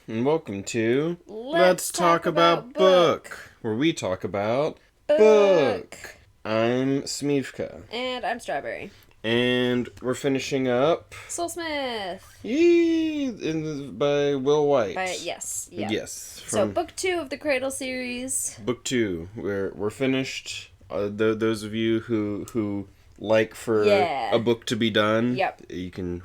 and welcome to Let's Talk About Book, where we talk about Book. I'm Smeevca. And I'm Strawberry. And we're finishing up Soulsmith. By Will Wight. Yes. Yes. So book 2 of the Cradle series. Book 2. We're finished. Those of you who like for a book to be done, you can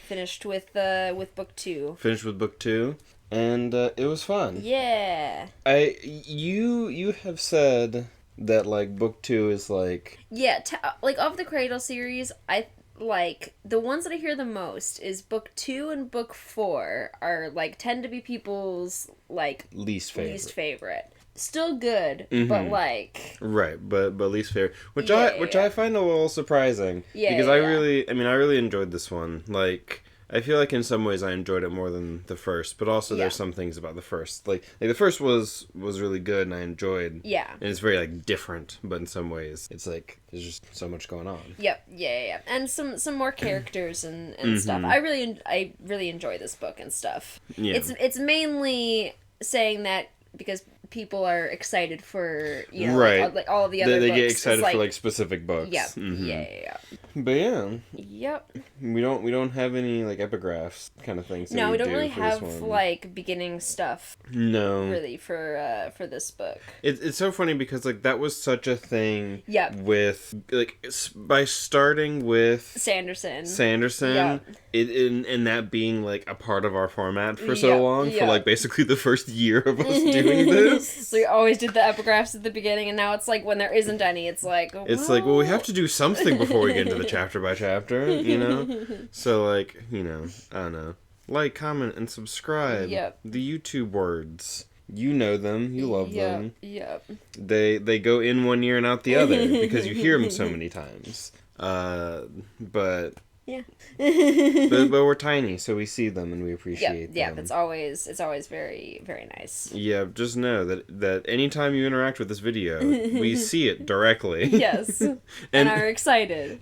Finished with book 2. Finished with book 2. And it was fun. Yeah. You have said that like book 2 is like of the Cradle series, I like the ones that I hear the most is book 2 and book 4 are like tend to be people's like least favorite. Still good, but like but least favorite, which I find a little surprising because I really enjoyed this one. Like I feel like in some ways I enjoyed it more than the first, but also there's some things about the first. Like the first was really good and I enjoyed. Yeah. And it's very like different, but in some ways it's like there's just so much going on. Yep. Yeah. And some more characters and stuff. I really enjoy this book and stuff. Yeah. It's mainly saying that because people are excited for, you know, like all of the other books. They get excited for like specific books. Yeah. Yeah. But yeah. Yep. We don't have any like epigraphs kind of things. No, we don't really have like beginning stuff. No. Really for this book. It's so funny because like that was such a thing. Yep. With like by starting with Sanderson. Yep. And that being like a part of our format for so long for like basically the first year of us doing this. So we always did the epigraphs at the beginning, and now it's like when there isn't any, it's like well, we have to do something before we get into the chapter by chapter, you know? So like, you know, I don't know. Like, comment, and subscribe. Yep. The YouTube words. You know them. You love them. Yep. They go in one ear and out the other because you hear them so many times. But... Yeah. but we're tiny, so we see them and we appreciate them. Yeah, it's always very, very nice. Yeah, just know that anytime you interact with this video, we see it directly. Yes. and are excited.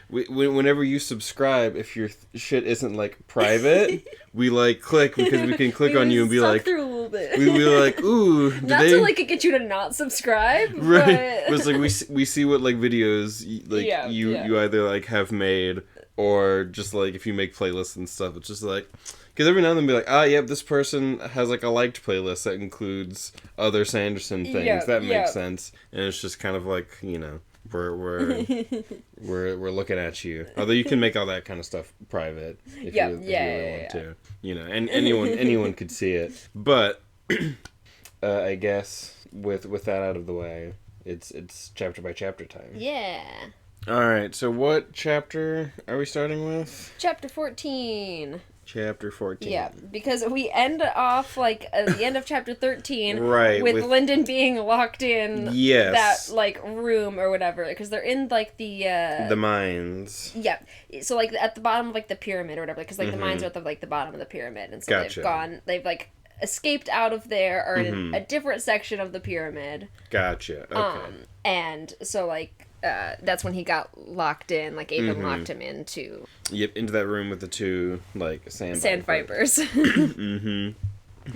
Whenever you subscribe, if your shit isn't like private, we like click because we can click on you and be like through a little bit. We like, ooh, to like get you to not subscribe, right? But it's like we see what like videos like you either like have made, or just like if you make playlists and stuff, it's just like because every now and then be like, yep, this person has like a liked playlist that includes other Sanderson things. That makes sense, and it's just kind of like, you know, we're looking at you. Although you can make all that kind of stuff private if you really want to, you know, and anyone could see it. But I guess with that out of the way, it's chapter by chapter time. Yeah. Alright, so what chapter are we starting with? Chapter 14. Chapter 14. Yeah, because we end off, like, at the end of chapter 13 right, with Lyndon being locked in that, like, room or whatever, because they're in, like, the mines. Yeah, so, like, at the bottom of, like, the pyramid or whatever, because, like, the mines are at the, like, the bottom of the pyramid, and so they've, like, escaped out of there, or in a different section of the pyramid. Gotcha, okay. And so, like, that's when he got locked in, like Ethan locked him into... Yep, into that room with the two, like, sand vipers.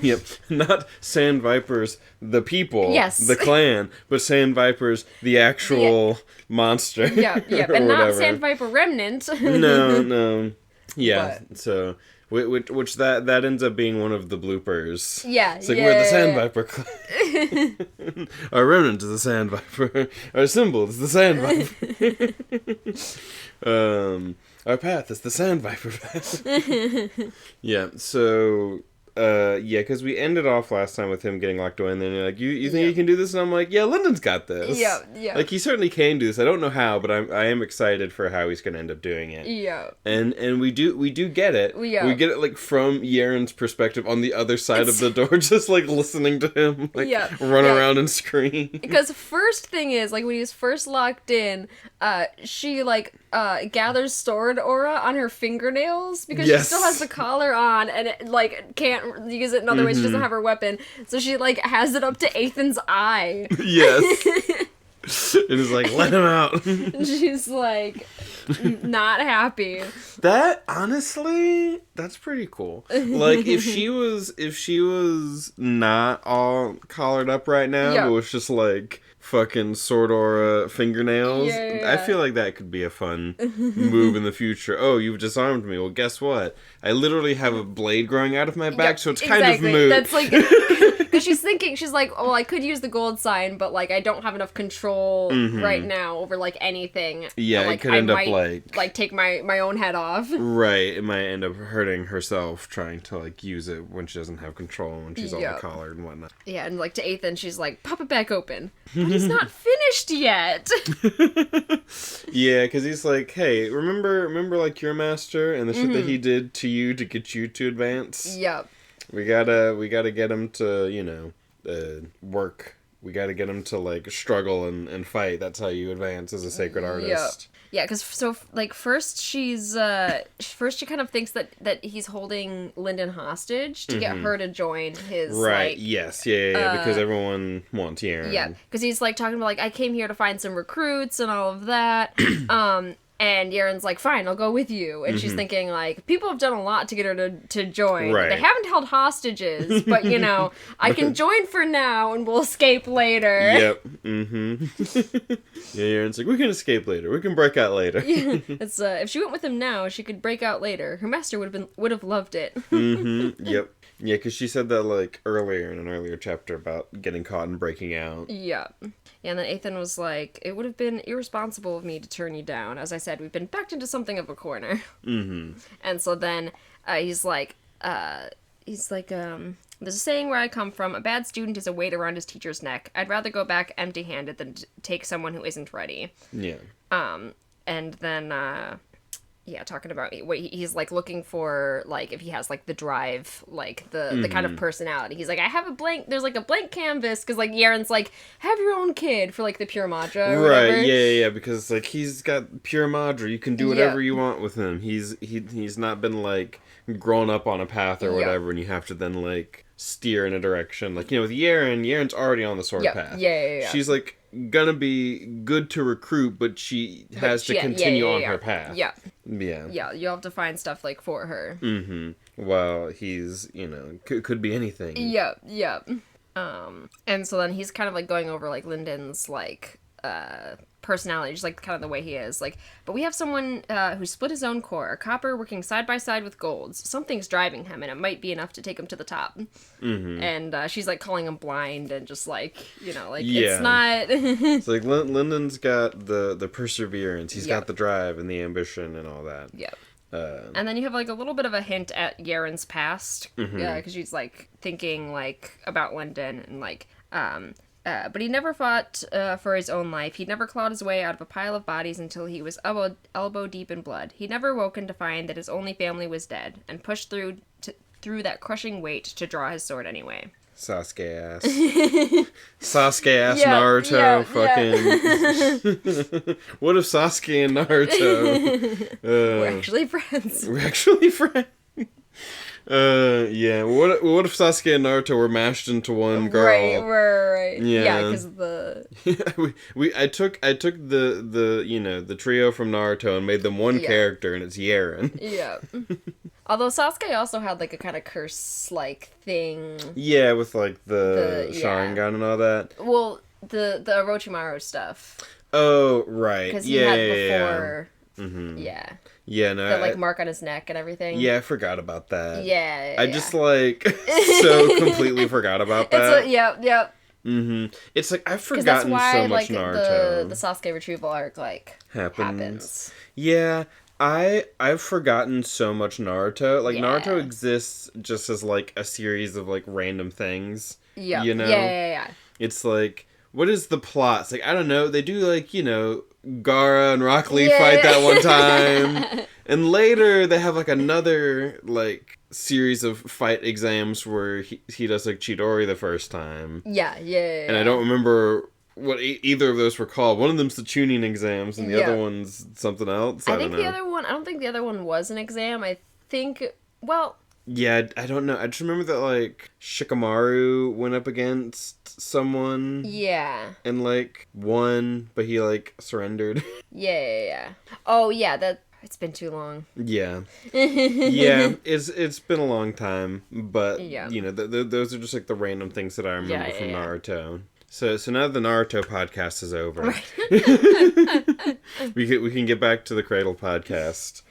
Yep, not sand vipers, the people, the clan, but sand vipers, the actual monster. And not sand viper remnant. No. Yeah, so... Which that ends up being one of the bloopers. Yeah, it's like we're the Sand Viper clan. Our remnant is the Sand Viper. Our symbol is the Sand Viper. Our path is the Sand Viper path. Yeah, so... because we ended off last time with him getting locked away, and then you're like, you think you can do this? And I'm like, yeah, Lyndon's got this. Yeah. Like, he certainly can do this. I don't know how, but I am excited for how he's going to end up doing it. Yeah. And we do get it. Yeah. We get it, like, from Yaren's perspective on the other side of the door, just, like, listening to him, like, run around and scream. Because first thing is, like, when he was first locked in, she, like, gathers sword aura on her fingernails, because she still has the collar on, and it, like, can't use it in other ways. She doesn't have her weapon, so she like has it up to Ethan's eye. Yes. And is like, let him out. She's like, not happy. That, honestly, that's pretty cool. Like, if she was not all collared up right now, but was just like fucking Swordora fingernails, I feel like that could be a fun move in the future. Oh, you've disarmed me. Well, guess what? I literally have a blade growing out of my back, so it's kind of moot. That's like, because she's like, well, I could use the gold sign, but like I don't have enough control right now over like anything. Yeah, like, it could end up like take my own head off. Right, it might end up hurting herself trying to like use it when she doesn't have control, when she's all collared and whatnot. Yeah, and like to Ethan, she's like, pop it back open. But he's not finished yet. Yeah, because he's like, hey, remember like your master and the shit that he did to you to get you to advance? Yep. We gotta get him to, work. We gotta get him to, like, struggle and fight. That's how you advance as a sacred artist. Yeah, because first she kind of thinks that he's holding Linden hostage to get her to join his, right, yes, yeah, because everyone wants Yaren. Yeah, because he's, like, talking about, like, I came here to find some recruits and all of that, and Yaren's like, fine, I'll go with you. And she's thinking, like, people have done a lot to get her to join. Right. They haven't held hostages, but, I can join for now and we'll escape later. Yep. Yeah, Yaren's like, we can escape later. We can break out later. Yeah. It's, if she went with him now, she could break out later. Her master would have loved it. Yep. Yeah, because she said that, like, earlier in an earlier chapter about getting caught and breaking out. Yeah. Yeah, and then Ethan was like, it would have been irresponsible of me to turn you down. As I said, we've been backed into something of a corner. And so then he's like, there's a saying where I come from, a bad student is a weight around his teacher's neck. I'd rather go back empty-handed than take someone who isn't ready. Yeah. And then, talking about what he's, like, looking for, like, if he has, like, the drive, like, the kind of personality. He's like, there's, like, a blank canvas, because, like, Yaren's like, have your own kid for, like, the pure Madra or whatever. Right, yeah, because, like, he's got pure Madra. You can do whatever you want with him. He's not been, like, grown up on a path or whatever, and you have to then, like, steer in a direction. Like, with Yaren's already on the sword path. Yeah. She's, like, gonna be good to recruit, but she has to continue on her path. Yeah, you'll have to find stuff, like, for her. Well, he's, could be anything. Yep. And so then he's kind of, like, going over, like, Linden's, like, personality, just, like, kind of the way he is. Like, but we have someone who split his own core, a copper working side by side with golds. Something's driving him, and it might be enough to take him to the top. And she's, like, calling him blind and just, like, it's not... It's like, Linden's got the perseverance. He's got the drive and the ambition and all that. Yep. And then you have, like, a little bit of a hint at Yaren's past. Yeah, because she's, like, thinking, like, about Linden and, like, but he never fought for his own life. He never clawed his way out of a pile of bodies until he was elbow deep in blood. He never woken to find that his only family was dead, and pushed through that crushing weight to draw his sword anyway. Sasuke ass. Sasuke ass Naruto fucking... What if Sasuke and Naruto... We're actually friends. Yeah. What if Sasuke and Naruto were mashed into one girl? Right. Yeah, because the... I took the trio from Naruto and made them one character, and it's Yaren. Yeah. Although Sasuke also had, like, a kind of curse-like thing. Yeah, with, like, the Sharingan and all that. Well, the Orochimaru stuff. Oh, right. Because he had before... Yeah. Yeah, no. That, like, mark on his neck and everything. Yeah, I forgot about that. Yeah. I just, like, so completely forgot about that. Yep. It's like, I've forgotten so much Naruto. The Sasuke retrieval arc, like, happens. Yeah. I've forgotten so much Naruto. Like, Naruto exists just as, like, a series of, like, random things. Yeah. Yeah. It's like, what is the plot? It's like, I don't know. They do, like, Gaara and Rock Lee fight that one time. And later, they have, like, another, like, series of fight exams where he does, like, Chidori the first time. Yeah. And I don't remember what either of those were called. One of them's the tuning exams, and the other one's something else. I don't think the other one... I don't think the other one was an exam. I think... Well... Yeah, I don't know. I just remember that, like, Shikamaru went up against someone. Yeah. And, like, won, but he, like, surrendered. Yeah. Oh, yeah, it's been too long. Yeah. Yeah, it's been a long time, but, you know, those are just, like, the random things that I remember from Naruto. So now the Naruto podcast is over. Right. we can get back to the Cradle podcast.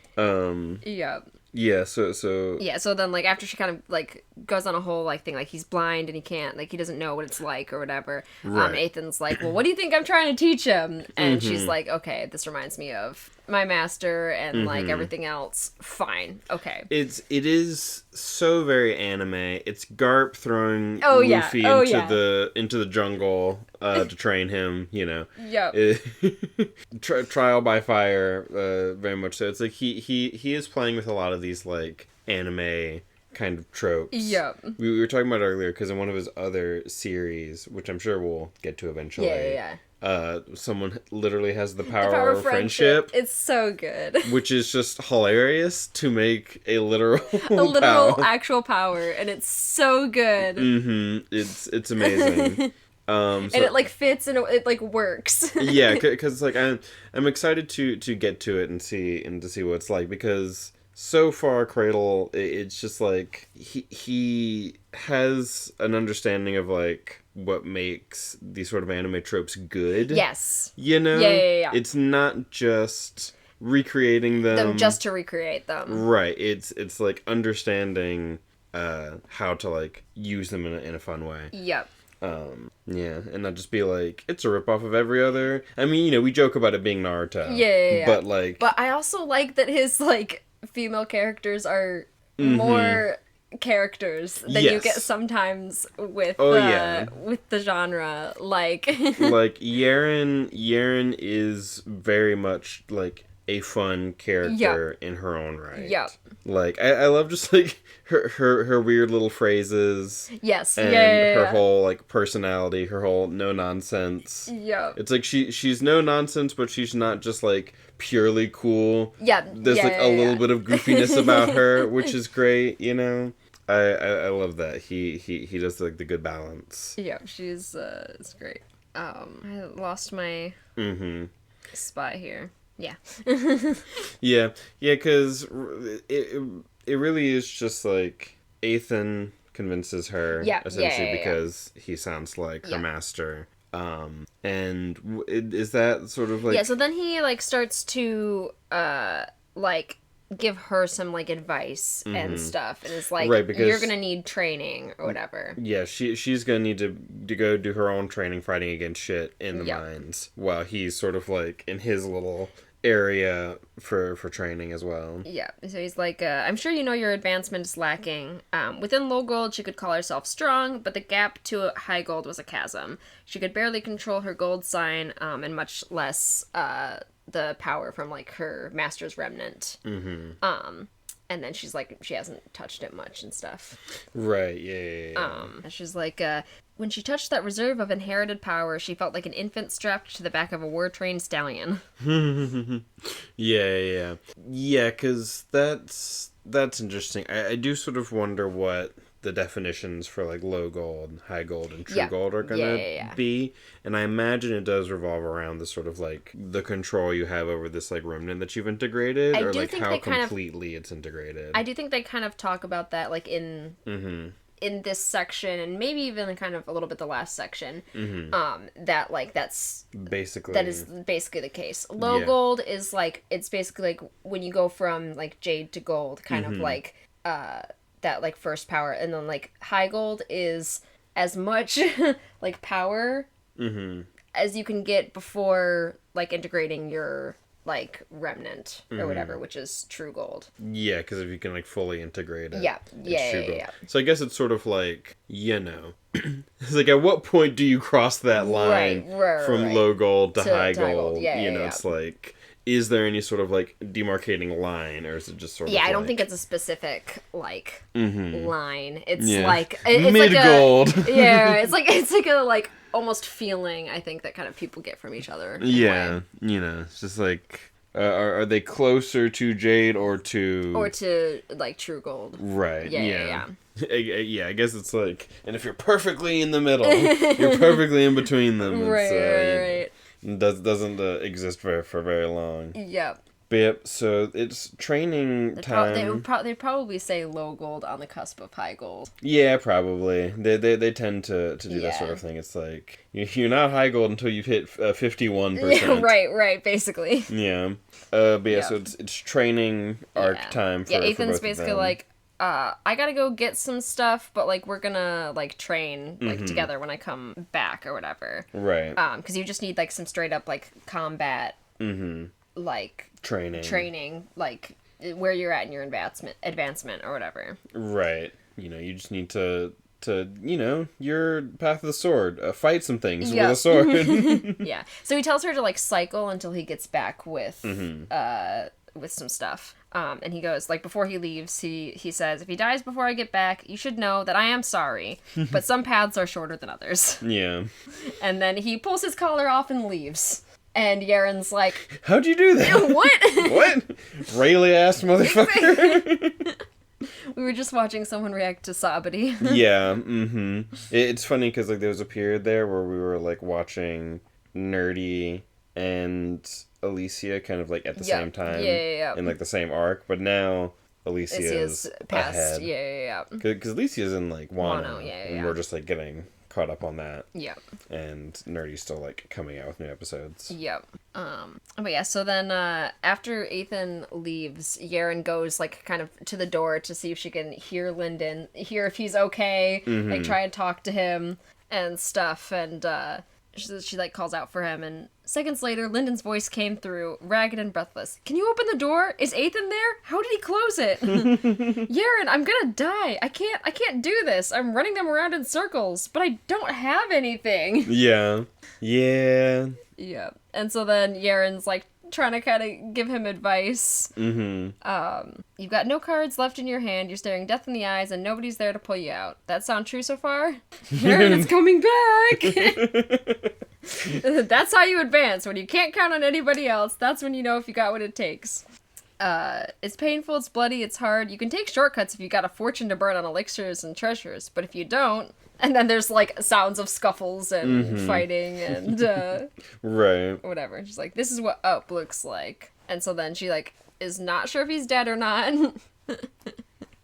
Yeah, so... Yeah, so then, like, after she kind of, like, goes on a whole, like, thing, like, he's blind and he can't, like, he doesn't know what it's like or whatever. Right. Ethan's like, well, what do you think I'm trying to teach him? And she's like, okay, this reminds me of my master and, like, everything else. Fine. Okay. It is so very anime. It's Garp throwing Luffy into the jungle to train him, you know. Yep. Trial by fire, very much so. It's like he is playing with a lot of these, like, anime kind of tropes. Yep. We were talking about earlier because in one of his other series, which I'm sure we'll get to eventually. Someone literally has the power of friendship. It's so good. Which is just hilarious to make a literal actual power, and it's so good. It's amazing. And it, like, fits and it, like, works. Yeah, because, like, I'm excited to get to it and to see what it's like, because so far Cradle, it's just like he has an understanding of, like, what makes these sort of anime tropes good. Yes. You know? Yeah. It's not just recreating them just to recreate them. Right. It's like understanding how to, like, use them in a fun way. Yep. Yeah, and not just be like, it's a ripoff of every other... I mean, you know, we joke about it being Naruto. Yeah. But, like... But I also like that his, like, female characters are more characters than you get sometimes with with the genre. Like... like, Yeren is very much, like, a fun character in her own right. Yep. Like, I love just, like, her weird little phrases. Yes. And her whole, like, personality, her whole no-nonsense. Yeah. It's like she's no-nonsense, but she's not just, like, purely cool. Yeah. There's, like, a little bit of goofiness about her, which is great, you know? I love that. He does, like, the good balance. Yeah, she's, it's great. I lost my spot here. Yeah. yeah, because it really is just, like, Ethan convinces her, essentially, because he sounds like her master. And is that sort of, like... Yeah, so then he, like, starts to, like, give her some, like, advice and stuff, and it's like, right, because you're gonna need training or whatever. Yeah, she's gonna need to go do her own training fighting against shit in the mines, while he's sort of, like, in his little area for training as well. Yeah, so he's like, I'm sure you know your advancement is lacking. Within low gold, she could call herself strong, but the gap to high gold was a chasm. She could barely control her gold sign, and much less the power from, like, her master's remnant. And then she's like, she hasn't touched it much and stuff. Right, yeah. She's like, when she touched that reserve of inherited power, she felt like an infant strapped to the back of a war-trained stallion. Yeah, because that's interesting. I do sort of wonder what the definitions for, like, low gold, high gold, and true gold are gonna be. And I imagine it does revolve around the sort of, like, the control you have over this, like, remnant that you've integrated, or, like, how completely it's integrated. I do think they kind of talk about that, like, in this section, and maybe even kind of a little bit the last section, that, like, that is basically the case. Low gold is, like, it's basically, like, when you go from, like, jade to gold, kind of, like, that, like, first power, and then, like, high gold is as much like power as you can get before, like, integrating your, like, remnant or whatever, which is true gold. Yeah, because if you can, like, fully integrate it, it's true gold. So I guess it's sort of like, you know, it's like, at what point do you cross that line from low gold to high gold? It's like, is there any sort of, like, demarcating line, or is it just sort of I don't think it's a specific, like, line. It's like... It's mid-gold. Like it's like a, like, almost feeling, I think, that kind of people get from each other. Yeah, you know, it's just like, Are they closer to Jade or to like True Gold? Right. Yeah. Yeah, I guess it's like, and if you're perfectly in the middle, you're perfectly in between them. Right. Doesn't exist for very long. Yep. But yep, so it's training time. They probably say low gold on the cusp of high gold. Yeah, probably. They tend to do that sort of thing. It's like, you're not high gold until you've hit 51%. Yeah, right, basically. Yeah. But yeah, so it's training arc time for Ethan's both basically of them. like, I gotta go get some stuff, but like we're gonna like train like together when I come back or whatever. Right. Because you just need like some straight up like combat like training like where you're at in your advancement or whatever. Right. You just need to your path of the sword, fight some things with a sword. Yeah. So he tells her to like cycle until he gets back with some stuff. And he goes, like, before he leaves, he says, if he dies before I get back, you should know that I am sorry, but some paths are shorter than others. Yeah. And then he pulls his collar off and leaves. And Yaren's like, how'd you do that? What? What? Rayleigh-ass motherfucker. We were just watching someone react to Sabati. Yeah, It's funny because, like, there was a period there where we were, like, watching Nerdy and Alicia kind of, like, at the same time. Yeah. In, like, the same arc. But now Alicia's past. ahead. Yeah. Because Alicia's in, like, Wano. Yeah. And we're just, like, getting caught up on that. Yeah. And Nerdy's still, like, coming out with new episodes. Yep. But yeah, so then after Ethan leaves, Yaren goes like kind of to the door to see if she can hear Lyndon, hear if he's okay, like try and talk to him and stuff, and she like calls out for him, and seconds later Lyndon's voice came through, ragged and breathless. Can you open the door? Is Ethan there? How did he close it? Yaren, I'm gonna die. I can't do this. I'm running them around in circles, but I don't have anything. Yeah. Yeah. And so then Yaren's like trying to kind of give him advice. You've got no cards left in your hand, you're staring death in the eyes, and nobody's there to pull you out. That sound true so far? Yaren is coming back! That's how you advance. When you can't count on anybody else, that's when you know if you got what it takes. It's painful, it's bloody, it's hard. You can take shortcuts if you got a fortune to burn on elixirs and treasures, but if you don't, and then there's like sounds of scuffles and fighting and right, whatever. She's like, this is what up looks like. And so then she like is not sure if he's dead or not.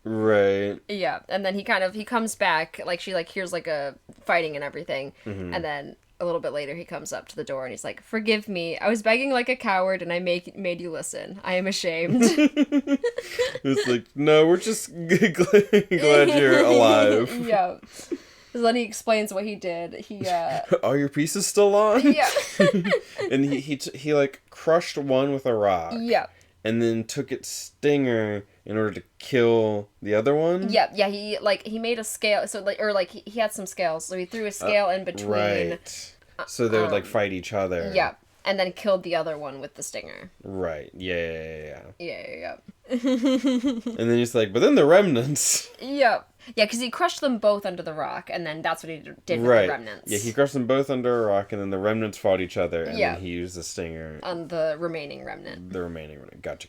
Right. Yeah. And then he comes back, like she like hears like a fighting and everything, and then a little bit later, he comes up to the door and he's like, "Forgive me. I was begging like a coward and I made you listen. I am ashamed." It's like, no, we're just glad you're alive. Yeah. So then he explains what he did. He Are your pieces still on? Yeah. And he like crushed one with a rock. Yeah. And then took its stinger in order to kill the other one. Yeah. He made a scale, so he had some scales, so he threw a scale in between. Right. So they would like fight each other. Yeah. And then killed the other one with the stinger. Right. Yeah. Yeah. And then he's like, but then the remnants. Yep. Yeah, because he crushed them both under the rock, and then that's what he did with the remnants. Yeah, he crushed them both under a rock, and then the remnants fought each other, and then he used the stinger. On the remaining remnant. Gotcha.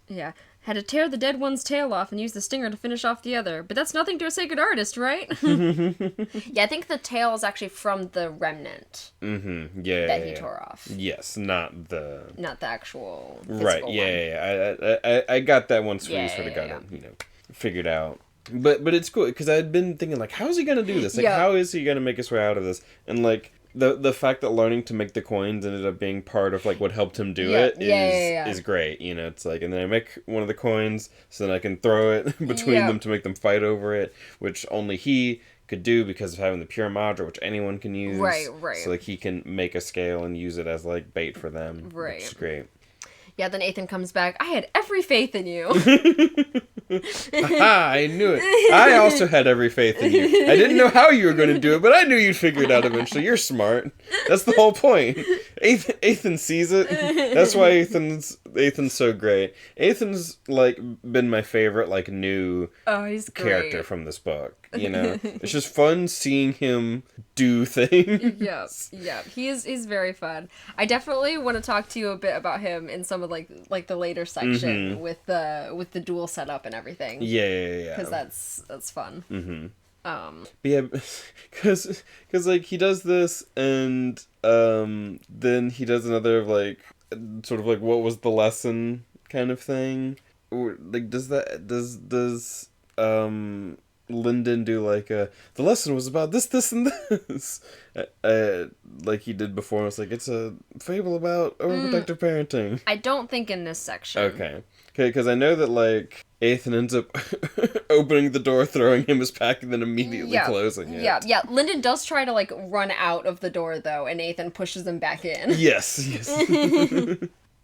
Yeah. Had to tear the dead one's tail off and use the stinger to finish off the other. But that's nothing to a sacred artist, right? Yeah, I think the tail is actually from the remnant. Yeah. That he tore off. Yes, not the actual right. Yeah. I got that once we sort of got it, figured out. But it's cool because I had been thinking like, how is he gonna do this? Like, how is he gonna make his way out of this? And like the fact that learning to make the coins ended up being part of like what helped him do it is great. It's like, and then I make one of the coins so then I can throw it between them to make them fight over it, which only he could do because of having the pure module, which anyone can use. Right. So like he can make a scale and use it as like bait for them. Right. Which is great. Yeah, then Ethan comes back. I had every faith in you. Aha, I knew it. I also had every faith in you. I didn't know how you were going to do it, but I knew you'd figure it out eventually. You're smart. That's the whole point. Ethan sees it. That's why Ethan's so great. Ethan's like been my favorite like new he's character from this book. It's just fun seeing him do things. Yeah. He's very fun. I definitely want to talk to you a bit about him in some of like the later section with the duel setup and everything. Yeah. Because that's fun. But yeah, because like he does this and then he does another like sort of like what was the lesson kind of thing. Or like does Lyndon do like the lesson was about this and this like he did before. It's like it's a fable about overprotective parenting. I don't think in this section. Okay, because I know that like Ethan ends up opening the door, throwing him his pack, and then immediately closing it. Yeah. Lyndon does try to like run out of the door though, and Ethan pushes him back in. Yes.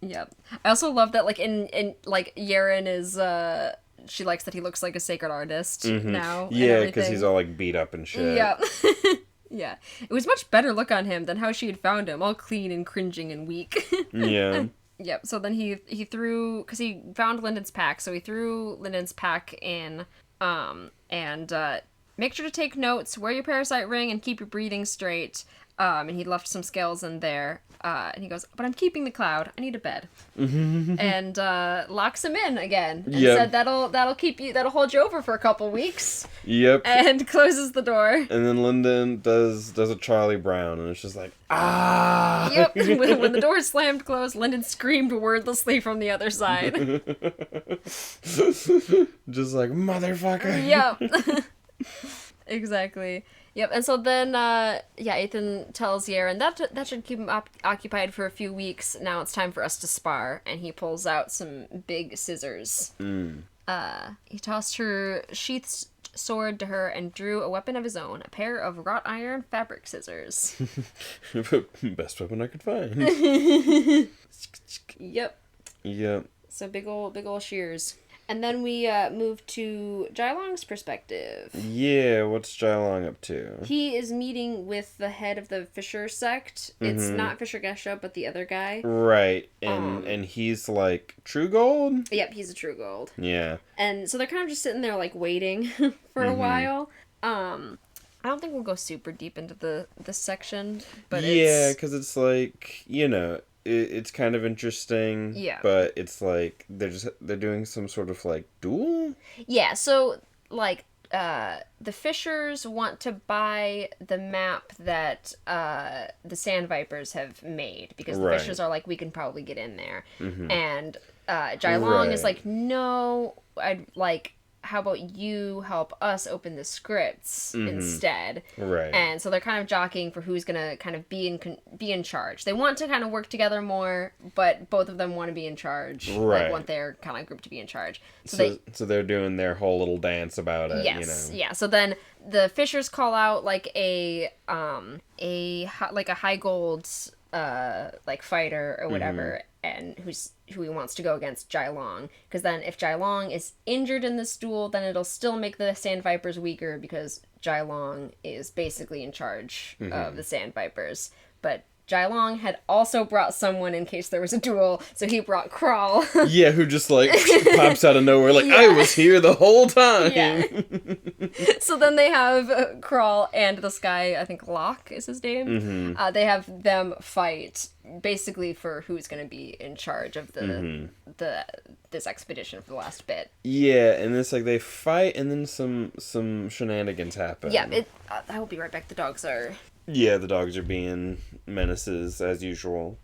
Yep. I also love that like in like Yaren is she likes that he looks like a sacred artist now. Yeah, because he's all like beat up and shit. Yeah. Yeah. It was much better look on him than how she had found him, all clean and cringing and weak. Yeah. Yep. So then he threw, because he found Lyndon's pack, so he threw Lyndon's pack in, and make sure to take notes, wear your parasite ring, and keep your breathing straight. And he left some scales in there. And he goes, but I'm keeping the cloud. I need a bed. And locks him in again. And said that'll hold you over for a couple weeks. Yep. And closes the door. And then Lyndon does a Charlie Brown, and it's just like, ah! Yep. When the door slammed closed, Lyndon screamed wordlessly from the other side. Just like, motherfucker. Yep. Exactly. Yep, and so then, Ethan tells Yaren that should keep him occupied for a few weeks. Now it's time for us to spar, and he pulls out some big scissors. He tossed her sheathed sword to her and drew a weapon of his own, a pair of wrought iron fabric scissors. Best weapon I could find. Yep. So big ol' shears. And then we move to Jailong's perspective. Yeah, what's Jailong up to? He is meeting with the head of the Fisher sect. It's not Fisher Gesha, but the other guy. Right, and he's like True Gold? Yep, he's a True Gold. Yeah. And so they're kind of just sitting there like waiting for a while. I don't think we'll go super deep into this section, but yeah, because it's like, you know, it's kind of interesting. Yeah. But it's like they're doing some sort of like duel? Yeah, so like the Fishers want to buy the map that the Sand Vipers have made, because the Fishers are like, we can probably get in there. And Jailong is like, no, I'd like, how about you help us open the scripts instead? Right. And so they're kind of jockeying for who's gonna kind of be in charge. They want to kind of work together more, but both of them want to be in charge. Right. Like, want their kind of group to be in charge. So they're doing their whole little dance about it. Yes. You know? Yeah. So then the Fishers call out like a high gold like fighter or whatever, and who he wants to go against Jailong, because then if Jailong is injured in this duel, then it'll still make the Sand Vipers weaker, because Jailong is basically in charge of the Sand Vipers. But Jailong had also brought someone in case there was a duel, so he brought Crawl. Yeah, who just like pops out of nowhere like, I was here the whole time. Yeah. So then they have Crawl and this guy, I think Locke is his name. They have them fight basically for who's going to be in charge of this expedition for the last bit. Yeah, and it's like they fight and then some shenanigans happen. Yeah, I will be right back. The dogs are... Yeah, the dogs are being menaces as usual.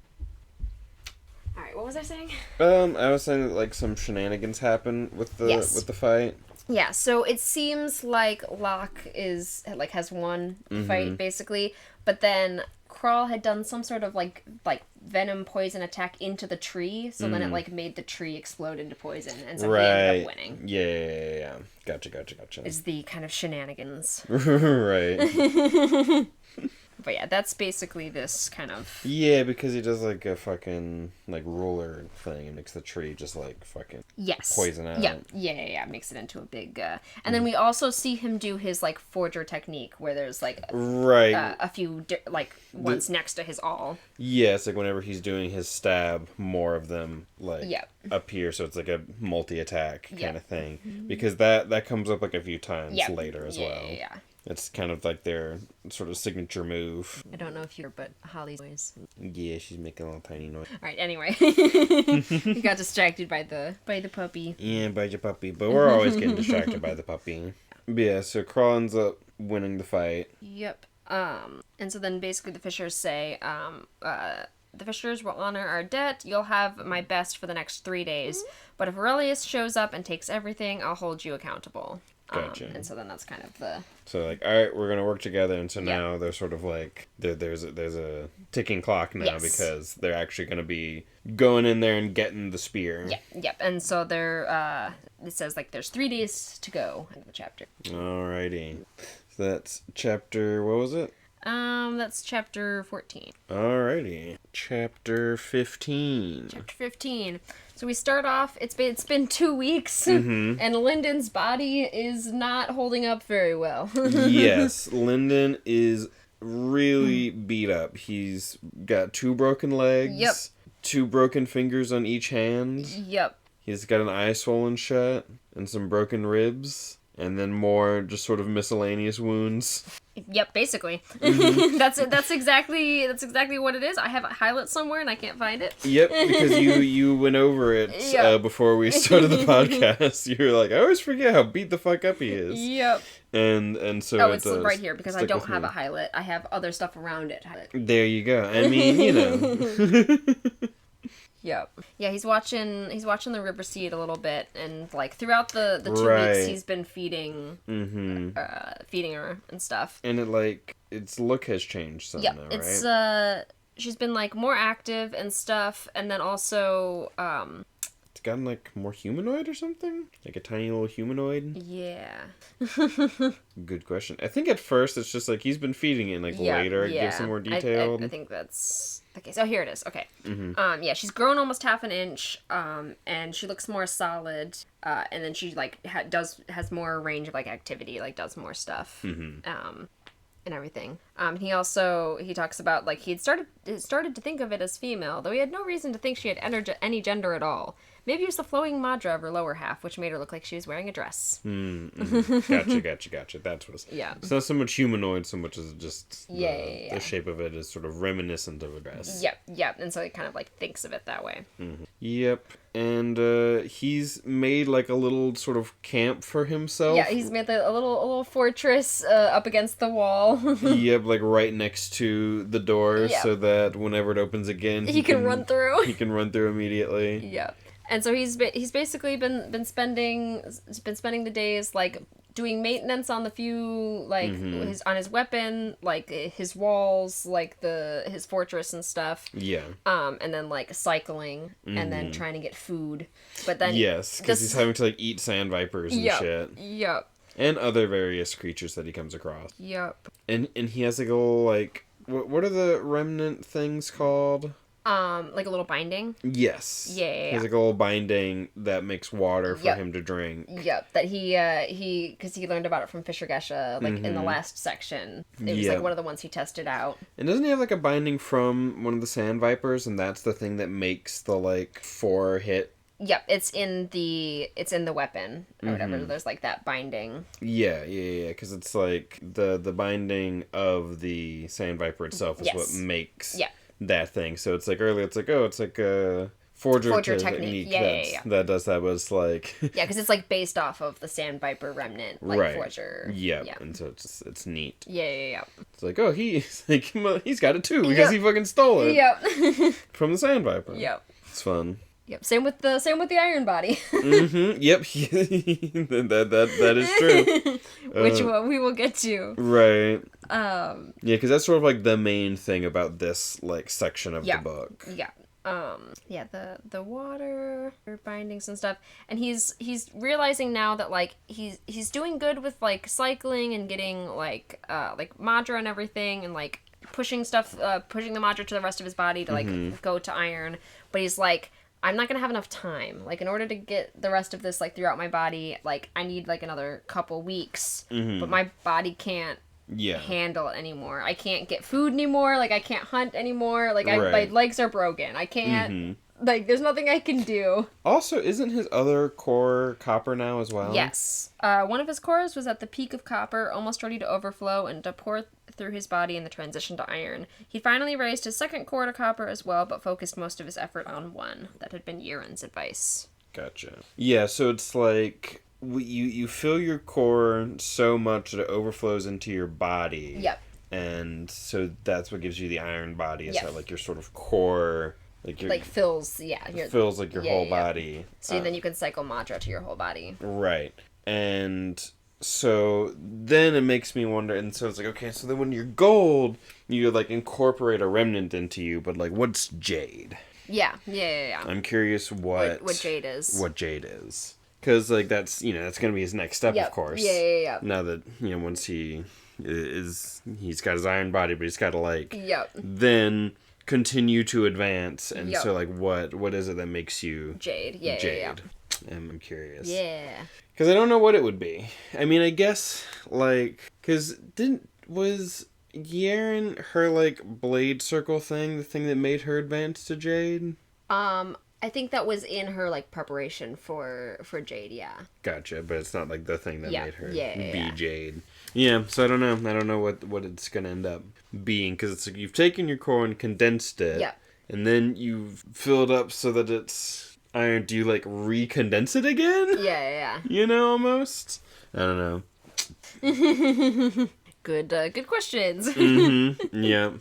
Alright, what was I saying? I was saying that like some shenanigans happen with the fight. Yeah, so it seems like Locke has won the fight basically, but then Crawl had done some sort of like venom poison attack into the tree, so then it like made the tree explode into poison, and so he ended up winning. Yeah. Gotcha. Is the kind of shenanigans. Right. But yeah, that's basically this kind of... Yeah, because he does like a fucking like ruler thing and makes the tree just like fucking poison out. Yeah. Makes it into a big... And then we also see him do his like forger technique, where there's like a few ones next to his awl. Yeah, it's like whenever he's doing his stab, more of them like appear, so it's like a multi-attack kind of thing. Because that comes up like a few times later as well. That's kind of like their sort of signature move. I don't know if you're, but Holly's noise. Yeah, she's making a little tiny noise. All right, anyway. We got distracted by the puppy. Yeah, by your puppy. But we're always getting distracted by the puppy. But yeah, so Crawl ends up winning the fight. Yep. And so then basically the Fishers say, the Fishers will honor our debt. You'll have my best for the next 3 days. But if Aurelius shows up and takes everything, I'll hold you accountable. Gotcha. And so then that's kind of the... So, like, all right, we're going to work together. And so now they're sort of like, there's a ticking clock now because they're actually going to be going in there and getting the spear. Yep. And so they're, it says, like, there's 3 days to go in the chapter. Alrighty. So that's chapter, what was it? That's chapter 14. Alrighty. Chapter 15. Chapter 15. So we start off, it's been 2 weeks, and Lyndon's body is not holding up very well. Yes, Lyndon is really beat up. He's got 2 broken legs, 2 broken fingers on each hand. Yep. He's got an eye swollen shut, and some broken ribs, and then more just sort of miscellaneous wounds. Yep, basically. That's exactly what it is. I have a highlight somewhere and I can't find it. Yep, because you went over it before we started the podcast. You were like, I always forget how beat the fuck up he is. Yep. And so it's right here because I don't have a highlight. I have other stuff around it. There you go. I mean, you know. Yep. Yeah, he's watching the river seed a little bit, and like throughout the 2 weeks he's been feeding feeding her and stuff. And its look has changed some now, it's right? She's been like more active and stuff, and then also it's gotten like more humanoid or something? Like a tiny little humanoid? Yeah. Good question. I think at first it's just like he's been feeding it, and like later it gives some more detailed. I think that's okay. So here it is. Okay. She's grown almost half an inch, and she looks more solid. And then she like has more range of like activity, like does more stuff. And everything. He talks about like he had started to think of it as female, though he had no reason to think she had any gender at all. Maybe it was the flowing madra of her lower half, which made her look like she was wearing a dress. Gotcha. That's what it's... Yeah. It's not so much humanoid, so much as just the shape of it is sort of reminiscent of a dress. Yep. And so he kind of like thinks of it that way. Yep. And he's made like a little sort of camp for himself. Yeah, he's made a little fortress up against the wall. Yep, like right next to the door, so that whenever it opens again, he can run through. He can run through immediately. Yeah. And so he's basically been spending the days like doing maintenance on the few like on his weapon, like his walls, like his fortress and stuff. Yeah. And then like cycling and then trying to get food. But then because he's having to like eat sand vipers and shit. Yep. And other various creatures that he comes across. Yep. And he has like a little like what are the remnant things called? Like a little binding? Yes. Yeah. He has like a little binding that makes water for him to drink. Yep. That because he learned about it from Fisher Gesha, like in the last section. It was like one of the ones he tested out. And doesn't he have like a binding from one of the sand vipers, and that's the thing that makes the like 4 hit? Yep, it's in the weapon or whatever. There's like that binding. Yeah, because it's like the binding of the sand viper itself is what makes that thing. So it's like earlier, it's like a forger technique that does that, was like because it's like based off of the sand viper remnant, like forger. Yeah, and so it's neat. Yeah. It's like he's got it too because he fucking stole it. Yep. From the sand viper. Yep. It's fun. Yep. Same with the iron body. Yep. that is true. Which we will get to. Right. Yeah, because that's sort of like the main thing about this like section of the book. Yeah. The water bindings and stuff, and he's realizing now that like he's doing good with like cycling and getting like madra and everything, and like pushing the madra to the rest of his body to like go to iron, but he's like, I'm not gonna have enough time. Like, in order to get the rest of this like throughout my body, like I need like another couple weeks. But my body can't handle it anymore. I can't get food anymore. Like I can't hunt anymore. Like my legs are broken. I can't Like, there's nothing I can do. Also, isn't his other core copper now as well? Yes. One of his cores was at the peak of copper, almost ready to overflow and to pour through his body in the transition to iron. He finally raised his second core to copper as well, but focused most of his effort on one. That had been Yiren's advice. Gotcha. Yeah, so it's like, you fill your core so much that it overflows into your body. Yep. And so that's what gives you the iron body, is that, like, your sort of core... Like fills, fills, like, your whole body. So then you can cycle Madra to your whole body. Right. And so then it makes me wonder, and so it's like, okay, so then when you're gold, you, like, incorporate a remnant into you, but, like, what's Jade? Yeah. I'm curious what Jade is. What Jade is. Because, like, that's going to be his next step, of course. Yeah. Now that, once he's got his iron body, but he's got to, like... Yep. Then... continue to advance, and so, like, what is it that makes you Jade? Yeah. I'm curious. Yeah. Because I don't know what it would be. I mean, I guess, like, because was Yiren her, like, blade circle thing, the thing that made her advance to Jade? I think that was in her, like, preparation for Jade, yeah. Gotcha, but it's not, like, the thing that made her be Jade. Yeah, so I don't know. I don't know what it's going to end up being, because it's like you've taken your core and condensed it, and then you've filled up so that it's iron. Do you, like, recondense it again? Yeah. Almost? I don't know. Good questions. Mm-hmm. Yeah.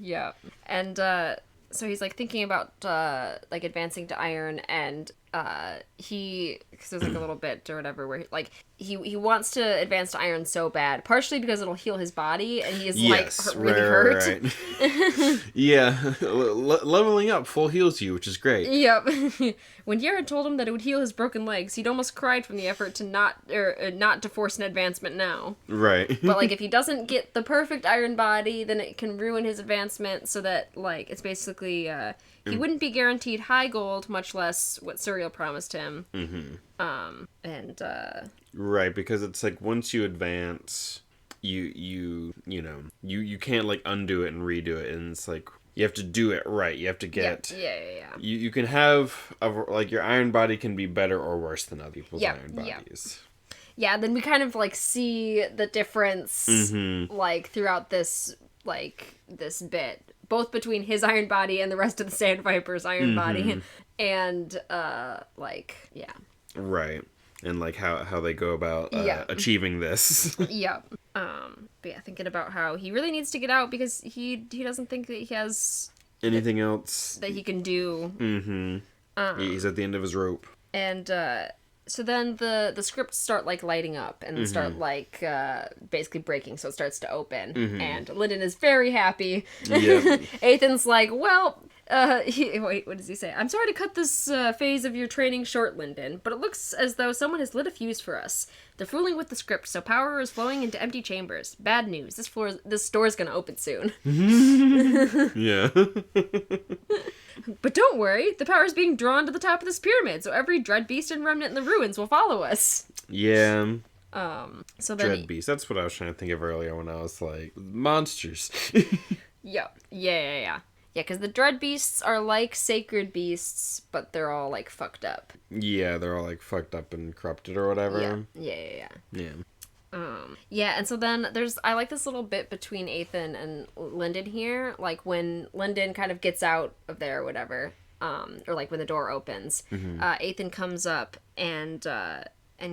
Yeah. And, so he's, like, thinking about, like, advancing to iron, and, because there's, like, a little bit or whatever where, like, he wants to advance to iron so bad, partially because it'll heal his body, and he is, really hurt. Right. Yeah. Leveling up full heals you, which is great. Yep. When Yiren told him that it would heal his broken legs, he'd almost cried from the effort to not to force an advancement now. Right. But, like, if he doesn't get the perfect iron body, then it can ruin his advancement, so that, like, it's basically, he wouldn't be guaranteed high gold, much less what Suriel promised him. Mm-hmm. Right, because it's like once you advance, you can't, like, undo it and redo it, and it's like you have to do it right. You have to get You can have like your iron body can be better or worse than other people's iron bodies. Yeah, then we kind of, like, see the difference like throughout this bit, both between his iron body and the rest of the Sand Viper's iron body, and right. And, like, how they go about achieving this. Yeah. But yeah, thinking about how he really needs to get out because he doesn't think that he has anything else that he can do. Mm-hmm. He's at the end of his rope. And so then the scripts start, like, lighting up and start, like, basically breaking, so it starts to open. And Linden is very happy. Yep. Ethan's like, well... wait, what does he say? I'm sorry to cut this phase of your training short, Linden, but it looks as though someone has lit a fuse for us. They're fooling with the script, so power is flowing into empty chambers. Bad news. This store's gonna open soon. Yeah. But don't worry, the power is being drawn to the top of this pyramid, so every dread beast and remnant in the ruins will follow us. Yeah. So then dread beast. That's what I was trying to think of earlier when I was like, monsters. Yeah, because the dread beasts are like sacred beasts, but they're all, like, fucked up. Yeah, they're all, like, fucked up and corrupted or whatever. Yeah. Yeah, and so then I like this little bit between Ethan and Linden here, like, when Linden kind of gets out of there or whatever, or, like, when the door opens, Ethan comes up and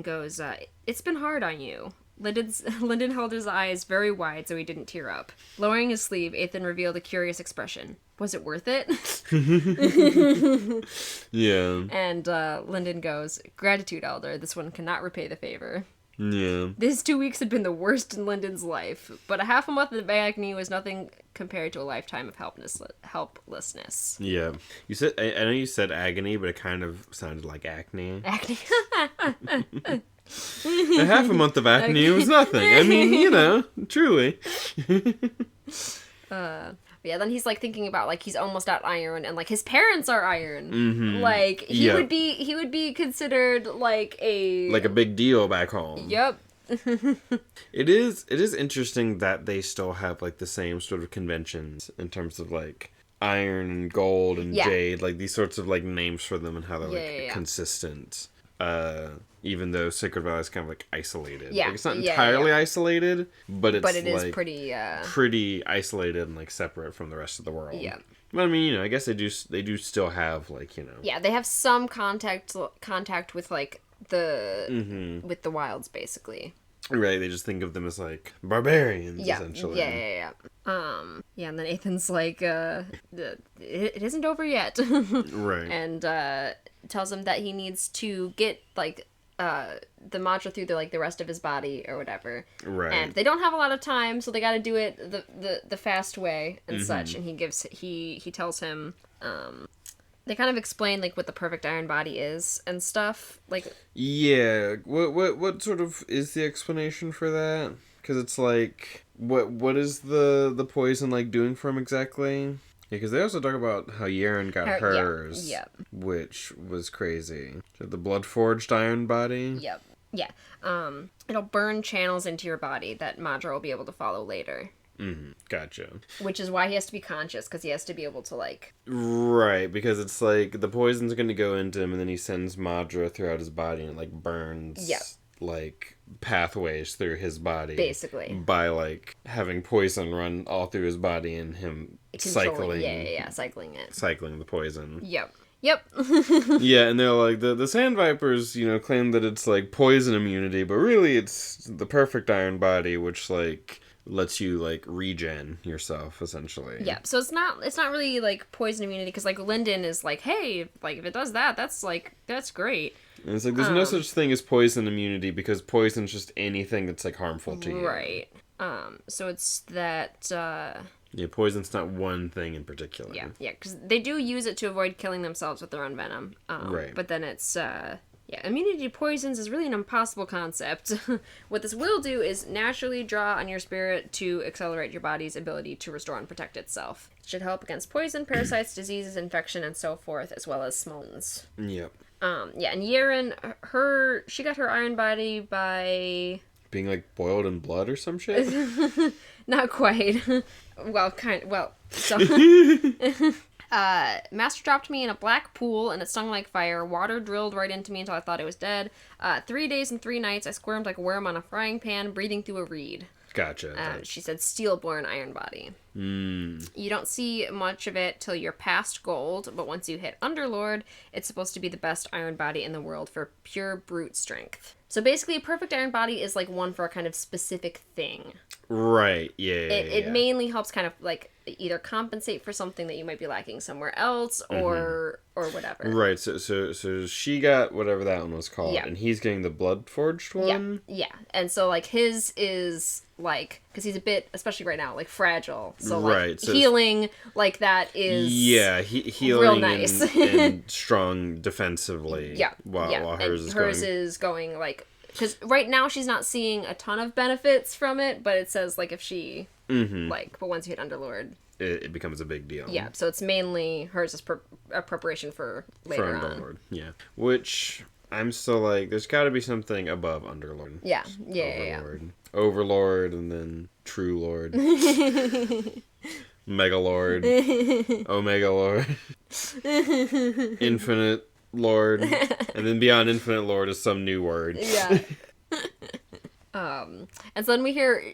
goes, it's been hard on you. Linden held his eyes very wide so he didn't tear up. Lowering his sleeve, Ethan revealed a curious expression. Was it worth it? Yeah. And Linden goes, gratitude, Elder. This one cannot repay the favor. Yeah. These 2 weeks had been the worst in Linden's life, but a half a month of agony was nothing compared to a lifetime of helplessness. Yeah. You said, I know you said agony, but it kind of sounded like acne. Acne. A half a month of acne was nothing. I mean, truly. Yeah, then he's, like, thinking about, like, he's almost at iron, and, like, his parents are iron. Like, he would be considered, like, a big deal back home. Yep. It is interesting that they still have, like, the same sort of conventions in terms of, like, iron and gold and jade, like these sorts of like names for them and how they're consistent. Even though Sacred Valley is kind of like isolated. Yeah. Like, it's not entirely isolated, but it is like pretty isolated and like separate from the rest of the world. Yeah. But I mean, I guess they do still have like, Yeah, they have some contact with like with the wilds, basically. Right, they just think of them as like barbarians, essentially. Yeah. And then Ethan's like, it isn't over yet. Right. And tells him that he needs to get like the mantra through the rest of his body or whatever. Right. And they don't have a lot of time, so they got to do it the fast way and such. And he tells him, they kind of explain like what the perfect iron body is and stuff. Like, yeah, what sort of is the explanation for that? Because it's like, what is the poison like doing for him exactly? Yeah, because they also talk about how Yaren got hers, which was crazy. The blood-forged iron body. Yep. Yeah. It'll burn channels into your body that Madra will be able to follow later. Mm-hmm. Gotcha. Which is why he has to be conscious, because he has to be able to, like... Right, because it's like, the poison's going to go into him, and then he sends Madra throughout his body, and it, like, burns... Yep. like pathways through his body, basically, by like having poison run all through his body and him cycling the poison. Yep. Yeah, and they're like the sand vipers, claim that it's like poison immunity, but really it's the perfect iron body, which like lets you like regen yourself essentially. Yeah, so it's not really like poison immunity, because like Lyndon is like, hey, like if it does that, that's great. And it's like, there's no such thing as poison immunity, because poison's just anything that's, like, harmful to you. Right. So it's that, Yeah, poison's not one thing in particular. Yeah, because they do use it to avoid killing themselves with their own venom. Right. But then it's, immunity to poisons is really an impossible concept. What this will do is naturally draw on your spirit to accelerate your body's ability to restore and protect itself. It should help against poison, parasites, diseases, infection, and so forth, as well as small wounds. Yep. And Yaren, she got her iron body by... being, like, boiled in blood or some shit? Not quite. So... Master dropped me in a black pool, and it stung like fire. Water drilled right into me until I thought I was dead. 3 days and 3 nights, I squirmed like a worm on a frying pan, breathing through a reed. Gotcha. She said steel-born iron body. You don't see much of it till you're past gold, but once you hit Underlord, it's supposed to be the best iron body in the world for pure brute strength. So basically, a perfect iron body is like one for a kind of specific thing. Right, yeah. It mainly helps kind of like either compensate for something that you might be lacking somewhere else, or whatever. Right, so she got whatever that one was called, and he's getting the blood forged one? Yeah, and so like his is like, because he's a bit, especially right now, like fragile, so like healing like that is healing real nice. and strong defensively. While hers is going like, because right now she's not seeing a ton of benefits from it, but it says like if she but once you hit Underlord, it becomes a big deal. Yeah, so it's mainly hers is a preparation for later on. Underlord, yeah. Which I'm still like, there's got to be something above Underlord. Yeah. Overlord, and then True Lord. Megalord. Omega Lord. Infinite Lord. And then beyond Infinite Lord is some new word. Yeah. And so then we hear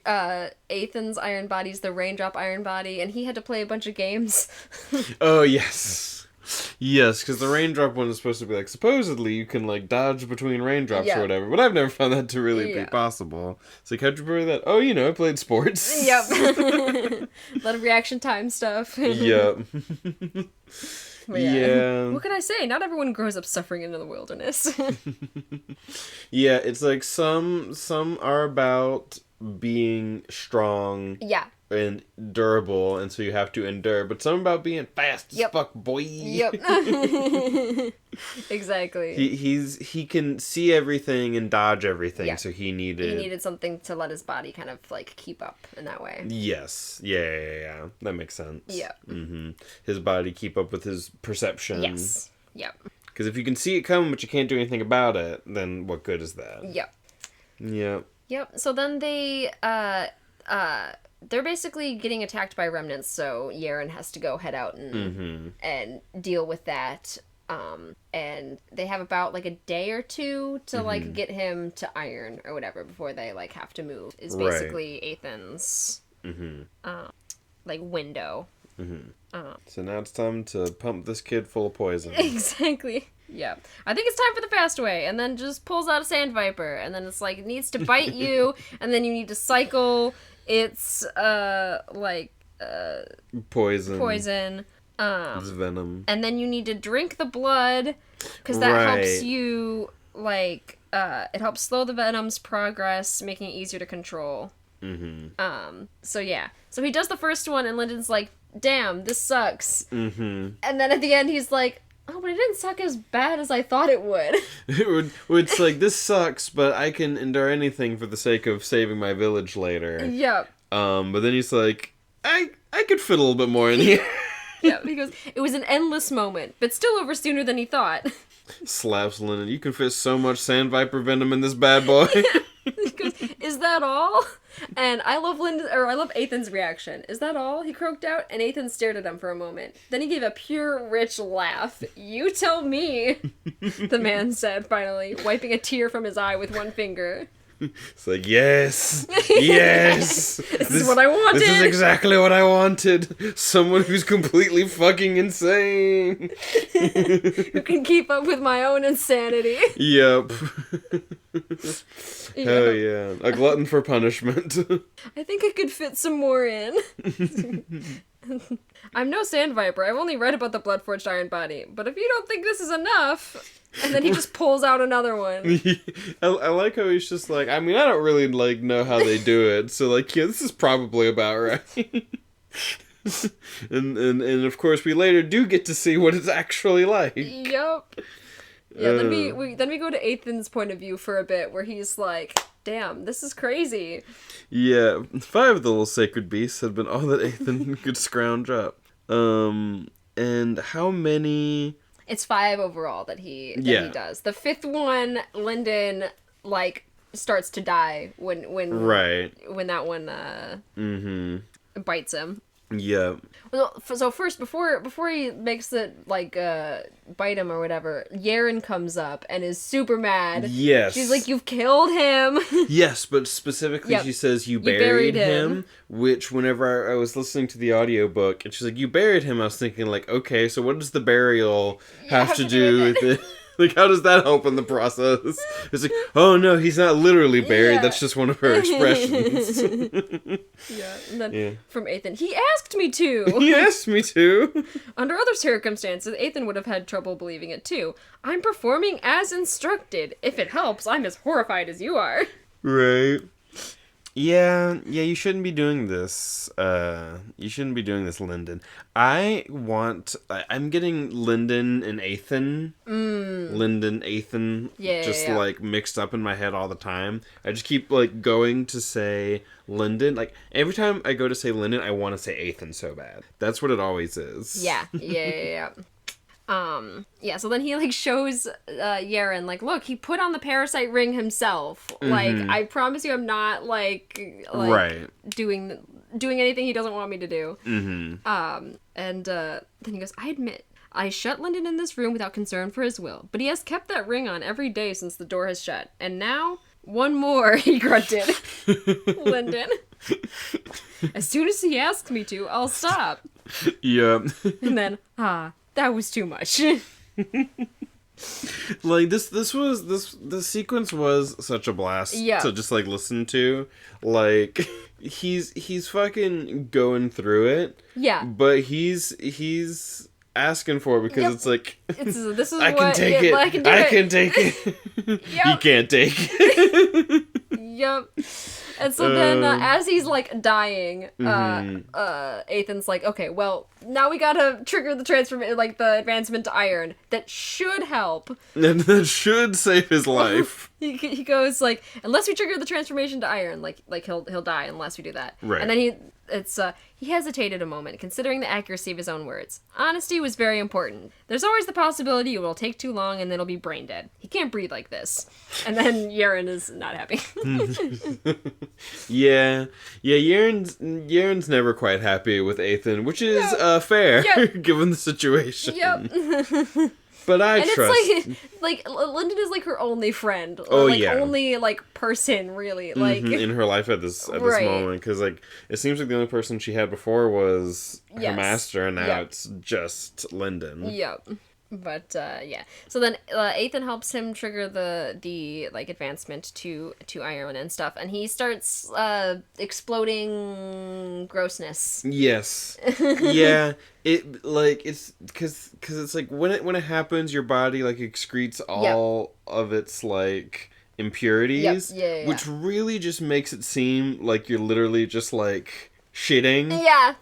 Ethan's iron body's the raindrop iron body, and he had to play a bunch of games. Oh, yes. Yes, because the raindrop one is supposed to be like, supposedly you can like dodge between raindrops or whatever, but I've never found that to really be possible. So how'd you prove that? Oh, I played sports. Yep. A lot of reaction time stuff. Yep. Yeah. What can I say? Not everyone grows up suffering in the wilderness. Yeah, it's like some are about being strong. Yeah. And durable, and so you have to endure, but some about being fast as fuck, boy. Yep. Exactly. He can see everything and dodge everything, so he needed something to let his body kind of like keep up in that way. Yes. Yeah. That makes sense. Yeah. His body keep up with his perception. Yes. Yep. Because if you can see it coming, but you can't do anything about it, then what good is that? Yep. Yep. So then they they're basically getting attacked by remnants, so Yaren has to go head out and deal with that. And they have about, like, a day or two to, like, get him to iron or whatever before they, like, have to move, is basically Ethan's, like, window. So now it's time to pump this kid full of poison. Exactly. Yeah. I think it's time for the fast way, and then just pulls out a sand viper, and then it's like, it needs to bite you, and then you need to cycle its, poison. It's venom. And then you need to drink the blood, because that helps you, like, it helps slow the venom's progress, making it easier to control. So yeah. So he does the first one, and Lyndon's like, damn, this sucks. And then at the end, he's like, oh, but it didn't suck as bad as I thought it would. It's like, this sucks, but I can endure anything for the sake of saving my village later. Yep. But then he's like, I could fit a little bit more in here. Yeah, because it was an endless moment, but still over sooner than he thought. Slaps Lyndon. You can fit so much sand viper venom in this bad boy. He goes, is that all? And I love Ethan's reaction. Is that all? He croaked out, and Ethan stared at him for a moment. Then he gave a pure, rich laugh. You tell me, the man said, finally, wiping a tear from his eye with one finger. It's like, yes! Yes! This is what I wanted! This is exactly what I wanted! Someone who's completely fucking insane! Who can keep up with my own insanity. Yep. Hell yeah. A glutton for punishment. I think I could fit some more in. I'm no sand viper. I've only read about the blood-forged iron body. But if you don't think this is enough... And then he just pulls out another one. I like how he's just like, I mean, I don't really, like, know how they do it. So, like, yeah, this is probably about right. and of course, we later do get to see what it's actually like. Yup. Yeah, then we go to Ethan's point of view for a bit, where he's like, damn, this is crazy. Yeah, 5 of the little sacred beasts had been all that Ethan could scrounge up. And how many... It's 5 overall that he does. The 5th one, Lyndon, like, starts to die when that one bites him. Yeah. Well, so first, before he makes it, like, bite him or whatever, Yaren comes up and is super mad. Yes. She's like, you've killed him. Yes, but specifically she says you buried him, which whenever I was listening to the audiobook, and she's like, you buried him, I was thinking, like, okay, so what does the burial have to do with it? Like, how does that help in the process? It's like, oh no, he's not literally buried, that's just one of her expressions. Yeah, and then from Ethan, he asked me to! He asked me to! Under other circumstances, Ethan would have had trouble believing it too. I'm performing as instructed. If it helps, I'm as horrified as you are. Right. Yeah, you shouldn't be doing this. You shouldn't be doing this, Lyndon. I'm getting Lyndon and Ethan. Lyndon, Ethan, like, mixed up in my head all the time. I just keep, like, going to say Lyndon. Like, every time I go to say Lyndon, I want to say Ethan so bad. That's what it always is. Yeah. So then he, like, shows Yaren, like, look, he put on the parasite ring himself. Like, I promise you I'm not, like doing anything he doesn't want me to do. And then he goes, I admit, I shut Lyndon in this room without concern for his will, but he has kept that ring on every day since the door has shut. And now, one more, he grunted. Lyndon. As soon as he asks me to, I'll stop. Yeah. And then, that was too much. Like, the sequence was such a blast to just, like, listen to. Like, he's fucking going through it. Yeah. But he's asking for it because it's like, this is I can take it. I can take it. He can't take it. Yep. And so then, as he's, like, dying, Ethan's like, okay, well, now we gotta trigger the the advancement to iron. That should help. And that should save his life. He goes, like, unless we trigger the transformation to iron, like he'll die unless we do that. Right. And then he hesitated a moment, considering the accuracy of his own words. Honesty was very important. There's always the possibility it will take too long and then he'll be brain dead. He can't breathe like this. And then Yaren is not happy. Yeah, Yaren's never quite happy with Ethan, which is fair given the situation. Yep. But I trust. It's like Lyndon is like her only friend. Or only like person really. Like in her life at this moment, because like it seems like the only person she had before was her master, and now it's just Lyndon. Yep. But so then Ethan helps him trigger the like advancement to iron and stuff, and he starts exploding grossness. Yes. Yeah. It's because it's like when it happens, your body like excretes all of its like impurities, which really just makes it seem like you're literally just like shitting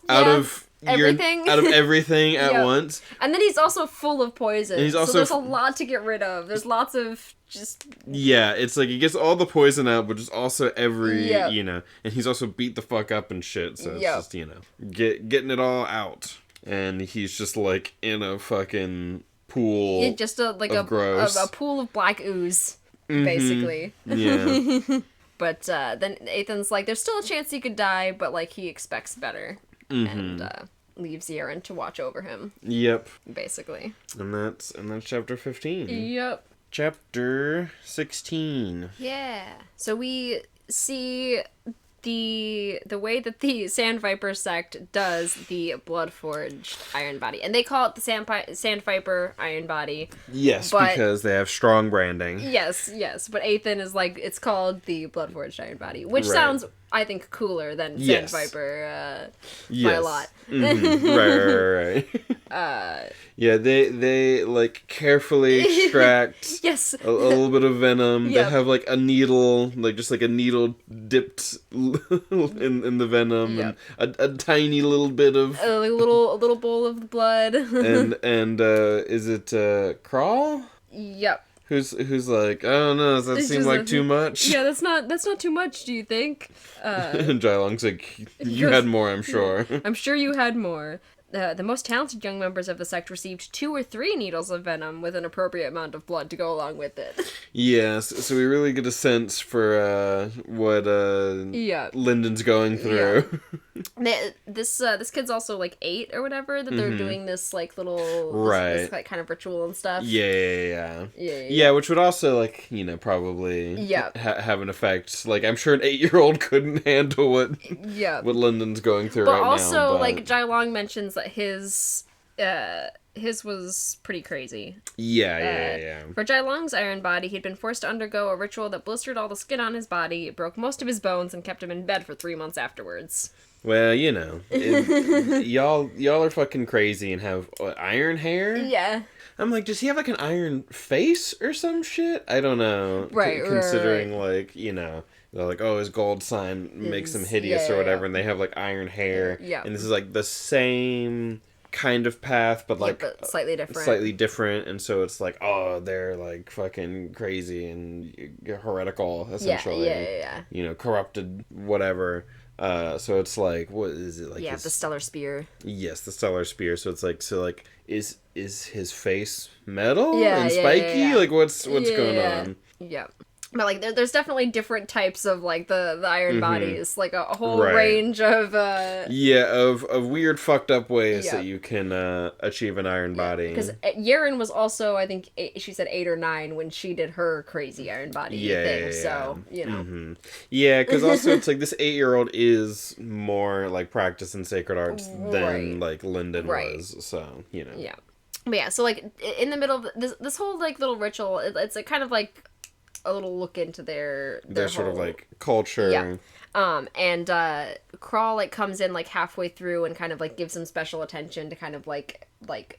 out of everything at once. And then he's also full of poison. And so there's a lot to get rid of. There's lots of just... Yeah, it's like he gets all the poison out, but just also you know, and he's also beat the fuck up and shit, so it's just, you know, getting it all out. And he's just like in a fucking pool just of gross. A pool of black ooze, basically. Yeah. But then Ethan's like, there's still a chance he could die, but like he expects better. And leaves Yaren to watch over him. Yep. Basically. And that's chapter 15. Yep. Chapter 16. Yeah. So we see the way that the Sand Viper sect does the Bloodforged Iron Body. And they call it the Sand Viper Iron Body. Yes, because they have strong branding. Yes. But Ethan is like, it's called the Bloodforged Iron Body, which sounds, I think, cooler than Sand Viper by a lot. Right. Yeah, they like carefully extract a little bit of venom. They have like a needle, like just like a needle dipped in the venom, and a tiny little bit of a little bowl of blood. and is it Crawl? Yep. Who's like, I don't know, does that seem like too much? Yeah, that's not too much, do you think? And Jailong's like, you had more, I'm sure. I'm sure you had more. The most talented young members of the sect received 2 or 3 needles of venom with an appropriate amount of blood to go along with it. Yes, so we really get a sense for what Lyndon's going through. This kid's also like 8 or whatever, that they're doing this like little this like kind of ritual and stuff. Yeah, which would also like, you know, probably have an effect. Like I'm sure an 8-year-old couldn't handle what Lyndon's going through right now. But also like Jailong mentions that his was pretty crazy. Yeah. For Jailong's iron body, he'd been forced to undergo a ritual that blistered all the skin on his body, broke most of his bones, and kept him in bed for 3 months afterwards. Well, you know, y'all are fucking crazy and have iron hair? Yeah. I'm like, does he have like an iron face or some shit? I don't know. Right, considering like, you know, they're like, oh, his gold sign makes him hideous or whatever, and they have like iron hair. Yeah. And this is like the same kind of path, but like but slightly different, and so it's like, oh, they're like fucking crazy and heretical, essentially. Yeah. You know, corrupted, whatever. So it's like, what is it like? Yeah, the Stellar Spear. Yes, the Stellar Spear. So it's like, is his face metal and spiky? Yeah. Like what's going on? Yeah. But, like, there's definitely different types of, like, the iron bodies. Like, a whole range of, of weird, fucked up ways that you can achieve an iron body. Because Yaren was also, I think, she said 8 or 9 when she did her crazy iron body thing. So, you know. Mm-hmm. Yeah, because also it's like this 8-year-old is more, like, practicing sacred arts than, like, Lyndon was. So, you know. Yeah. But, yeah, so, like, in the middle of this whole, like, little ritual, it's a kind of, like, a little look into their sort of like culture. And Crawl like comes in like halfway through and kind of like gives him special attention to kind of like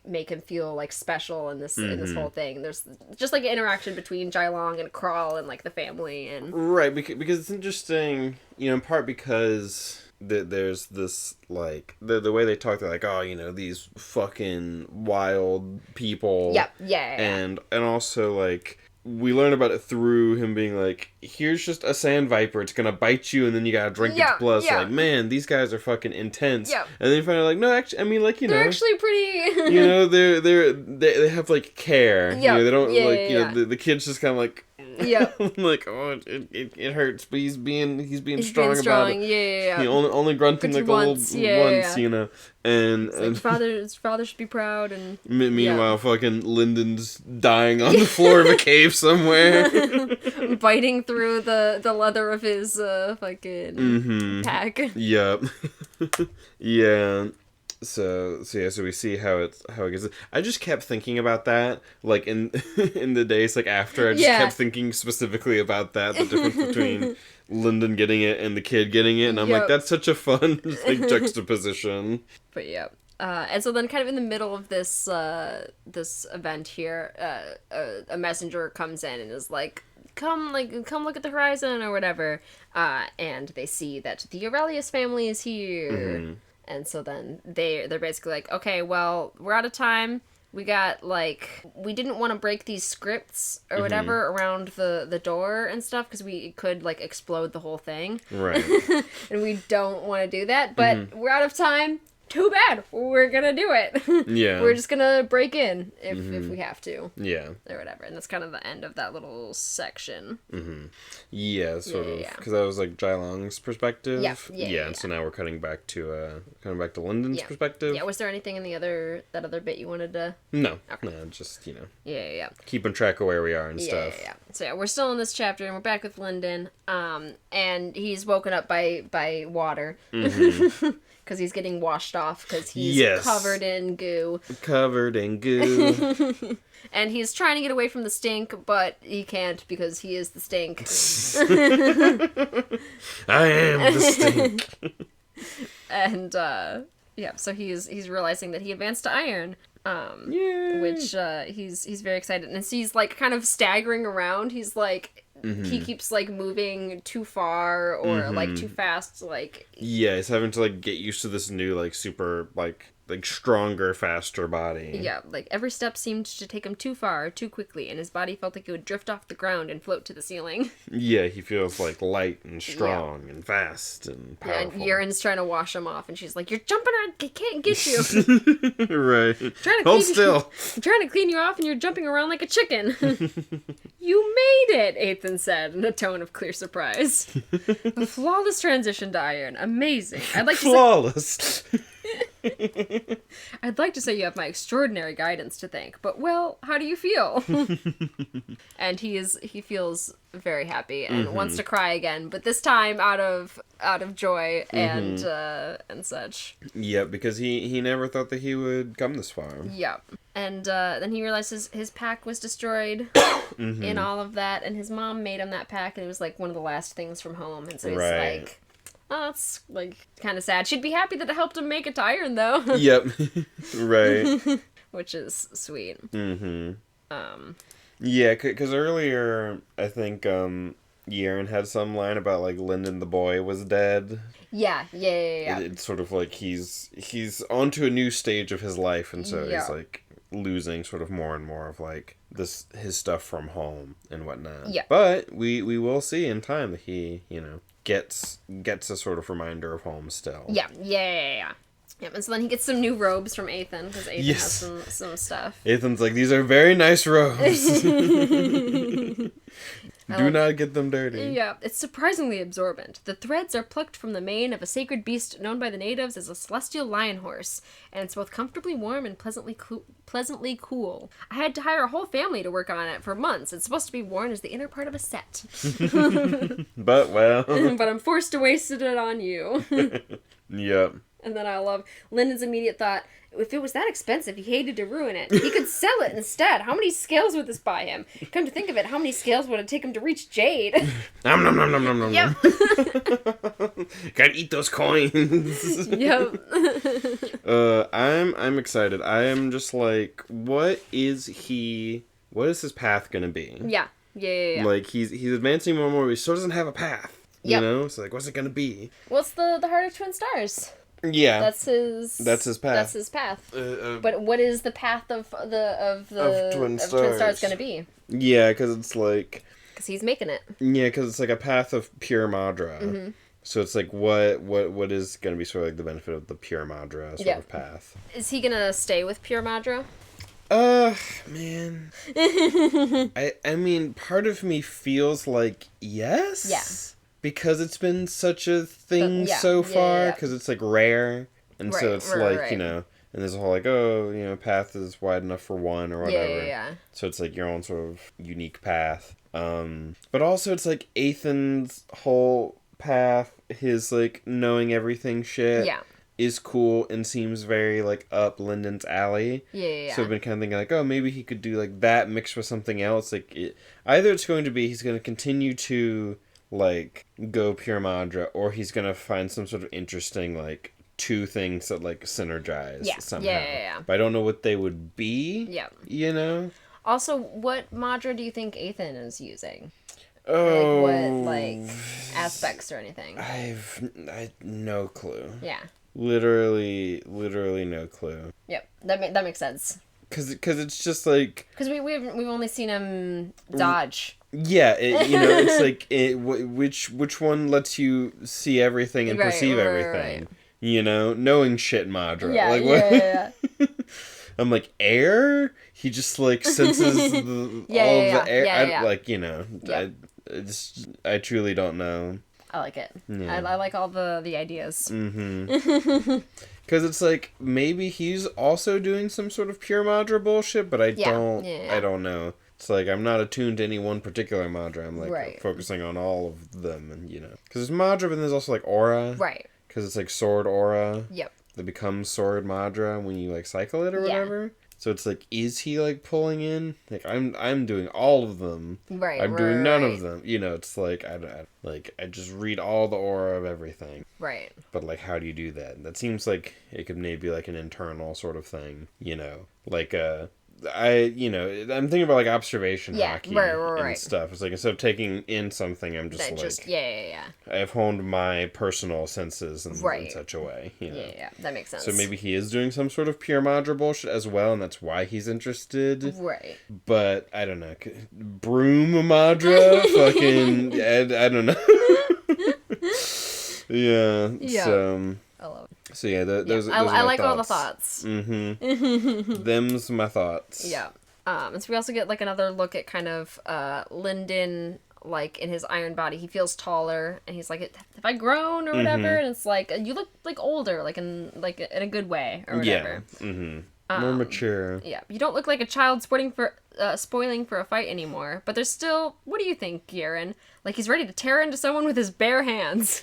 make him feel like special in this whole thing. There's just like an interaction between Jailong and Crawl and like the family and because it's interesting, you know, in part because there's this like the way they talk, they're like, oh, you know, these fucking wild people. And also like we learn about it through him being like, here's just a sand viper, it's gonna bite you and then you gotta drink its blood. So like, man, these guys are fucking intense. And then you find out like, no, actually, I mean, like, you know, they're actually pretty you know, they have like care. You know, they don't you know, the kid's just kind of like Yeah. Like, oh, it hurts, but he's being strong about it. Yeah. He only grunting like once, you know. And his father should be proud. And meanwhile, fucking Lyndon's dying on the floor of a cave somewhere, biting through the leather of his fucking pack. Yep. Yeah. So we see how it gets. I just kept thinking about that, like in the days like after. I just kept thinking specifically about that, the difference between Lyndon getting it and the kid getting it, and I'm like, that's such a fun like juxtaposition. But yeah. And so then kind of in the middle of this event here, a messenger comes in and is like, come look at the horizon or whatever. And they see that the Aurelius family is here. Mm-hmm. And so then they're basically like, okay, well, we're out of time. We got, we didn't want to break these scripts or whatever around the door and stuff because we could, explode the whole thing. Right. And we don't want to do that, but we're out of time. Too bad. We're gonna do it. Yeah. We're just gonna break in if we have to. Yeah. Or whatever. And that's kind of the end of that little section. Mm-hmm. Yeah, sort of. Because that was Jailong's perspective. Yeah. And so now we're cutting back to Lyndon's perspective. Yeah. Was there anything in that other bit you wanted to? No. Okay. No, just Yeah. keeping track of where we are and stuff. Yeah. So we're still in this chapter and we're back with Lyndon. And he's woken up by water. Mm-hmm. Because he's getting washed off because he's covered in goo. And he's trying to get away from the stink, but he can't because he is the stink. I am the stink. And, so he's realizing that he advanced to iron. Which he's very excited. And as he's, kind of staggering around, he's, he keeps, moving too far or, too fast, Yeah, he's having to, get used to this new, super, stronger, faster body. Yeah, every step seemed to take him too far, too quickly, and his body felt like it would drift off the ground and float to the ceiling. Yeah, he feels, light and strong and fast and powerful. And Urin's trying to wash him off, and she's like, you're jumping around, I can't get you. Right. Hold still. I'm trying to clean you off, and you're jumping around like a chicken. You made it, Ethan said, in a tone of clear surprise. A flawless transition to iron. Amazing. Flawless. I'd like to say you have my extraordinary guidance to thank, but well, how do you feel? And he feels very happy and wants to cry again, but this time out of joy and such. Yeah, because he never thought that he would come this far. Yeah. And then he realizes his pack was destroyed in all of that, and his mom made him that pack, and it was one of the last things from home, and so he's like, oh, that's, kind of sad. She'd be happy that it helped him make it to iron, though. Yep. Right. Which is sweet. Mm-hmm. Yeah, because earlier, I think, Yerin had some line about, Lyndon the boy was dead. Yeah. It's sort of he's onto a new stage of his life, and so he's, losing sort of more and more of, his stuff from home and whatnot. Yeah. But we will see in time that he, gets a sort of reminder of home still. Yeah. Yep, and so then he gets some new robes from Ethan, because Ethan has some stuff. Ethan's like, these are very nice robes. Do not get them dirty. Yeah, it's surprisingly absorbent. The threads are plucked from the mane of a sacred beast known by the natives as a celestial lion horse, and it's both comfortably warm and pleasantly cool. I had to hire a whole family to work on it for months. It's supposed to be worn as the inner part of a set. But I'm forced to waste it on you. Yep. And then I love Lyndon's immediate thought, if it was that expensive, he hated to ruin it. He could sell it instead. How many scales would this buy him? Come to think of it, how many scales would it take him to reach Jade? Nom nom nom nom nom nom. Yep. Gotta eat those coins. Yep. I'm excited. I am just what is his path gonna be? Yeah. He's advancing more and more, but he still doesn't have a path. You know? So what's it gonna be? Well, it's the Heart of Twin Stars. Yeah, that's his path. But what is the path of Twin Stars going to be? Yeah, because it's because he's making it. Yeah, because it's a path of pure Madra. Mm-hmm. So it's what is going to be sort of the benefit of the pure Madra sort of path? Is he going to stay with pure Madra? Man. I mean, part of me feels like yes. Yeah. Because it's been such a thing so far, because it's, like, rare. And so it's, like, you know, and there's a whole, like, oh, you know, path is wide enough for one or whatever. Yeah. So it's, like, your own sort of unique path. But also it's, like, Ethan's whole path, his, like, knowing everything shit. Yeah. Is cool and seems very, like, up Lyndon's alley. Yeah. So I've been kind of thinking, like, oh, maybe he could do, like, that mixed with something else. Like, either it's going to be he's going to continue to, like, go pure Madra, or he's going to find some sort of interesting, like, two things that, like, synergize somehow. Yeah. But I don't know what they would be. Yeah. You know? Also, what Madra do you think Ethan is using? Oh. Like, what, like, aspects or anything? I no clue. Yeah. Literally no clue. Yep, that makes sense. Cause it's just like... Because we've only seen him dodge. Yeah, it's like which one lets you see everything and perceive everything. Right. You know, knowing shit Madra. Yeah, like, what? Yeah. I'm like, air? He just like senses all of the air. Yeah. Like, you know, yeah. I truly don't know. I like it. Yeah. I like all the ideas. Mm-hmm. Because it's like, maybe he's also doing some sort of pure Madra bullshit, but I don't know. It's like, I'm not attuned to any one particular Madra. I'm like focusing on all of them, and you know. Because there's Madra, but there's also like aura. Right. Because it's like sword aura. Yep. That becomes sword Madra when you like cycle it or whatever. So it's like, is he like pulling in? Like, I'm doing all of them. Right. I'm doing none of them. You know, it's like I just read all the aura of everything. Right. But like, how do you do that? That seems like it could maybe be like an internal sort of thing. You know, like I'm thinking about like observation hockey and stuff. It's like, instead of taking in something, I'm just I've honed my personal senses in such a way. You know? Yeah, that makes sense. So maybe he is doing some sort of pure Madra bullshit as well, and that's why he's interested. Right. But I don't know, broom Madra, fucking I don't know. Yeah. So. I love it. So yeah, those I are my like thoughts. all the thoughts. Mm-hmm. Them's my thoughts. Yeah. And so we also get like another look at kind of Lyndon, like in his iron body. He feels taller, and he's like, "Have I grown or whatever?" And it's like, you look like older, like in a good way or whatever. Yeah. Mm-hmm. More mature. Yeah. You don't look like a child spoiling for a fight anymore. But there's still. What do you think, Garen? Like he's ready to tear into someone with his bare hands.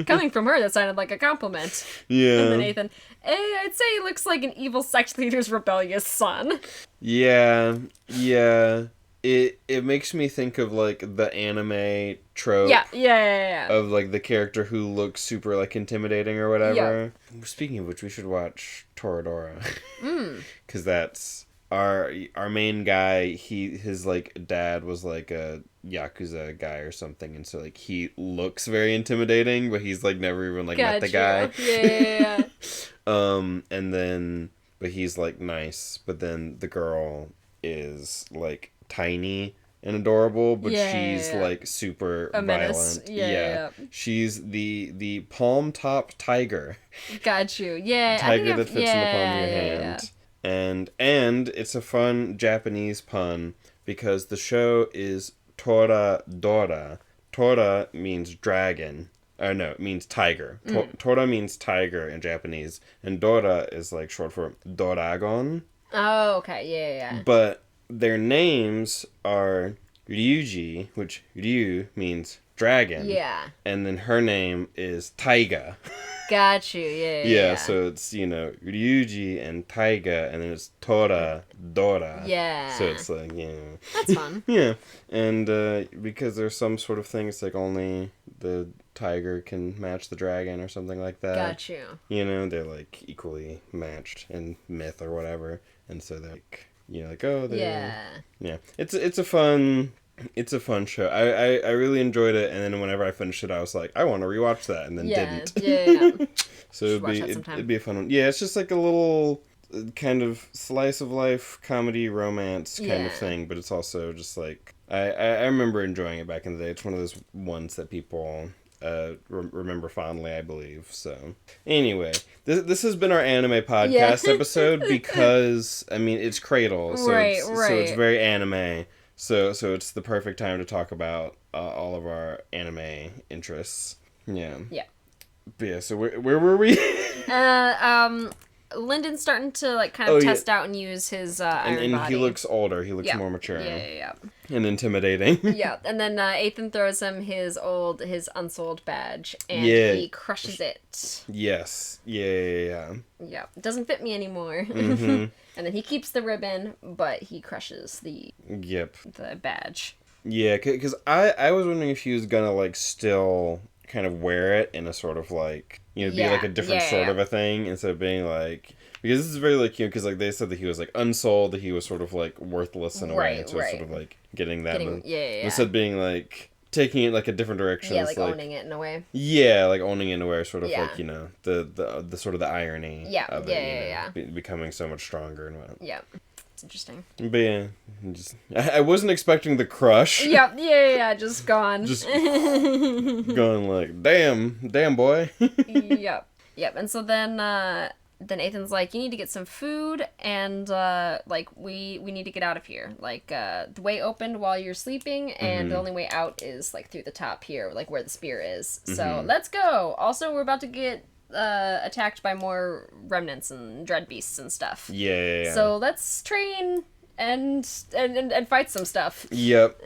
Coming from her, that sounded like a compliment. Yeah. And then Nathan, I'd say he looks like an evil sect leader's rebellious son. Yeah. It makes me think of like the anime trope. Yeah. Of like the character who looks super like intimidating or whatever. Yeah. Speaking of which, we should watch Toradora. Because that's our main guy. His like dad was like a Yakuza guy or something, and so like he looks very intimidating, but he's like never even like met the guy. Yeah. And then but he's like nice, but then the girl is like tiny and adorable, but she's like super violent. Yeah. She's the palm top tiger. Got you. Yeah. Tiger that fits in the palm of your hand. And it's a fun Japanese pun because the show is Toradora. Tora means dragon. No, it means tiger. Tora means tiger in Japanese. And Dora is like short for Doragon. Oh, okay. Yeah. But their names are Ryuji, which Ryu means dragon. Yeah. And then her name is Taiga. Got you, yeah. Yeah, so it's, Ryuji and Taiga, and then it's Tora, Dora. Yeah. So it's like, That's fun. Yeah. And because there's some sort of thing, it's like only the tiger can match the dragon or something like that. Got you. They're like equally matched in myth or whatever. And so they're like, yeah. It's a fun show. I really enjoyed it, and then whenever I finished it, I was like, I want to rewatch that, and then didn't. Yeah. So it'd be a fun one. Yeah, it's just like a little kind of slice of life comedy romance kind of thing, but it's also just like I remember enjoying it back in the day. It's one of those ones that people remember fondly, I believe. So, anyway, this has been our anime podcast episode because, I mean, it's Cradle, so, so it's very anime. So it's the perfect time to talk about all of our anime interests. Yeah. Yeah. But yeah, so where were we? Lyndon's starting to like kind of test out and use his iron body. He looks older. He looks more mature. Yeah. And intimidating. Yeah, and then Ethan throws him his unsold badge, and he crushes it. Yes. Yeah. Yeah, it doesn't fit me anymore. Mm-hmm. And then he keeps the ribbon, but he crushes the badge. Yeah, because I was wondering if he was gonna like still kind of wear it in a sort of like, you know, be like a different sort of a thing instead of being like, because this is very like, you know, because like they said that he was like unsold, that he was sort of like worthless in a way, so it's sort of like getting that instead of being like taking it like a different direction. Yeah, like owning it in a way. Yeah, like owning it in a way, sort of like, you know, the sort of the irony of it, becoming so much stronger and whatnot. Yeah. Interesting. But yeah, I wasn't expecting the crush. Yeah, just gone. Just going like, damn boy. Yep. And so then Ethan's like, you need to get some food, and like we need to get out of here. Like the way opened while you're sleeping, and the only way out is like through the top here, like where the spear is. So let's go. Also, we're about to get attacked by more remnants and dread beasts and stuff. Yeah. So let's train and fight some stuff. Yep.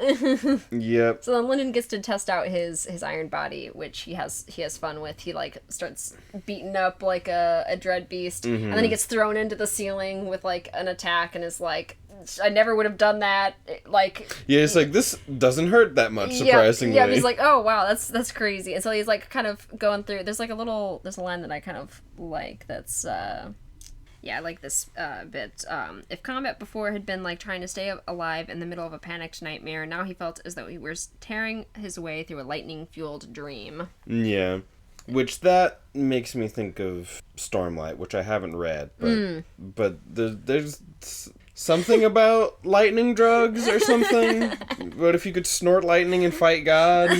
So then Lyndon gets to test out his iron body, which he has fun with. He like starts beating up like a dread beast, and then he gets thrown into the ceiling with like an attack, and is like, I never would have done that. Like, yeah, it's like, this doesn't hurt that much, surprisingly. Yeah, he's like, oh wow, that's crazy. And so he's like kind of going through. There's a line that I kind of like. That's I like this bit. If combat before had been like trying to stay alive in the middle of a panicked nightmare, now he felt as though he was tearing his way through a lightning-fueled dream. Yeah. Which that makes me think of Stormlight, which I haven't read, but there's something about lightning drugs or something. But if you could snort lightning and fight God,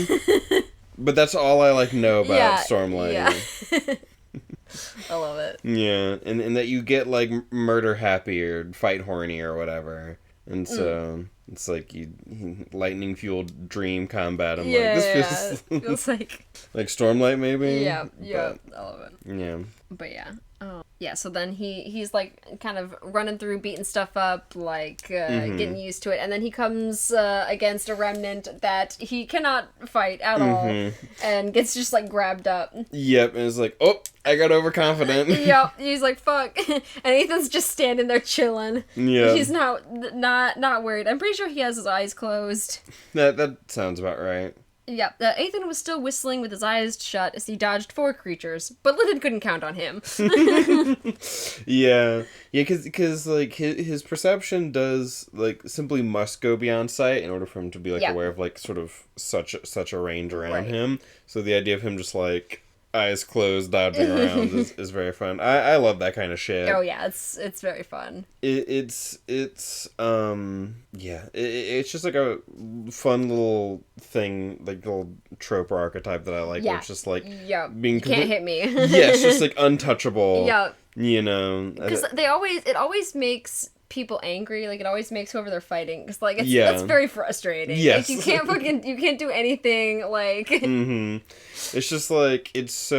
but that's all I like know about Stormlight. Yeah. I love it. Yeah, and that you get like murder happy or fight horny or whatever, and so it's like you lightning fueled dream combat. I'm like, this feels like Stormlight maybe. Yeah, I love it. Yeah, but so then he's like kind of running through, beating stuff up, like getting used to it, and then he comes against a remnant that he cannot fight at all, and gets just like grabbed up. Yep, and it's like, oh, I got overconfident. Yep, he's like, fuck, and Ethan's just standing there chilling. Yeah, he's not worried. I'm pretty sure he has his eyes closed. That sounds about right. Yeah, Ethan was still whistling with his eyes shut as he dodged 4 creatures, but Lyndon couldn't count on him. Yeah, because like his perception does like simply must go beyond sight in order for him to be like aware of like sort of such a range around him. So the idea of him just like eyes closed dodging around is very fun. I love that kind of shit. Oh yeah, it's very fun. It's just like a fun little thing, like little trope or archetype that I like. Where it's just like being can't hit me. It's just like untouchable. Yeah, you know, because it always makes people angry. Like, it always makes whoever they're fighting, because like that's very frustrating. Yes. Like, you can't do anything. Like, it's just like it's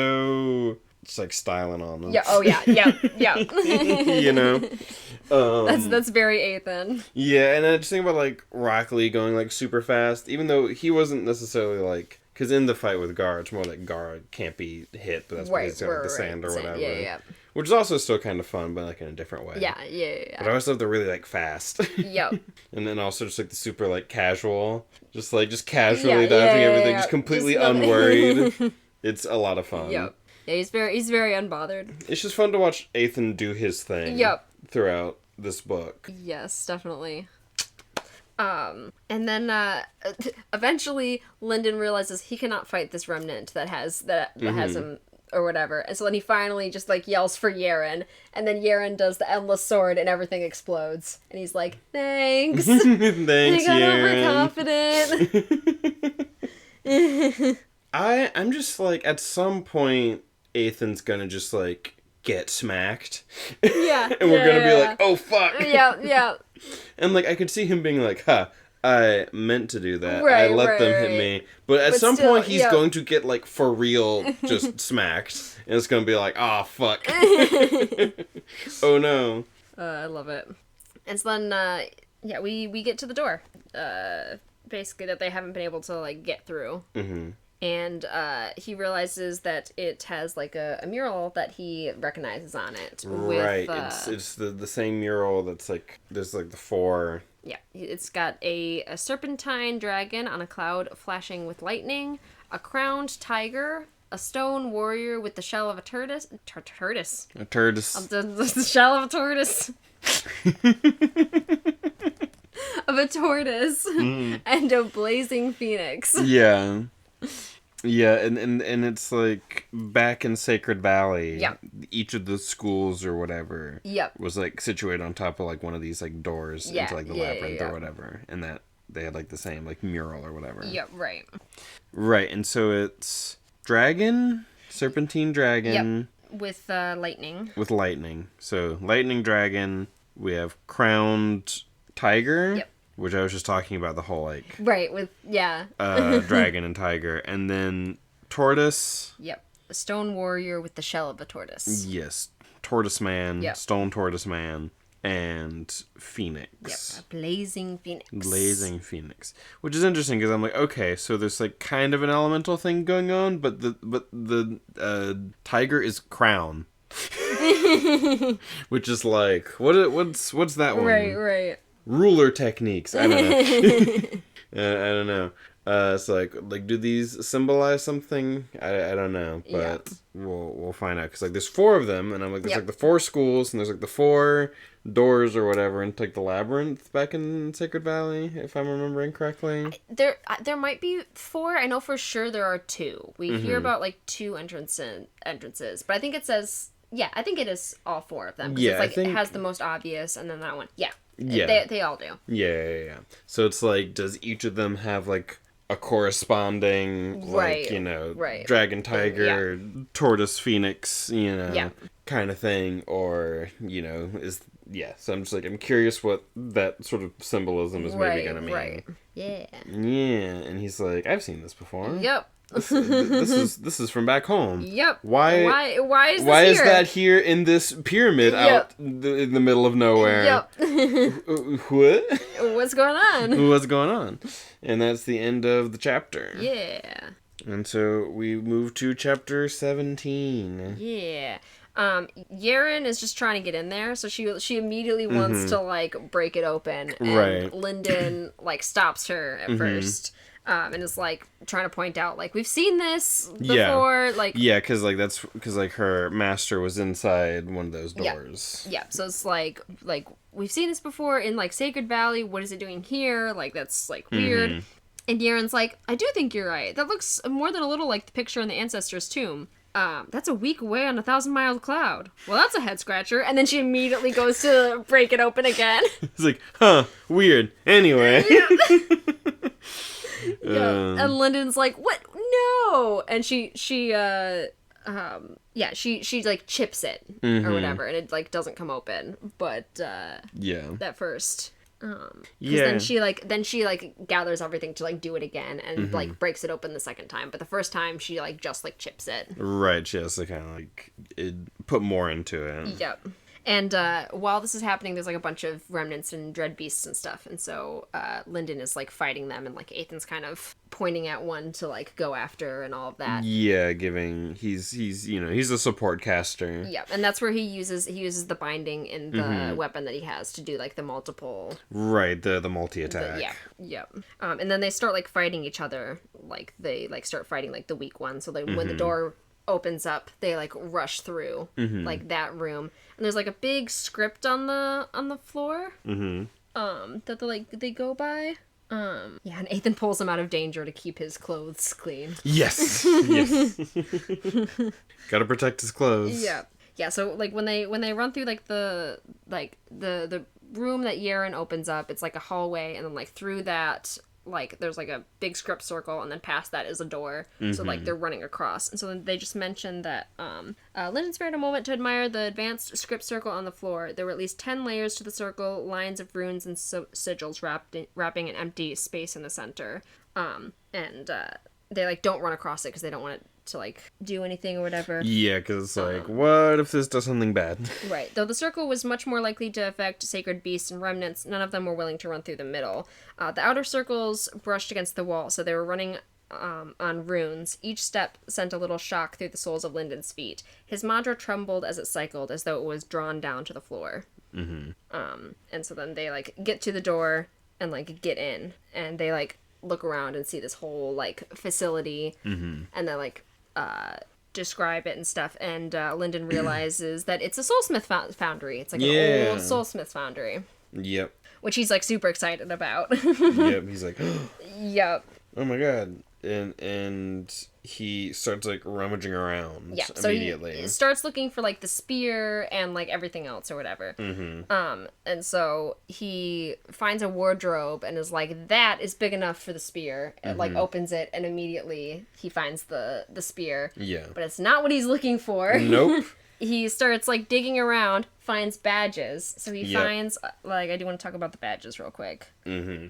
like styling on them. Yeah. Oh yeah. Yeah. You know. That's very Ethan. Yeah, and I just think about like Rock Lee going like super fast, even though he wasn't necessarily like, because in the fight with Gar, it's more like Gar can't be hit, but that's because he's got like, the sand or whatever. Yeah. Which is also still kind of fun, but like in a different way. Yeah. But I always love the really like fast. Yep. And then also just like the super like casual, just casually dodging everything, just completely unworried. It's a lot of fun. Yep. Yeah, he's very unbothered. It's just fun to watch Ethan do his thing. Yep. Throughout this book. Yes, definitely. And then eventually Lyndon realizes he cannot fight this remnant that has him or whatever, and so then he finally just like yells for Yaren, and then Yaren does the endless sword and everything explodes, and he's like, thanks. Thanks, I got overconfident. I'm just like, at some point, Ethan's gonna just like get smacked. Yeah. And we're gonna be like, oh fuck. Yeah. And like, I could see him being like, I meant to do that. I let them hit me. But at some point, he's going to get, like, for real, just smacked. And it's going to be like, oh, fuck. Oh, no. I love it. And so then, we get to the door. Basically, that they haven't been able to, like, get through. Mm-hmm. And he realizes that it has, like, a mural that he recognizes on it. Right. It's the same mural that's, like, there's, like, the 4... Yeah, it's got a serpentine dragon on a cloud flashing with lightning, a crowned tiger, a stone warrior with the shell of a tortoise. Tortoise. A tortoise. The shell of a tortoise. Of a tortoise. And a blazing phoenix. Yeah. Yeah, and it's like back in Sacred Valley. Yep. Each of the schools or whatever. Yep. Was like situated on top of like one of these like doors into like the labyrinth or whatever, and that they had like the same like mural or whatever. Yep. Right. Right, and so it's dragon, serpentine dragon. Yep. With lightning. With lightning. So lightning dragon. We have crowned tiger. Yep. Which I was just talking about the whole, like... Right, with, dragon and tiger. And then tortoise. Yep. A stone warrior with the shell of a tortoise. Yes. Tortoise man. Yep. Stone tortoise man. And phoenix. Yep. A blazing phoenix. Blazing phoenix. Which is interesting, because I'm like, okay, so there's, like, kind of an elemental thing going on, but the tiger is crown. Which is like, what's that one? Right. Ruler techniques. I don't know. I don't know. It's like, do these symbolize something? I don't know, but we'll find out. Because like, there's 4 of them, and I'm like, there's like the 4 schools, and there's like the 4 doors or whatever, and like the labyrinth back in Sacred Valley, if I'm remembering correctly. There might be 4. I know for sure there are 2. We hear about like 2 entrances, but I think it says. Yeah, I think it is all 4 of them. Yeah, it's like it has the most obvious, and then that one. Yeah. Yeah. They all do. Yeah. So it's like, does each of them have like a corresponding, like, dragon, tiger, tortoise, phoenix, kind of thing, or, is... Yeah, so I'm just like, I'm curious what that sort of symbolism is maybe gonna mean. Right. Yeah, and he's like, I've seen this before. Yep. This is from back home. Yep. Why is that here in this pyramid out in the middle of nowhere? Yep. What? What's going on? And that's the end of the chapter. Yeah. And so we move to chapter 17. Yeah. Yaren is just trying to get in there, so she immediately wants to like break it open, and Lyndon like stops her at first. And is like trying to point out like, we've seen this before, because her master was inside one of those doors. Yeah. So it's like we've seen this before in like Sacred Valley. What is it doing here? Like, that's like weird. And Yaren's like, I do think you're right. That looks more than a little like the picture in the ancestor's tomb. That's a week away on a 1,000-mile cloud. Well, that's a head scratcher. And then she immediately goes to break it open again. It's like, weird. Anyway. And Lyndon's like, what? No. And she like chips it or whatever, and it like doesn't come open. But that first. Then she gathers everything to like do it again and like breaks it open the second time. But the first time she like just like chips it. Right. She has to kind of like put more into it. Yep. And while this is happening, there's like a bunch of remnants and dread beasts and stuff. And so Lyndon is like fighting them, and like Ethan's kind of pointing at one to like go after and all of that. Yeah, he's he's a support caster. Yeah, and that's where he uses the binding in the weapon that he has to do like the multiple. Right, the multi-attack. And then they start like fighting each other. Like they like start fighting like the weak one. So like when the door opens up, they like rush through like that room. And there's like a big script on the floor that they go by. And Ethan pulls him out of danger to keep his clothes clean. Yes. Gotta protect his clothes. Yeah. So like when they run through like the room that Yaren opens up, it's like a hallway, and then like through that like, there's, like, a big script circle, and then past that is a door. Mm-hmm. So, like, they're running across. And so then they just mentioned that Lyndon spared a moment to admire the advanced script circle on the floor. There were at least 10 layers to the circle, lines of runes and sigils wrapping an empty space in the center. They, like, don't run across it because they don't want it to, like, do anything or whatever. Yeah, because it's like, what if this does something bad? Right. Though the circle was much more likely to affect sacred beasts and remnants, none of them were willing to run through the middle. The outer circles brushed against the wall, so they were running on runes. Each step sent a little shock through the soles of Lyndon's feet. His mantra trembled as it cycled, as though it was drawn down to the floor. Mm-hmm. And so then they, like, get to the door and, like, get in. And they, like, look around and see this whole, like, facility. Mm-hmm. And then, like, describe it and stuff, and Lyndon realizes that it's a Soulsmith foundry. It's like an old Soulsmith foundry. Yep. Which he's, like, super excited about. Yep, he's like, yep. Oh my god. And he starts, like, rummaging around immediately. So he starts looking for, like, the spear and, like, everything else or whatever. Mm-hmm. And so he finds a wardrobe and is like, that is big enough for the spear. And, like, opens it, and immediately he finds the spear. Yeah. But it's not what he's looking for. Nope. He starts, like, digging around, finds badges. So he finds, like, I do want to talk about the badges real quick. Mm-hmm.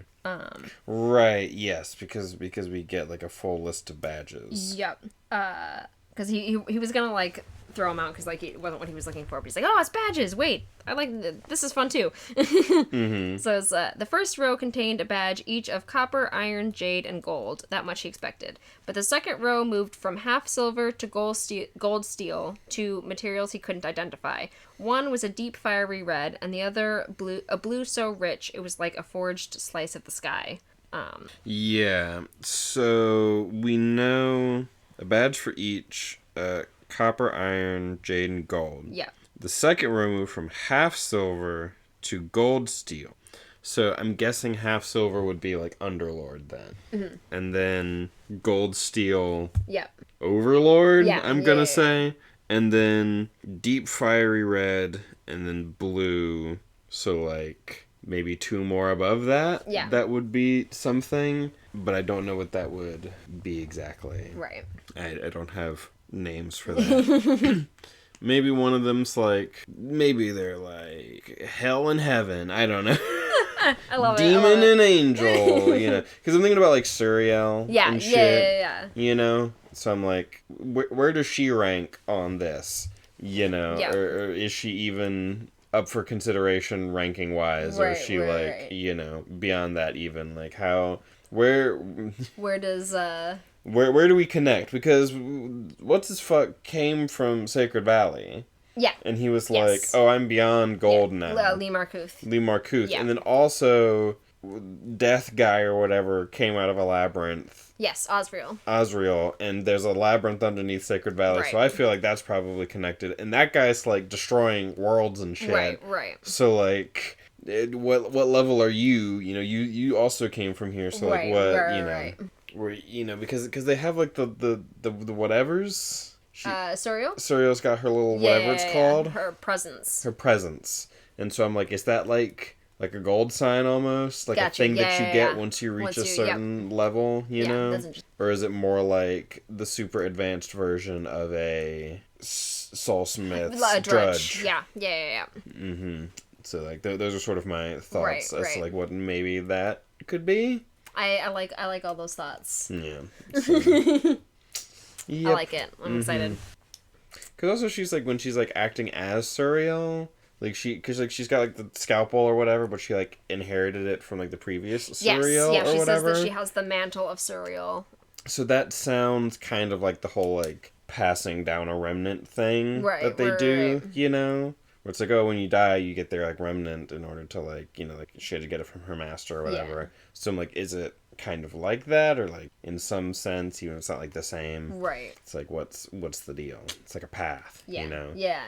Right, yes, because we get, like, a full list of badges. Yep. Because he was gonna, like, throw them out because, like, it wasn't what he was looking for. But he's like, oh, it's badges. Wait, I like this is fun too. Mm-hmm. So it's, the first row contained a badge each of copper, iron, jade, and gold. That much he expected. But the second row moved from half silver to gold steel to materials he couldn't identify. One was a deep fiery red, and the other a blue so rich it was like a forged slice of the sky. Yeah. So we know a badge for each. Copper, iron, jade, and gold. Yeah. The second row moved from half silver to gold steel. So I'm guessing half silver would be like Underlord then. Mm-hmm. And then gold steel. Yep. Overlord, yeah, I'm gonna say. And then deep fiery red, and then blue. So like maybe two more above that. Yeah. That would be something. But I don't know what that would be exactly. Right. I don't have names for that. Maybe one of them's like, maybe they're like hell and heaven. I don't know. I love Demon and angel, you know, because I'm thinking about like Suriel. Yeah, and shit, yeah. You know, so I'm like, where does she rank on this? You know, or is she even up for consideration ranking wise, or is she you know, beyond that even? Like how where does Where do we connect? Because what's his fuck came from Sacred Valley. Yeah. And he was like, oh, I'm beyond gold now. Lee Markuth. Lee Markuth. Yeah. And then also Death Guy or whatever came out of a labyrinth. Yes, Osriel. Osriel. And there's a labyrinth underneath Sacred Valley. Right. So I feel like that's probably connected. And that guy's like destroying worlds and shit. Right. So like, what level are you? You know, you also came from here. So like what, you know. Right. Where, you know, because they have like the whatevers. Suriel's got her little whatever it's called. Her presence. Her presence. And so I'm like, is that like a gold sign almost? Like a thing that you get once you reach a certain level, you know? Or is it more like the super advanced version of a Soulsmith drudge? Yeah. Mm-hmm. So like those are sort of my thoughts as to like what maybe that could be. I like all those thoughts. Yeah. So, yep. I like it. I'm excited. Because also she's like, when she's like acting as Suriel, like because like she's got like the scalpel or whatever, but she like inherited it from like the previous Suriel or whatever. She says that she has the mantle of Suriel. So that sounds kind of like the whole like passing down a remnant thing that they do, you know? Where it's like, oh, when you die, you get their, like, remnant in order to, like, you know, like, she had to get it from her master or whatever. Yeah. So I'm like, is it kind of like that? Or, like, in some sense, even if it's not, like, the same? Right. It's like, what's the deal? It's like a path, you know? Yeah.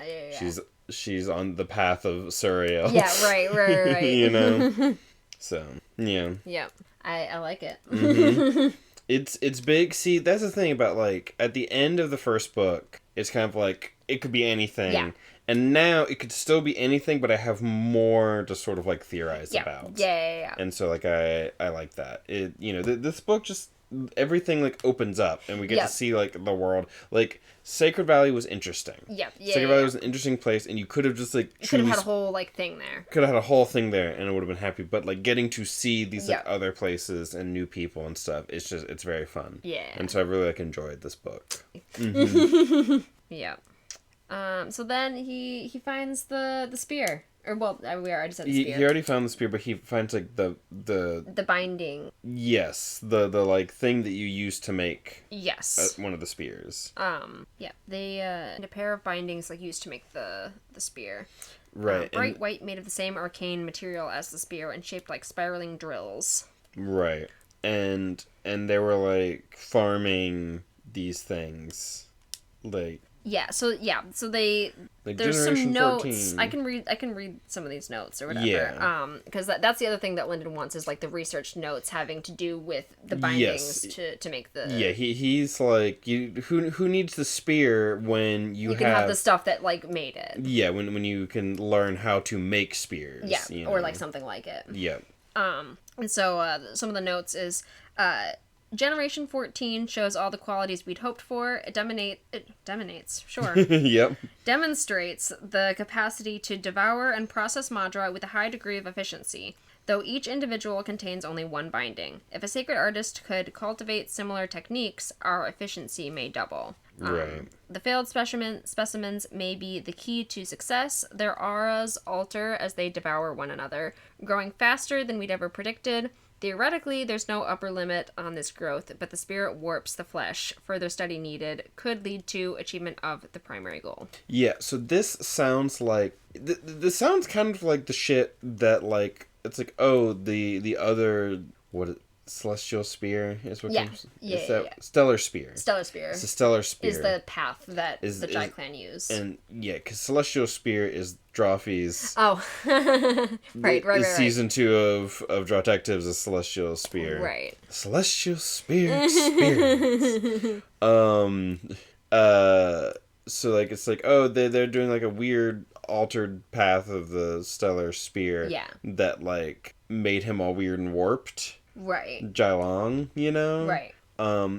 She's on the path of Suriel. Yeah, right. You know? So, yeah. Yeah. I like it. Mm-hmm. It's big. See, that's the thing about, like, at the end of the first book, it's kind of like, it could be anything. Yeah. And now it could still be anything, but I have more to sort of, like, theorize about. Yeah. And so, like, I like that. It, you know, this book just, everything, like, opens up, and we get to see, like, the world. Like, Sacred Valley was interesting. Sacred Valley was an interesting place, and you could have just, like, you could have had a whole, like, thing there. Could have had a whole thing there, and it would have been happy. But, like, getting to see these, like, other places and new people and stuff, it's very fun. Yeah. And so I really, like, enjoyed this book. Mm-hmm. Yeah. So then he finds the spear. Or, well, I already said the spear. He already found the spear, but he finds, like, the binding. Yes. The like, thing that you use to make... Yes. One of the spears. Yeah. They, a pair of bindings, like, used to make the spear. Right. Bright white, made of the same arcane material as the spear, and shaped like spiraling drills. Right. And they were, like, farming these things. Like... So they like there's some notes. 14. I can read some of these notes or whatever. Yeah. Because that's the other thing that Lyndon wants is, like, the research notes having to do with the bindings to make the. Yeah, he's like, who needs the spear when you can have the stuff that, like, made it. Yeah, when you can learn how to make spears. Yeah, you know? Or like something like it. Yeah. And so some of the notes is Generation 14 shows all the qualities we'd hoped for. It dominates, sure. Yep. Demonstrates the capacity to devour and process Madra with a high degree of efficiency, though each individual contains only one binding. If a sacred artist could cultivate similar techniques, our efficiency may double. Right. The failed specimens may be the key to success. Their auras alter as they devour one another, growing faster than we'd ever predicted. Theoretically, there's no upper limit on this growth, but the spirit warps the flesh. Further study needed could lead to achievement of the primary goal. Yeah, so this sounds like... This sounds kind of like the shit that, like... It's like, oh, the other... What... Celestial Spear is what comes... Yeah. Stellar Spear. Stellar Spear. It's a Stellar Spear. Is the path that the Jai Clan use. And, yeah, because Celestial Spear is Drawfee's... Oh. right. Season 2 of Draw Detectives is Celestial Spear. Right. Celestial Spear experience. So, like, it's like, oh, they're doing, like, a weird altered path of the Stellar Spear. Yeah. That, like, made him all weird and warped. Right. Jailong, you know? Right.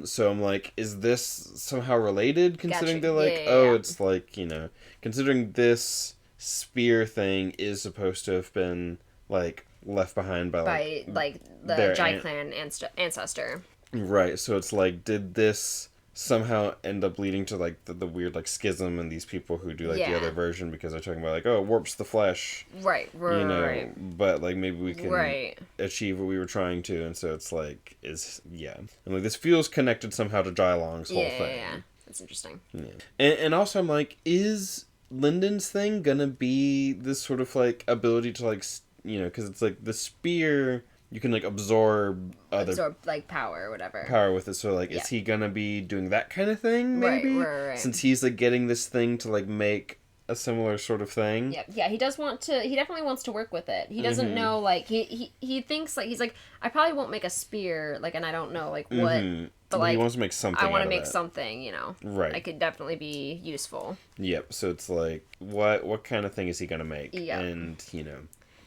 So I'm like, is this somehow related? Considering Gotcha. they're like, it's like, you know, considering this spear thing is supposed to have been, like, left behind by the Jai Clan ancestor. Right. So it's like, did this somehow end up leading to, like, the weird, like, schism and these people who do, like, the other version because they're talking about, like, oh, it warps the flesh. Right. You know, but, like, maybe we can achieve what we were trying to, and so it's like, and, like, this feels connected somehow to Jailong's whole thing. Yeah. That's interesting. Yeah. And also I'm like, is Lyndon's thing gonna be this sort of, like, ability to, like, you know, because it's like the spear... You can, like, absorb like, power or whatever. Power with it. So, like, is he gonna be doing that kind of thing, maybe? Right. Since he's, like, getting this thing to, like, make a similar sort of thing. Yeah, he definitely wants to work with it. He doesn't know, like, he thinks, like, he's like, I probably won't make a spear, like, and I don't know, like, what, but, like... He wants to make something I want to make something, you know. Right. I could definitely be useful. Yep, so it's like, what kind of thing is he gonna make? Yeah. And, you know...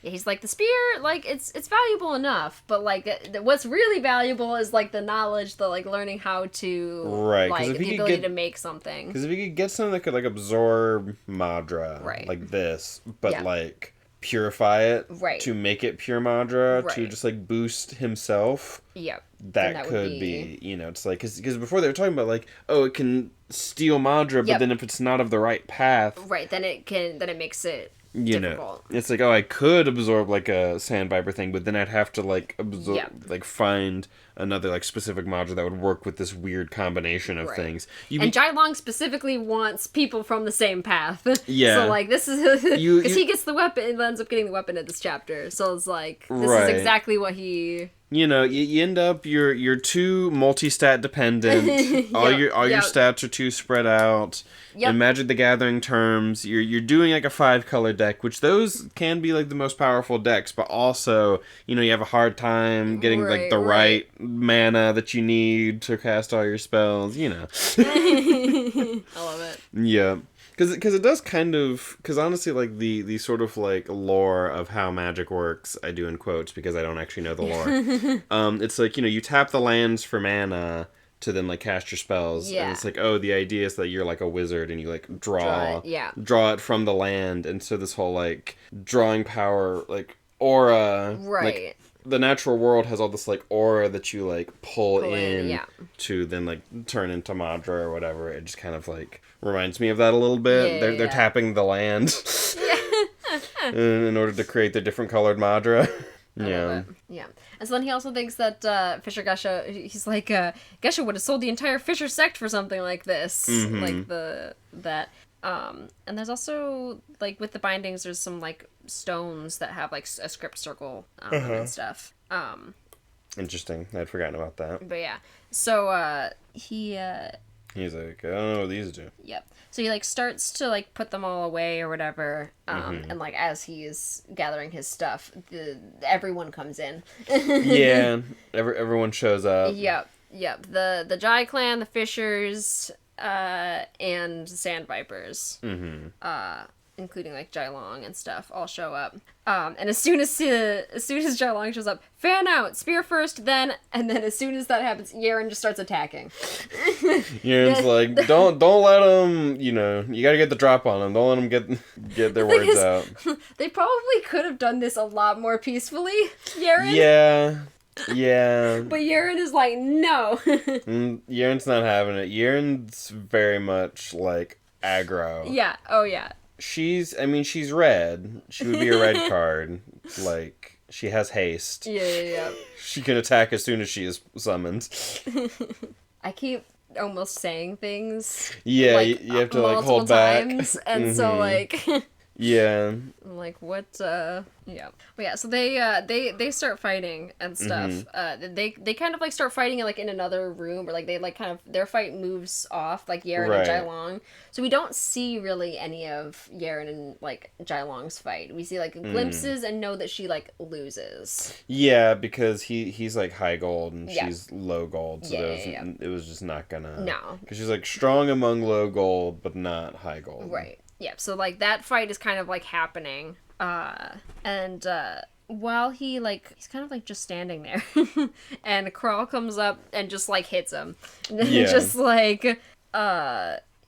Yeah, he's like, the spear, like, it's valuable enough, but, like, what's really valuable is, like, the knowledge, the, like, learning how to, like, the ability to make something. Because if you could get something that could, like, absorb Madra, like this, but, like, purify it to make it pure Madra, to just, like, boost himself, that could be, you know, it's like, because before they were talking about, like, oh, it can steal Madra, but then if it's not of the right path... Right, then it makes it... You know, it's like, oh, I could absorb, like, a sand viper thing, but then I'd have to, like, absorb, like, find another, like, specific module that would work with this weird combination of things. And Jailong specifically wants people from the same path. Yeah. So, like, this is... Because he gets the weapon, and ends up getting the weapon in this chapter. So it's like, this is exactly what he you know, you end up you're too multi-stat dependent. All your stats are too spread out. Yep. In Magic the Gathering terms, you're doing like a 5-color deck, which those can be like the most powerful decks, but also, you know, you have a hard time getting like the right mana that you need to cast all your spells, you know. I love it. Yeah. Because it does kind of... Because honestly, like, the sort of, like, lore of how Magic works, I do in quotes, because I don't actually know the lore. It's like, you know, you tap the lands for mana to then, like, cast your spells. Yeah. And it's like, oh, the idea is that you're, like, a wizard, and you, like, draw it from the land. And so this whole, like, drawing power, like, aura... Right. Like, the natural world has all this, like, aura that you, like, pull in to then, like, turn into Madra or whatever. It just kind of, like... reminds me of that a little bit. They're tapping the land in order to create the different colored Madra. Yeah. And so then he also thinks that Fisher Gesha, he's like, Gesha would have sold the entire Fisher sect for something like this. Like that. And there's also, like, with the bindings, there's some, like, stones that have, like, a script circle and stuff. Interesting. I'd forgotten about that. But yeah. So, he's like, I don't know what these do. Yep. So he, like, starts to, like, put them all away or whatever. And, like, as he's gathering his stuff, everyone comes in. Yeah. Everyone shows up. Yep. The Jai clan, the Fishers, and Sand Vipers. Including, like, Jai Long and stuff, all show up. And as soon as Jai Long shows up, fan out, spear first, then, and then as soon as that happens, Yaren just starts attacking. Yaren's like, don't let them, you know, you gotta get the drop on them. Don't let them get their words out. They probably could have done this a lot more peacefully, Yaren. Yeah. But Yaren is like, no. Yaren's not having it. Yaren's very much, like, aggro. Yeah, oh yeah. She's red. She would be a red card. Like, she has haste. Yeah. She can attack as soon as she is summoned. I keep almost saying things. Yeah, like, you have to, like, hold back. Times, and so, like... Yeah. Like, what, yeah. But yeah, so they start fighting and stuff. They kind of, like, start fighting, like, in another room, or, like, they, like, kind of, their fight moves off, like, Yaren and Jai Long. So we don't see, really, any of Yaren and, like, Jai Long's fight. We see, like, glimpses and know that she, like, loses. Yeah, because he's, like, high gold and she's low gold, so it was just not gonna... No. Because she's, like, strong among low gold, but not high gold. Right. Yeah, so, like, that fight is kind of, like, happening. And while he's kind of, like, just standing there. And Crawl comes up and just, like, hits him. Yeah. Just, like,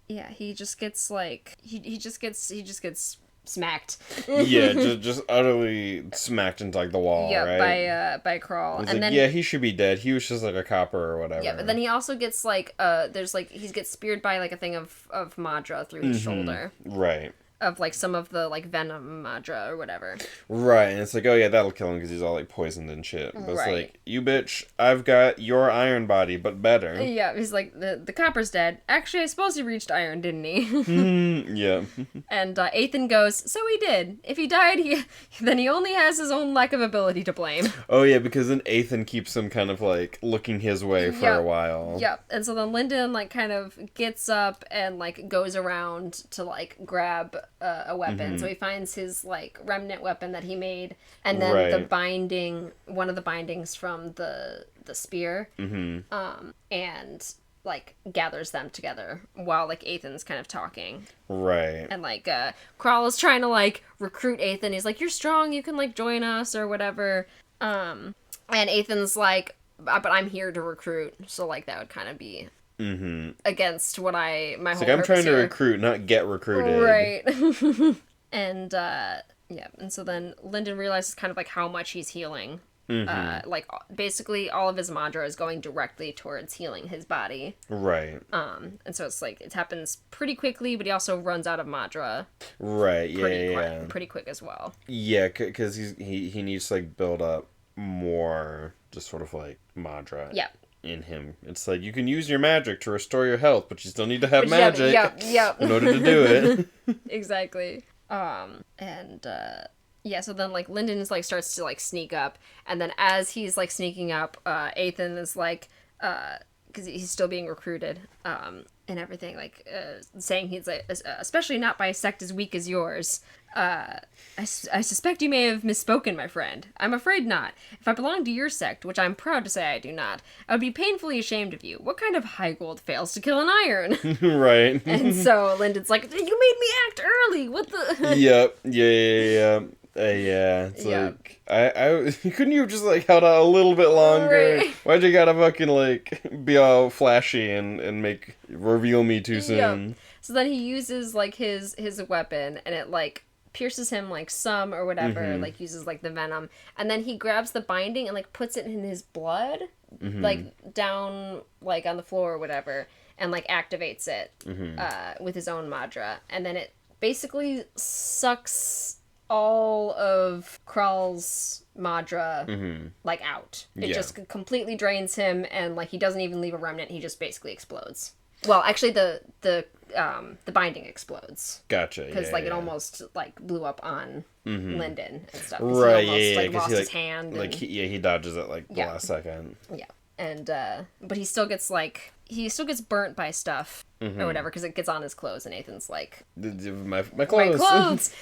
he just gets, like, he just gets smacked. Yeah, just utterly smacked into, like, the wall, right? By Crawl. And then, yeah, he should be dead. He was just, like, a copper or whatever. Yeah, but then he also gets, like, he gets speared by, like, a thing of Madra through his shoulder. Right. Of, like, some of the, like, venom Madra or whatever. Right, and it's like, oh yeah, that'll kill him because he's all, like, poisoned and shit. But it's like, you bitch, I've got your iron body, but better. Yeah, he's like, the copper's dead. Actually, I suppose he reached iron, didn't he? Yeah. And Ethan goes, so he did. If he died, then he only has his own lack of ability to blame. Oh yeah, because then Ethan keeps him kind of, like, looking his way for a while. Yep, and so then Lyndon, like, kind of gets up and, like, goes around to, like, grab a weapon. So he finds his, like, remnant weapon that he made, and then one of the bindings from the spear, and, like, gathers them together while, like, Ethan's kind of talking. Right. And, like, Crawl is trying to, like, recruit Ethan. He's like, you're strong, you can, like, join us or whatever. And Ethan's like, but I'm here to recruit, so, like, that would kind of be against what my whole like, I'm trying to recruit, not get recruited. Right. And and so then Lyndon realizes kind of, like, how much he's healing. Like, basically all of his Madra is going directly towards healing his body. Right. And so it's like, it happens pretty quickly, but he also runs out of Madra. Right, yeah. Pretty quick as well. Yeah, because he needs to, like, build up more just sort of, like, Madra. Yeah. In him. It's like, you can use your magic to restore your health, but you still need to have magic in order to do it. Exactly. Yeah, so then, like, Lyndon is, like, starts to, like, sneak up, and then as he's, like, sneaking up, Ethan is, like, because he's still being recruited, and everything, like, saying he's, like, especially not by a sect as weak as yours. I suspect you may have misspoken, my friend. I'm afraid not. If I belonged to your sect, which I'm proud to say I do not, I would be painfully ashamed of you. What kind of high gold fails to kill an iron? Right. And so Lyndon's like, you made me act early. What the? Yep. Yeah. It's like I couldn't you have just like held out a little bit longer? Right. Why'd you gotta fucking like be all flashy and reveal me too soon? Yep. So then he uses like his weapon, and it like pierces him like some or whatever, like uses like the venom, and then he grabs the binding and like puts it in his blood, like down like on the floor or whatever, and like activates it with his own Madra, and then it basically sucks all of Kral's Madra like out. It just completely drains him, and like he doesn't even leave a remnant. He just basically explodes. Well, actually, the binding explodes. Gotcha. Because it almost like blew up on Lyndon and stuff. Right. He almost lost his hand. Like he dodges it like the last second. Yeah, and but he still gets burnt by stuff or whatever because it gets on his clothes, and Nathan's like, my clothes, my clothes,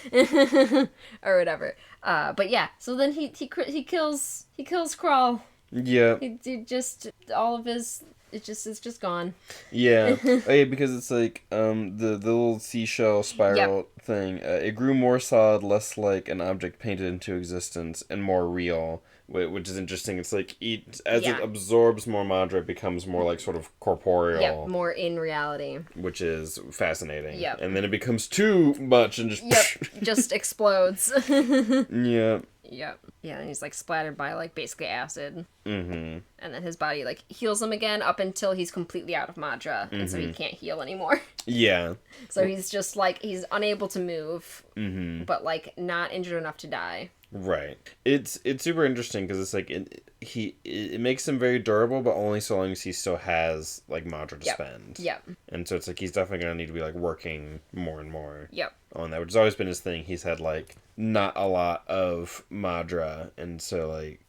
or whatever. But yeah, so then he kills Kral. Yeah. He just all of his. It's just gone. Yeah. Because it's like the little seashell spiral thing. It grew more solid, less like an object painted into existence, and more real, which is interesting. It's like as it absorbs more Madra, it becomes more like sort of corporeal. Yeah, more in reality. Which is fascinating. Yeah. And then it becomes too much and just... just explodes. Yeah. Yep. Yeah, and he's like splattered by like basically acid. And then his body like heals him again up until he's completely out of Madra, and so he can't heal anymore. Yeah. So he's just like he's unable to move, but like not injured enough to die. Right. It's super interesting because it's like it makes him very durable, but only so long as he still has like Madra to spend. Yep. And so it's like he's definitely gonna need to be like working more and more. Yep. On that, which has always been his thing. He's had like not a lot of Madra, and so like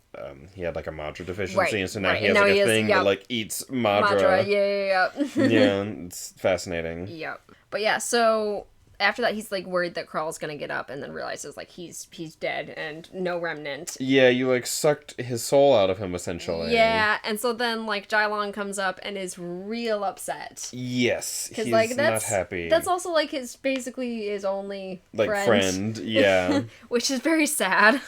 he had like a Madra deficiency, and so now he has like a thing that like eats Madra. Yeah. Yeah, it's fascinating. Yep. But yeah, so after that, he's like worried that Kral's gonna get up, and then realizes like he's dead and no remnant. Yeah, you like sucked his soul out of him essentially. Yeah, and so then like Jailong comes up and is real upset. Yes, he's like not happy. That's also like basically his only friend. Yeah, which is very sad.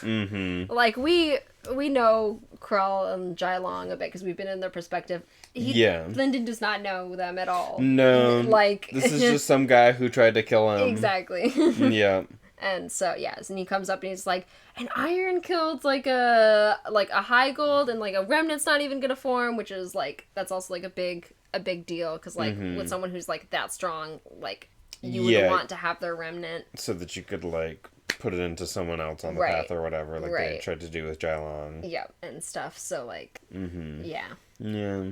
Like we know Kral and Jailong a bit because we've been in their perspective. Lyndon does not know them at all. No. Like this is just some guy who tried to kill him. Exactly. Yeah. And so and he comes up and he's like, an iron killed like a high gold, and like a remnant's not even gonna form, which is like that's also like a big deal because like with someone who's like that strong, like you would want to have their remnant so that you could like put it into someone else on the path or whatever, like they tried to do with Jailong. Yep, and stuff. So like, yeah.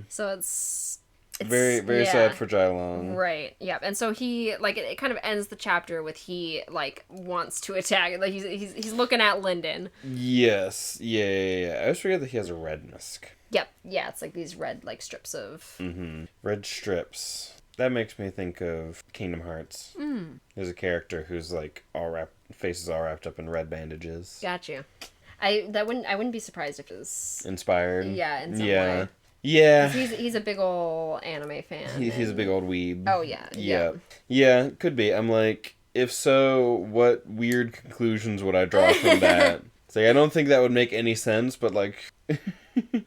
So it's very, very sad for Jailong. Right. Yep. And so he like it kind of ends the chapter with he like wants to attack. Like he's looking at Lyndon. Yes. Yeah. I always forget that he has a red mask. Yep. Yeah. It's like these red like strips of. Red strips. That makes me think of Kingdom Hearts. There's a character who's like face is all wrapped up in red bandages. Got you. I wouldn't be surprised if it was inspired. Yeah, in some way. Yeah. He's a big old anime fan. He's a big old weeb. Oh yeah. Yeah, could be. I'm like, if so, what weird conclusions would I draw from that? It's like I don't think that would make any sense, but like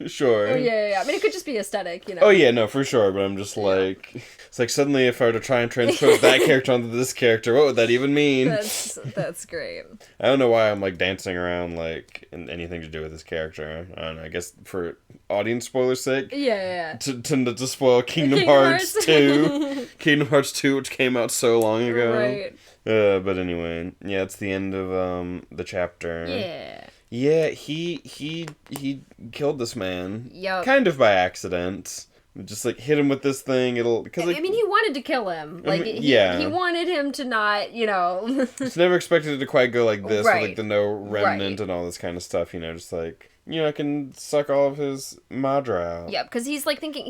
sure. Oh, yeah. I mean, it could just be aesthetic, you know. Oh yeah, no, for sure. But I'm just like, it's like suddenly if I were to try and transpose that character onto this character, what would that even mean? That's great. I don't know why I'm like dancing around like in anything to do with this character. I don't know. I guess for audience spoilers' sake. Yeah. To spoil Kingdom Hearts 2, Kingdom Hearts 2, which came out so long ago. Right. But anyway, yeah, it's the end of the chapter. Yeah. Yeah, he killed this man. Yep. Kind of by accident, Just, like, hit him with this thing, it'll... Cause, like, I mean, he wanted to kill him. Like, he wanted him to not, It's never expected it to quite go like this, with, like, the no remnant and all this kind of stuff, just, like... I can suck all of his Madra out. Yeah, because he's, like, thinking...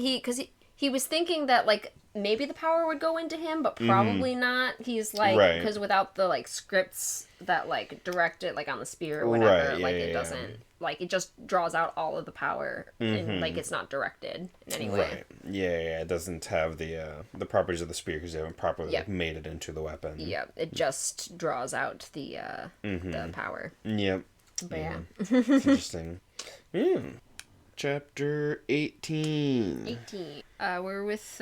He was thinking that, like, maybe the power would go into him, but probably not. He's, like... Because without the, like, scripts that, like, direct it, like, on the spear or whatever, it doesn't... Like, it just draws out all of the power, and, like, it's not directed in any way. Right. Yeah, it doesn't have the properties of the spear, because they haven't properly like, made it into the weapon. Yeah, it just draws out the power. Yep. But yeah. Interesting. Yeah. Chapter 18. We're with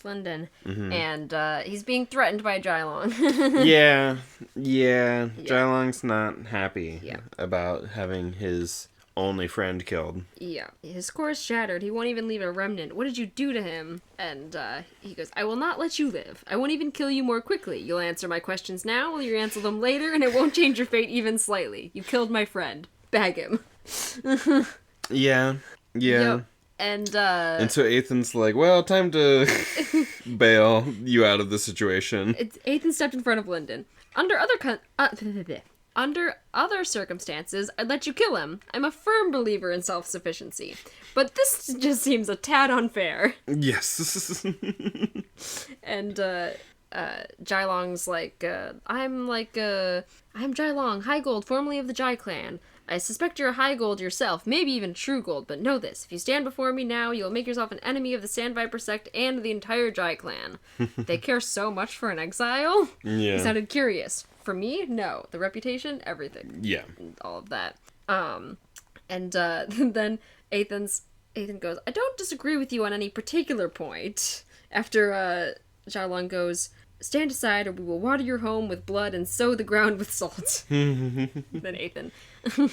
Lyndon, and he's being threatened by Jylong. yeah. Jylong's not happy about having his only friend killed. Yeah, his core is shattered. He won't even leave a remnant. What did you do to him? And he goes, I will not let you live. I won't even kill you more quickly. You'll answer my questions now, or you answer them later, and it won't change your fate even slightly. You killed my friend. Bag him. Yeah. Yep. And so Ethan's like, well, time to bail you out of the situation. Ethan stepped in front of Lyndon. Under other circumstances, I'd let you kill him. I'm a firm believer in self-sufficiency. But this just seems a tad unfair. Yes. And Jylong's like, I'm Jylong, High Gold, formerly of the Jai clan. I suspect you're a High Gold yourself, maybe even True Gold, but know this. If you stand before me now, you'll make yourself an enemy of the Sand Viper sect and the entire Jai clan. They care so much for an exile? Yeah. He sounded curious. For me, no. The reputation, everything. Yeah. All of that. And then Ethan goes, I don't disagree with you on any particular point. After Jylong goes, stand aside or we will water your home with blood and sow the ground with salt. Then Ethan, I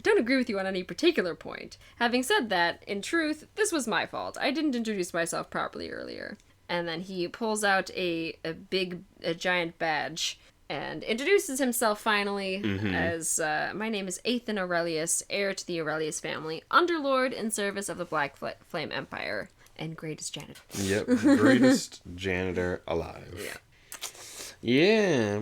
don't agree with you on any particular point. Having said that, in truth, this was my fault. I didn't introduce myself properly earlier. And then he pulls out a giant badge and introduces himself finally as, my name is Ethan Aurelius, heir to the Aurelius family, underlord in service of the Black Flame Empire, and greatest janitor. Yep, greatest janitor alive. Yeah. Yeah.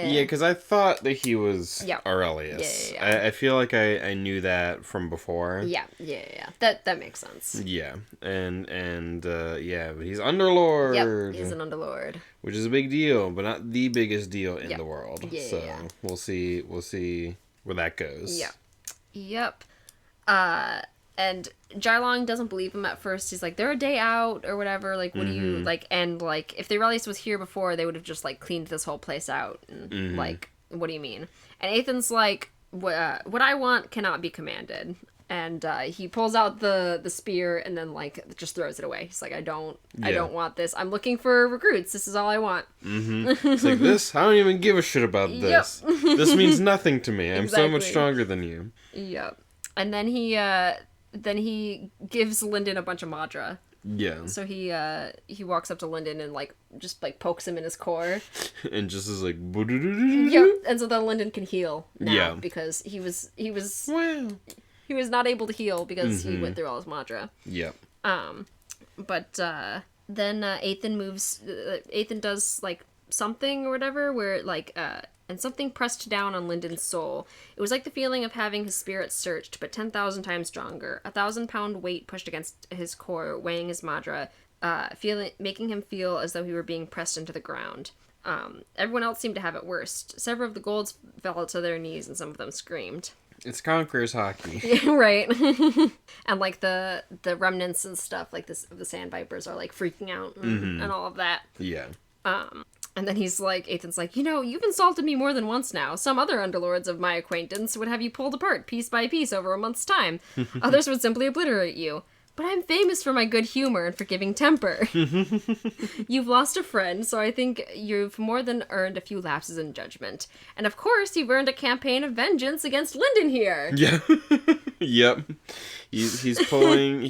Yeah, because I thought that he was Aurelius. Yeah. I feel like I knew that from before. Yeah. That makes sense. Yeah. And but he's Underlord. Yep, he's an Underlord. Which is a big deal, but not the biggest deal in the world. Yeah. So we'll see where that goes. Yep. And Jylong doesn't believe him at first. He's like, they're a day out or whatever. Like, what do you, like, and, like, if the Aurelius was here before, they would have just, like, cleaned this whole place out. And, like, what do you mean? And Ethan's like, what I want cannot be commanded. And he pulls out the spear and then, like, just throws it away. He's like, I don't want this. I'm looking for recruits. This is all I want. It's like, this? I don't even give a shit about this. Yep. This means nothing to me. I'm so much stronger than you. Yep. And then he gives Lyndon a bunch of Madra. Yeah. So he walks up to Lyndon and just pokes him in his core. And just is like Yep. And so then Lyndon can heal now because he was he was not able to heal because he went through all his Madra. Yep. But then Ethan does something or whatever where and something pressed down on Lyndon's soul. It was like the feeling of having his spirit searched, but 10,000 times stronger. 1,000-pound weight pushed against his core, weighing his Madra, making him feel as though he were being pressed into the ground. Everyone else seemed to have it worse. Several of the golds fell to their knees, and some of them screamed. It's Conqueror's hockey. Yeah, right. And the remnants and stuff, the Sand Vipers are freaking out and all of that. Yeah. And then Ethan's like, you've insulted me more than once now. Some other underlords of my acquaintance would have you pulled apart piece by piece over a month's time. Others would simply obliterate you. But I'm famous for my good humor and forgiving temper. You've lost a friend, so I think you've more than earned a few lapses in judgment. And of course, you've earned a campaign of vengeance against Lyndon here. Yeah. Yep. He's pulling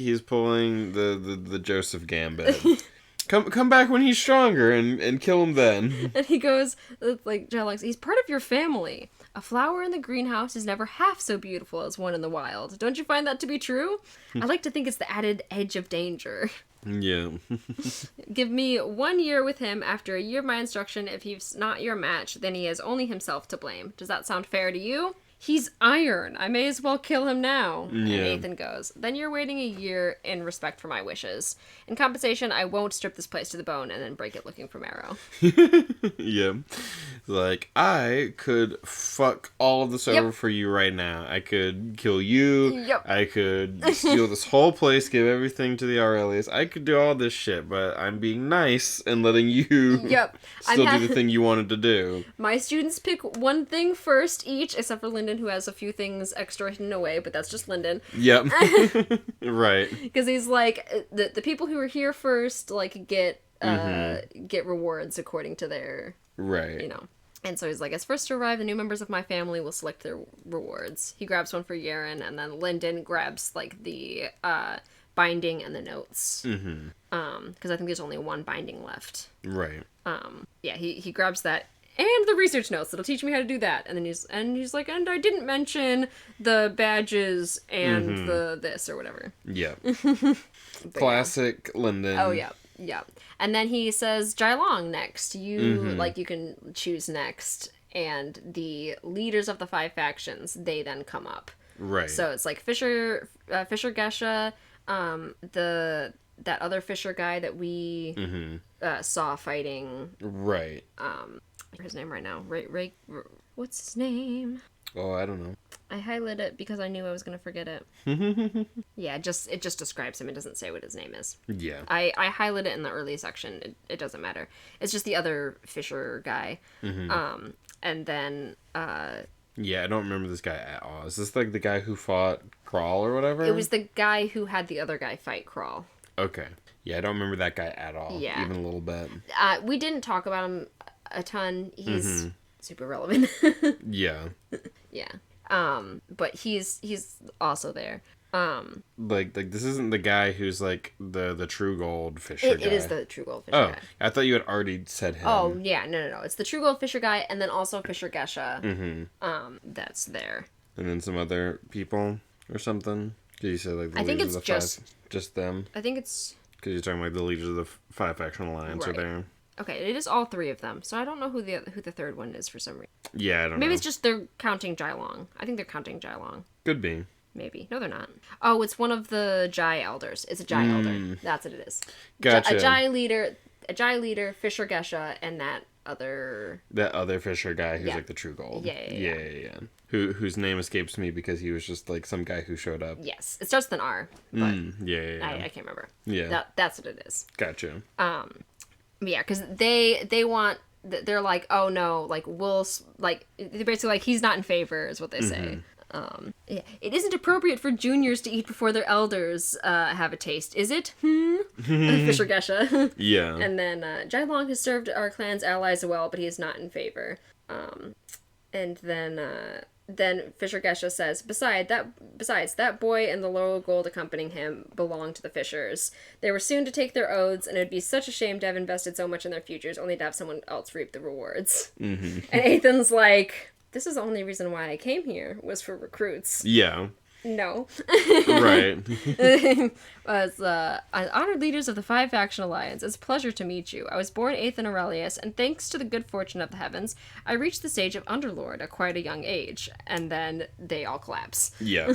the Joseph Gambit. Come back when he's stronger and kill him then. And he goes, like, Jylong's, he's part of your family. A flower in the greenhouse is never half so beautiful as one in the wild. Don't you find that to be true? I like to think it's the added edge of danger. Yeah. Give me 1 year with him after a year of my instruction. If he's not your match, then he has only himself to blame. Does that sound fair to you? He's iron. I may as well kill him now. Yeah. And Ethan goes, then you're waiting a year in respect for my wishes. In compensation, I won't strip this place to the bone and then break it looking for marrow. Yeah. Like, I could fuck all of this over for you right now. I could kill you. Yep. I could steal this whole place, give everything to the Aurelius. I could do all this shit, but I'm being nice and letting you still do the thing you wanted to do. My students pick one thing first each, except for Lyndon, who has a few things extra hidden away, but that's just Lyndon. Yep. Right. Because he's like, the people who are here first, like, get rewards according to their... Right. You know. And so he's like, as first to arrive, the new members of my family will select their rewards. He grabs one for Yaren, and then Lyndon grabs, like, the binding and the notes. Mm-hmm. Because I think there's only one binding left. Right. Yeah, he grabs that. And the research notes that'll teach me how to do that. And then he's like, and I didn't mention the badges and the this or whatever. Yeah. Classic Lyndon. Oh, yeah. Yeah. And then he says, Jylong next. You can choose next. And the leaders of the 5 factions, they then come up. Right. So it's like Fisher Gesha, that other Fisher guy that we saw fighting. Right. His name right now. Ray, what's his name? Oh, I don't know. I highlighted it because I knew I was going to forget it. Yeah, it just describes him. It doesn't say what his name is. Yeah. I highlighted it in the early section. It doesn't matter. It's just the other Fisher guy. And then... yeah, I don't remember this guy at all. Is this like the guy who fought Crawl or whatever? It was the guy who had the other guy fight Crawl. Okay. Yeah, I don't remember that guy at all. Yeah. Even a little bit. We didn't talk about him a ton. He's super relevant. Yeah. Yeah. But he's also there. Like this isn't the guy who's like the True Gold Fisher guy. It is the True Gold Fisher guy. I thought you had already said him. Oh, yeah. No. It's the True Gold Fisher guy and then also Fisher Gesha. That's there. And then some other people or something? Because you said like the leaders of the 5. Just them? I think it's... Because you're talking like the leaders of the 5 faction alliance are there. Okay, it is all 3 of them. So I don't know who the third one is for some reason. Yeah, I don't know. Maybe it's just they're counting Jylong. I think they're counting Jylong. Could be. Maybe. No, they're not. Oh, it's one of the Jai elders. It's a Jai elder. That's what it is. Gotcha. A Jai leader, Fisher Gesha, and that other Fisher guy who's like the True Gold. Yeah. Whose name escapes me because he was just like some guy who showed up. Yes, it starts with an R. But I can't remember. Yeah, that's what it is. Gotcha. Yeah, because they want. They're like, oh no, like we'll like they're basically like he's not in favor is what they say. Yeah, it isn't appropriate for juniors to eat before their elders have a taste, is it? Fisher Gesha. Yeah. And then Jylong has served our clan's allies well, but he is not in favor. And then Fisher Gesha says, besides, that boy and the loyal gold accompanying him belong to the Fishers. They were soon to take their oaths, and it would be such a shame to have invested so much in their futures, only to have someone else reap the rewards. And Ethan's like, this is the only reason why I came here, was for recruits. Yeah. No. Right. As honored leaders of the 5 faction alliance, it's a pleasure to meet you. I was born 8th in Aurelius, and thanks to the good fortune of the heavens, I reached the stage of Underlord at quite a young age. And then they all collapse. Yeah.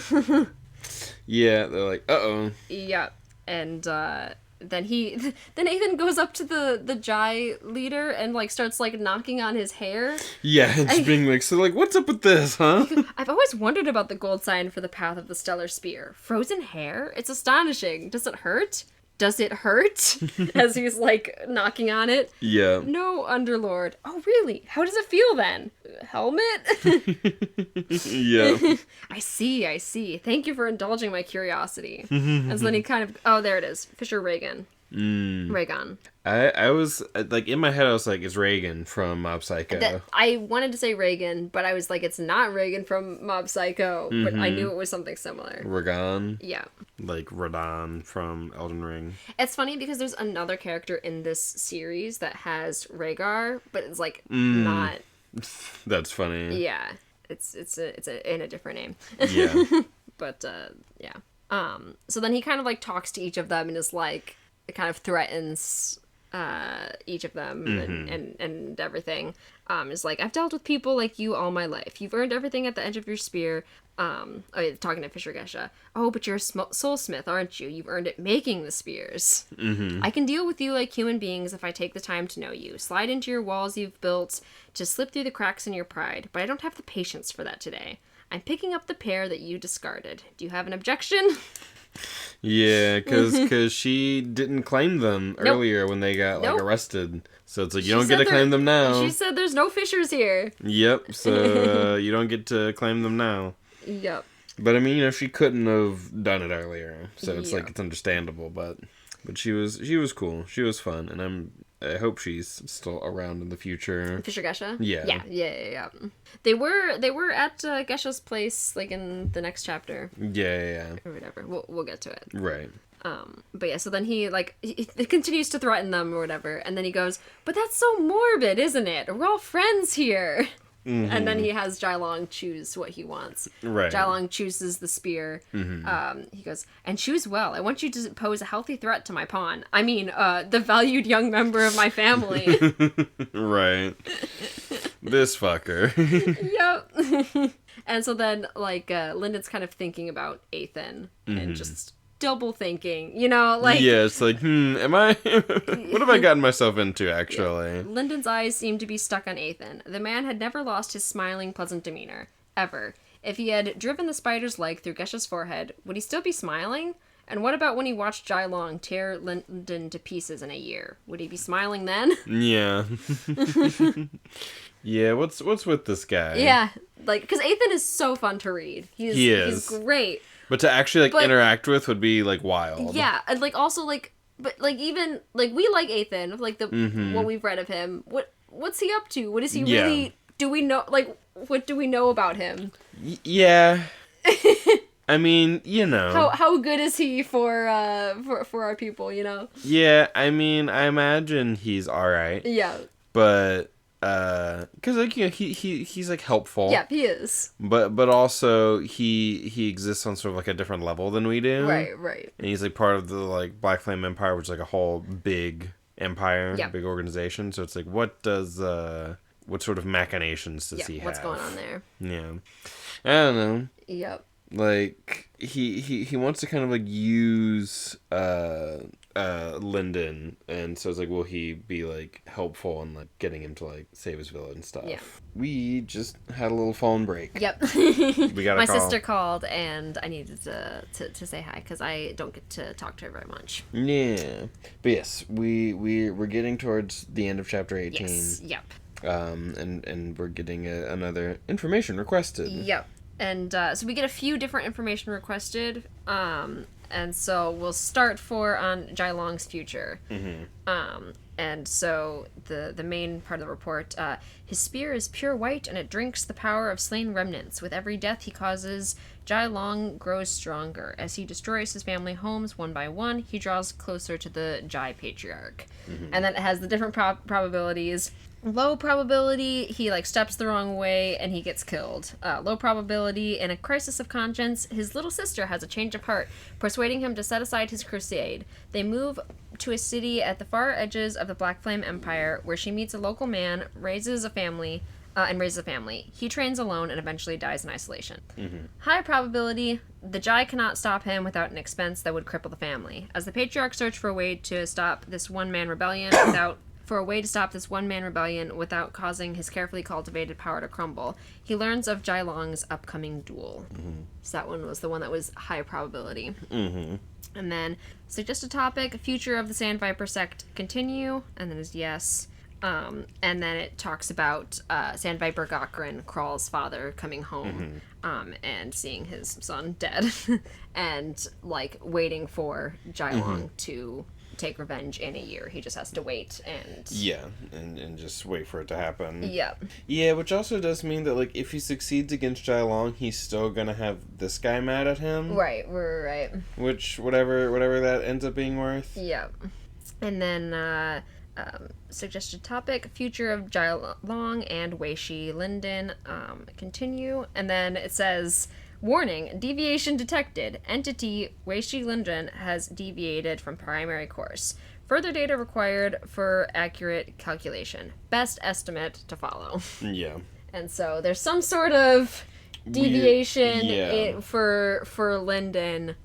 Yeah, they're like, uh-oh. Yeah, and then Ethan goes up to the Jai leader and like starts like knocking on his hair. Yeah, and just being like, so like, what's up with this, huh? I've always wondered about the gold sign for the path of the stellar spear. Frozen hair? It's astonishing. Does it hurt? Does it hurt? As he's like knocking on it. Yeah. No, Underlord. Oh, really? How does it feel then? Helmet? Yeah. I see. Thank you for indulging my curiosity. And so then he kind of... Oh, there it is. Fisher Reagan. Raygon. I was, like, in my head, I was like, it's Reagan from Mob Psycho. I wanted to say Reagan, but I was like, it's not Reagan from Mob Psycho, but I knew it was something similar. Ragon? Yeah. Like Radon from Elden Ring. It's funny because there's another character in this series that has Rhaegar, but it's, like, not... That's funny. Yeah. It's in a different name. Yeah. But, yeah. So then he kind of, like, talks to each of them and is, like, it kind of threatens each of them and everything. Is like, I've dealt with people like you all my life. You've earned everything at the edge of your spear. Talking to Fisher Gesha. Oh, but you're a soulsmith, aren't you? You've earned it making the spears. I can deal with you like human beings if I take the time to know you. Slide into your walls you've built to slip through the cracks in your pride. But I don't have the patience for that today. I'm picking up the pair that you discarded. Do you have an objection? Yeah, because she didn't claim them earlier when they got, like, arrested. So it's like, you don't get to claim them now. She said there's no Fishers here. Yep, so you don't get to claim them now. Yep. But, I mean, you know, she couldn't have done it earlier. So it's like, it's understandable, but she was cool. She was fun, and I hope she's still around in the future. Fisher Gesha? Yeah. Yeah. They were at Gesha's place, like, in the next chapter. Yeah. Or whatever. We'll get to it. Right. But yeah, so then he continues to threaten them or whatever, and then he goes, but that's so morbid, isn't it? We're all friends here. And then he has Jailong choose what he wants. Right. Jailong chooses the spear. He goes, and choose well. I want you to pose a healthy threat to my pawn. I mean, the valued young member of my family. Right. This fucker. Yep. And so then, like, Lyndon's kind of thinking about Athan and just double thinking, you know, like... Yeah, it's like, am I... what have I gotten myself into, actually? Yeah. Lyndon's eyes seemed to be stuck on Athan. The man had never lost his smiling, pleasant demeanor. Ever. If he had driven the spider's leg through Gesha's forehead, would he still be smiling? And what about when he watched Jailong tear Lyndon to pieces in a year? Would he be smiling then? Yeah. Yeah, what's with this guy? Yeah, like, because Athan is so fun to read. He's great. But to actually, like, interact with would be, like, wild. Yeah, and, like, also, like, but, like, even, like, we like Athan, like, the what we've read of him. What's he up to? What is he really... Do we know, like, what do we know about him? Yeah. I mean, you know. How good is he for our people, you know? Yeah, I mean, I imagine he's alright. Yeah. But... because, like, you know, he's like helpful. Yeah, he is. But also he exists on sort of like a different level than we do. Right. And he's like part of the, like, Black Flame Empire, which is like a whole big empire, big organization. So it's like, what sort of machinations does he have? What's going on there? Yeah, I don't know. Yep. Like he wants to kind of like use Lyndon, and so it's like, will he be like helpful in like getting him to like save his village and stuff? Yeah. We just had a little phone break. Yep. We got my sister called, and I needed to say hi because I don't get to talk to her very much. Yeah, but yes, we're getting towards the end of chapter 18. Yes. Yep. And we're getting another information requested. Yep. And so we get a few different information requested. And so we'll start on Jailong's future. And so the main part of the report, his spear is pure white, and it drinks the power of slain remnants. With every death he causes, Jailong grows stronger. As he destroys his family homes one by one, he draws closer to the Jai Patriarch. And then it has the different probabilities. Low probability, he, like, steps the wrong way and he gets killed. Low probability, in a crisis of conscience, his little sister has a change of heart, persuading him to set aside his crusade. They move to a city at the far edges of the Black Flame Empire, where she meets a local man, raises a family. He trains alone and eventually dies in isolation. High probability, the Jai cannot stop him without an expense that would cripple the family. As the Patriarch search for a way to stop this one-man rebellion without causing his carefully cultivated power to crumble, he learns of Jailong's upcoming duel. So that one was the one that was high probability. And then, suggested topic, future of the Sand Viper sect continue, and then is yes. And then it talks about Sand Viper Gokran, Kral's father, coming home and seeing his son dead and, like, waiting for Jailong to take revenge in a year. He just has to wait and... Yeah, and just wait for it to happen. Yeah. Yeah, which also does mean that, like, if he succeeds against Jai Long, he's still gonna have this guy mad at him. Right. Which, whatever that ends up being worth. Yeah. And then, suggested topic, future of Jai Long and Wei Shi Linden, continue. And then it says... Warning, deviation detected. Entity Wei Shi Linden has deviated from primary course. Further data required for accurate calculation. Best estimate to follow. Yeah. And so there's some sort of deviation for Linden.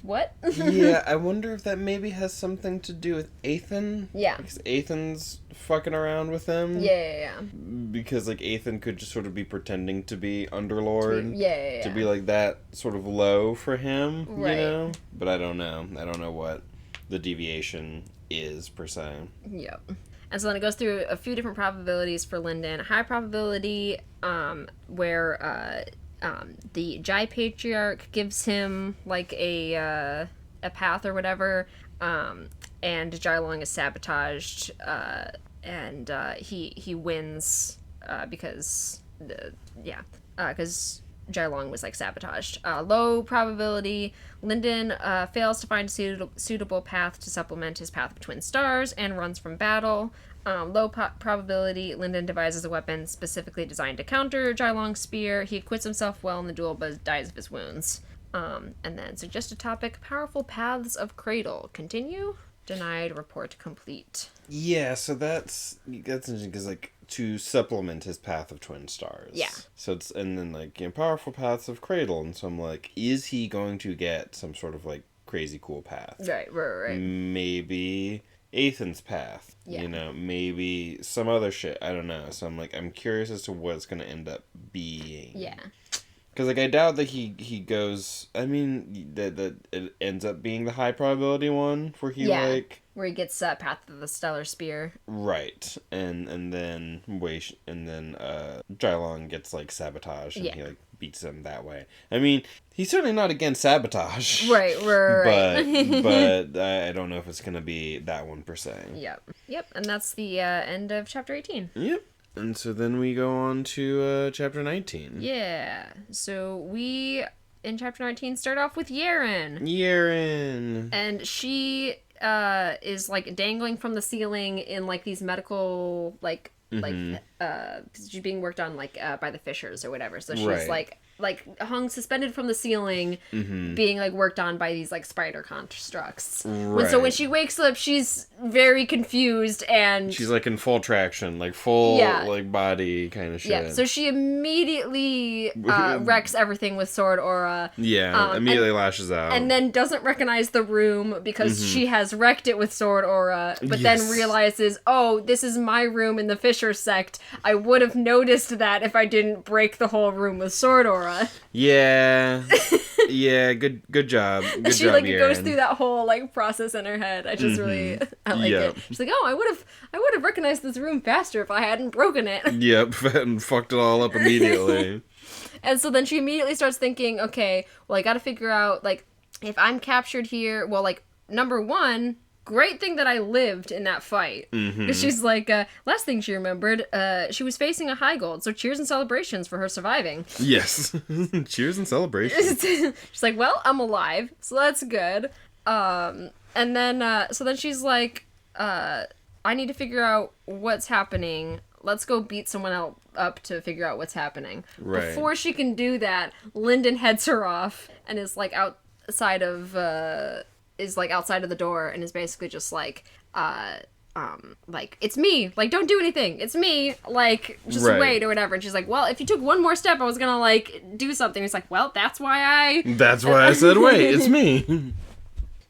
What? Yeah, I wonder if that maybe has something to do with Ethan. Yeah. Because Ethan's fucking around with him. Yeah. Because, like, Ethan could just sort of be pretending to be Underlord. Yeah. To be, like, that sort of low for him, right. You know? But I don't know. I don't know what the deviation is, per se. Yep. And so then it goes through a few different probabilities for Linden. High probability, where... the Jai Patriarch gives him, like, a path or whatever, and Jai Long is sabotaged, and he wins, because Jai Long was, like, sabotaged. Low probability, Linden fails to find a suitable path to supplement his path of twin stars and runs from battle. Low probability, Linden devises a weapon specifically designed to counter Jai Long's spear. He acquits himself well in the duel, but dies of his wounds. And then suggested topic, powerful paths of Cradle. Continue? Denied, report complete. Yeah, so that's interesting, because, like, to supplement his path of twin stars. Yeah. So it's, and then, like, powerful paths of Cradle, and so I'm like, is he going to get some sort of, like, crazy cool path? Right. Maybe Ethan's path. Yeah. You know, maybe some other shit. I don't know. So I'm like, I'm curious as to what it's going to end up being. Yeah. Because, like, I doubt that he goes... I mean, that it ends up being the high probability one, where he, like... Where he gets Path of the Stellar Spear. Right. And then Jai Long gets, like, sabotaged, and he, like, beats him that way. I mean, he's certainly not against sabotage. Right. But I don't know if it's going to be that one, per se. Yep. And that's the end of Chapter 18. Yep. And so then we go on to Chapter 19. Yeah. So we, in Chapter 19, start off with Yeren. And she is, like, dangling from the ceiling in, like, these medical, like, she's being worked on, like, by the Fishers or whatever. So she's, like hung suspended from the ceiling, being, like, worked on by these, like, spider constructs. Right. So when she wakes up, she's very confused, and she's, like, in full traction, like, full like, body kind of shit. Yeah, so she immediately wrecks everything with Sword Aura. Yeah, immediately lashes out. And then doesn't recognize the room because she has wrecked it with Sword Aura, but then realizes, oh, this is my room in the Fisher sect. I would have noticed that if I didn't break the whole room with Sword Aura. Yeah. Yeah, good job. Good she, job, like, Yeren. goes through that whole, like, process in her head. I just really, I like it. She's like, oh, I would have recognized this room faster if I hadn't broken it. Yep, and fucked it all up immediately. And so then she immediately starts thinking, okay, well, I gotta figure out, like, if I'm captured here, well, like, number one, great thing that I lived in that fight. Because she's like, last thing she remembered, she was facing a high gold, so cheers and celebrations for her surviving. Yes. Cheers and celebrations. She's like, well, I'm alive, so that's good. And then, so then she's like, I need to figure out what's happening. Let's go beat someone up to figure out what's happening. Right. Before she can do that, Linden heads her off and is, like, outside of the door and is basically just like, like, it's me, like, don't do anything, it's me, like, just wait or whatever. And she's like, well, if you took one more step, I was gonna, like, do something. He's like, well, that's why I said, wait, it's me.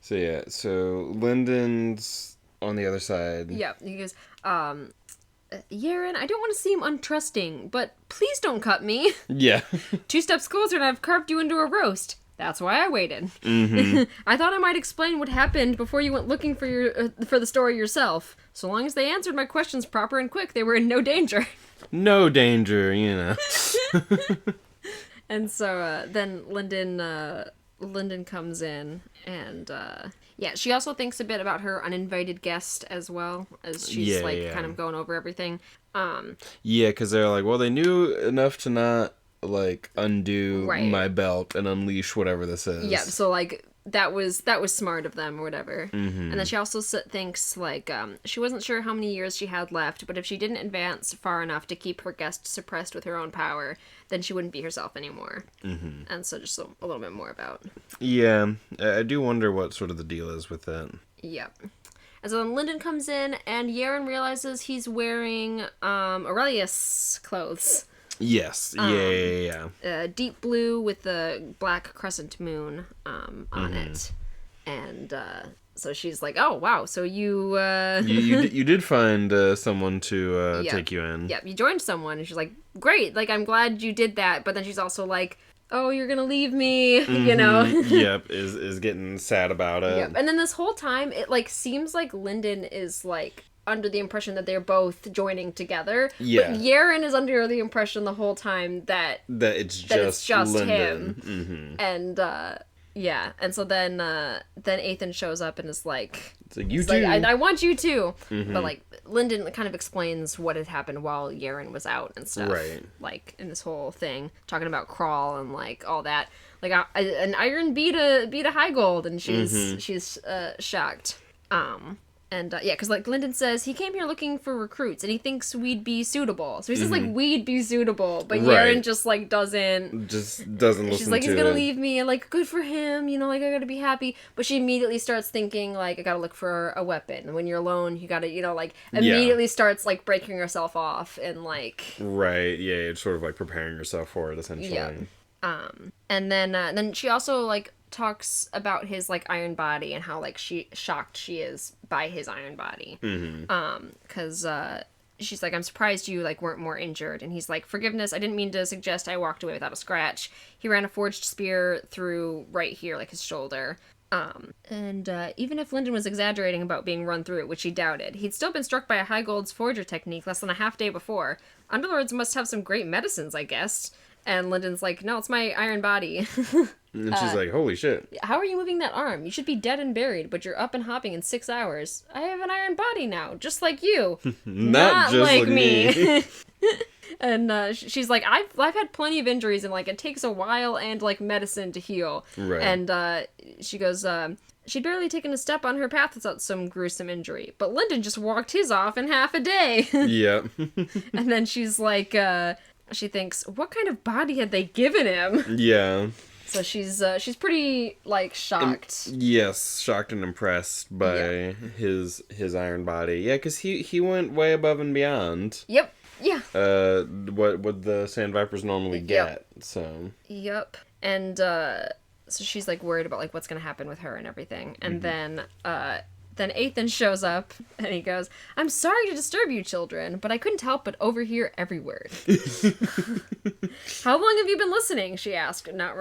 So yeah, so Linden's on the other side. Yeah, he goes, Yeren, I don't want to seem untrusting, but please don't cut me. Yeah. 2 steps closer and I've carved you into a roast. That's why I waited. I thought I might explain what happened before you went looking for the story yourself. So long as they answered my questions proper and quick, they were in no danger. No danger, you know. And so then Linden Lyndon comes in, and she also thinks a bit about her uninvited guest as well, as she's kind of going over everything. Because they're like, well, they knew enough to not like undo my belt and unleash whatever this is. Yeah, so like that was smart of them or whatever. Mm-hmm. And then she also thinks like she wasn't sure how many years she had left, but if she didn't advance far enough to keep her guest suppressed with her own power, then she wouldn't be herself anymore. Mm-hmm. And so just a little bit more about. Yeah, I do wonder what sort of the deal is with that. Yep. And so then Lyndon comes in, and Yaren realizes he's wearing Aurelius clothes. Yes. Yeah. Deep blue with the black crescent moon on it. And so she's like, oh, wow, so you... you did find someone to take you in. Yep, you joined someone. And she's like, great, like, I'm glad you did that. But then she's also like, oh, you're gonna leave me, you know? Yep, is getting sad about it. Yep, and then this whole time, it, like, seems like Lyndon is, like... under the impression that they're both joining together. Yeah. But Yaren is under the impression the whole time that it's just Lyndon. him. Mm-hmm. And and so then Ethan shows up and is like, it's like, you too. Like, I want you too. Mm-hmm. But like Lyndon kind of explains what had happened while Yaren was out and stuff. Right. Like in this whole thing, talking about Crawl and like all that. Like an iron beat a high gold, and she's shocked. And, because, like, Lyndon says he came here looking for recruits, and he thinks we'd be suitable. So he says, like, we'd be suitable, but Yaren just, like, doesn't listen to it. She's like, he's gonna leave me, and, like, good for him, you know, like, I gotta be happy. But she immediately starts thinking, like, I gotta look for a weapon. And when you're alone, you gotta, you know, like, immediately starts, like, breaking herself off, and, like... Right, yeah, it's sort of, like, preparing yourself for it, essentially. Yeah. And then she also, like... talks about his like iron body and how like shocked she is by his iron body. Mm-hmm. Cause she's like, I'm surprised you like weren't more injured. And he's like, forgiveness, I didn't mean to suggest I walked away without a scratch. He ran a forged spear through right here, like his shoulder. And even if Lyndon was exaggerating about being run through, which he doubted, he'd still been struck by a high gold's forger technique less than a half day before. Underlords must have some great medicines, I guess. And Lyndon's like, no, it's my iron body. And she's like, holy shit. How are you moving that arm? You should be dead and buried, but you're up and hopping in 6 hours. I have an iron body now, just like you. Not just like me. And she's like, I've had plenty of injuries, and like it takes a while and like medicine to heal. Right. And she goes, she'd barely taken a step on her path without some gruesome injury, but Lyndon just walked his off in half a day. Yep. And then she's like, she thinks, what kind of body had they given him? Yeah. So she's pretty like shocked. Yes, shocked and impressed by his iron body. Yeah, because he went way above and beyond. Yep. Yeah. What the Sand Vipers normally get. So. Yep. And so she's like worried about like what's gonna happen with her and everything. And then Ethan shows up, and he goes, I'm sorry to disturb you, children, but I couldn't help but overhear every word. How long have you been listening? She asked, not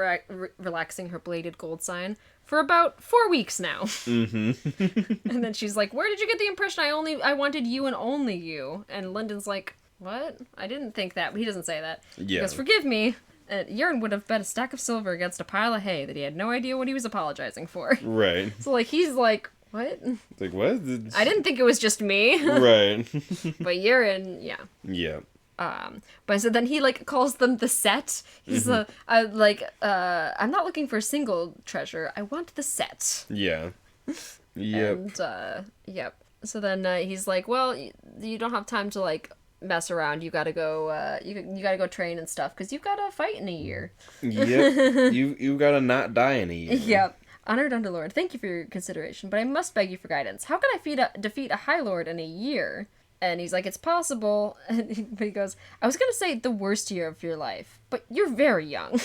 relaxing her bladed gold sign. For about 4 weeks now. Mm-hmm. And then she's like, where did you get the impression I wanted you and only you? And Lyndon's like, what? I didn't think that, but he doesn't say that. Yeah. He goes, forgive me. Yaren would have bet a stack of silver against a pile of hay that he had no idea what he was apologizing for. Right. So, like, he's like, what? Like, what? I didn't think it was just me. Right. But Yaren, yeah. Yeah. But so then he, like, calls them the set. He's I'm not looking for a single treasure. I want the set. Yeah. Yep. And, yep. So then he's like, well, you don't have time to, like, mess around. You gotta go, you gotta go train and stuff, because you've gotta fight in a year. Yep. You've gotta not die in a year. Yep. Honored Underlord, thank you for your consideration, but I must beg you for guidance. How can I defeat a High Lord in a year? And he's like, it's possible. But he goes, I was going to say the worst year of your life, but you're very young.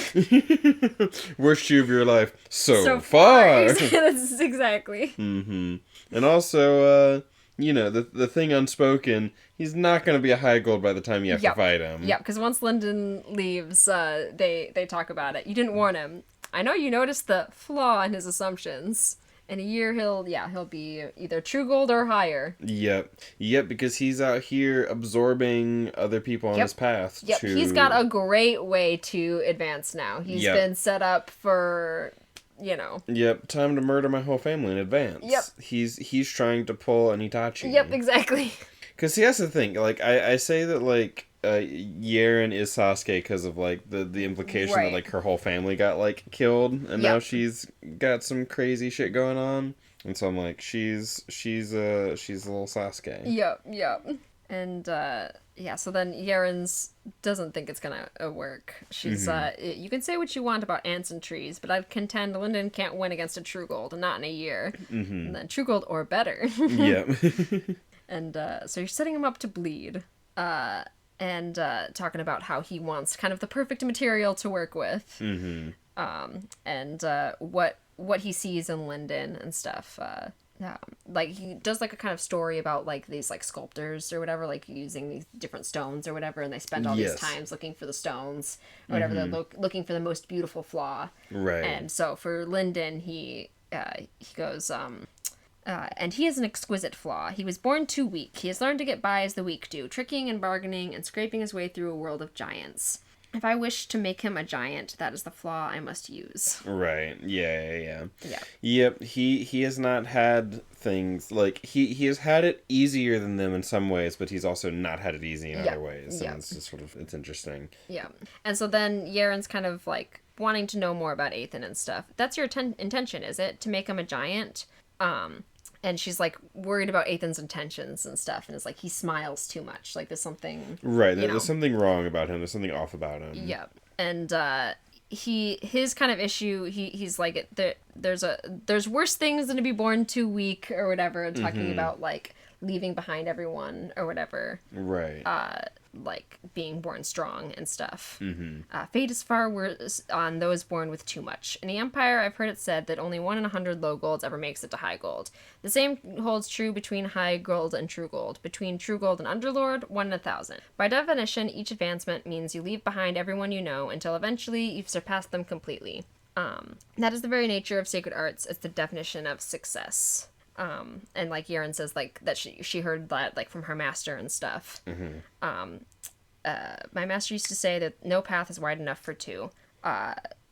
Worst year of your life so far. That's exactly. Mm-hmm. And also, the thing unspoken, he's not going to be a high gold by the time you have to fight him. Yeah, because once Lyndon leaves, they talk about it. You didn't warn him. I know you noticed the flaw in his assumptions. In a year, he'll be either true gold or higher. Yep, because he's out here absorbing other people on his path. Yep, he's got a great way to advance now. He's been set up for, you know. Yep, time to murder my whole family in advance. Yep. He's trying to pull an Itachi. Yep, exactly. Because see, that's the thing. Like, I say that, like, Yeren is Sasuke because of, like, the implication that, like, her whole family got, like, killed, and now she's got some crazy shit going on. And so I'm like, she's a little Sasuke. Yep. And, so then Yeren's doesn't think it's gonna work. She's, you can say what you want about ants and trees, but I'd contend Linden can't win against a True Gold, not in a year. And then True Gold or better. Yep. And, so you're setting him up to bleed. And talking about how he wants kind of the perfect material to work with. And what he sees in Linden and stuff. Like, he does, like, a kind of story about, like, these, like, sculptors or whatever, like, using these different stones or whatever, and they spend all these times looking for the stones, or whatever, they're looking for the most beautiful flaw. Right. And so for Linden, he goes, and he has an exquisite flaw. He was born too weak. He has learned to get by as the weak do, tricking and bargaining and scraping his way through a world of giants. If I wish to make him a giant, that is the flaw I must use. Right. Yeah. Yep. He has not had things like he has had it easier than them in some ways, but he's also not had it easy in other ways. And it's just sort of, it's interesting. Yeah. And so then Yeren's kind of like wanting to know more about Ethan and stuff. That's your intention, is it? To make him a giant? And she's, like, worried about Ethan's intentions and stuff. And it's like, he smiles too much. Like, there's something... Right, there's something wrong about him. There's something off about him. Yeah. And, his kind of issue, he's like, there's worse things than to be born too weak or whatever. Talking about, like, leaving behind everyone or whatever. Right. Like, being born strong and stuff. Fate is far worse on those born with too much. In the Empire, I've heard it said that only 1 in 100 low golds ever makes it to high gold. The same holds true between high gold and true gold. Between true gold and underlord, 1 in 1,000. By definition, each advancement means you leave behind everyone you know until eventually you've surpassed them completely. That is the very nature of sacred arts. It's the definition of success. And like Yeren says, like, that she heard that, like, from her master and stuff. My master used to say that no path is wide enough for two.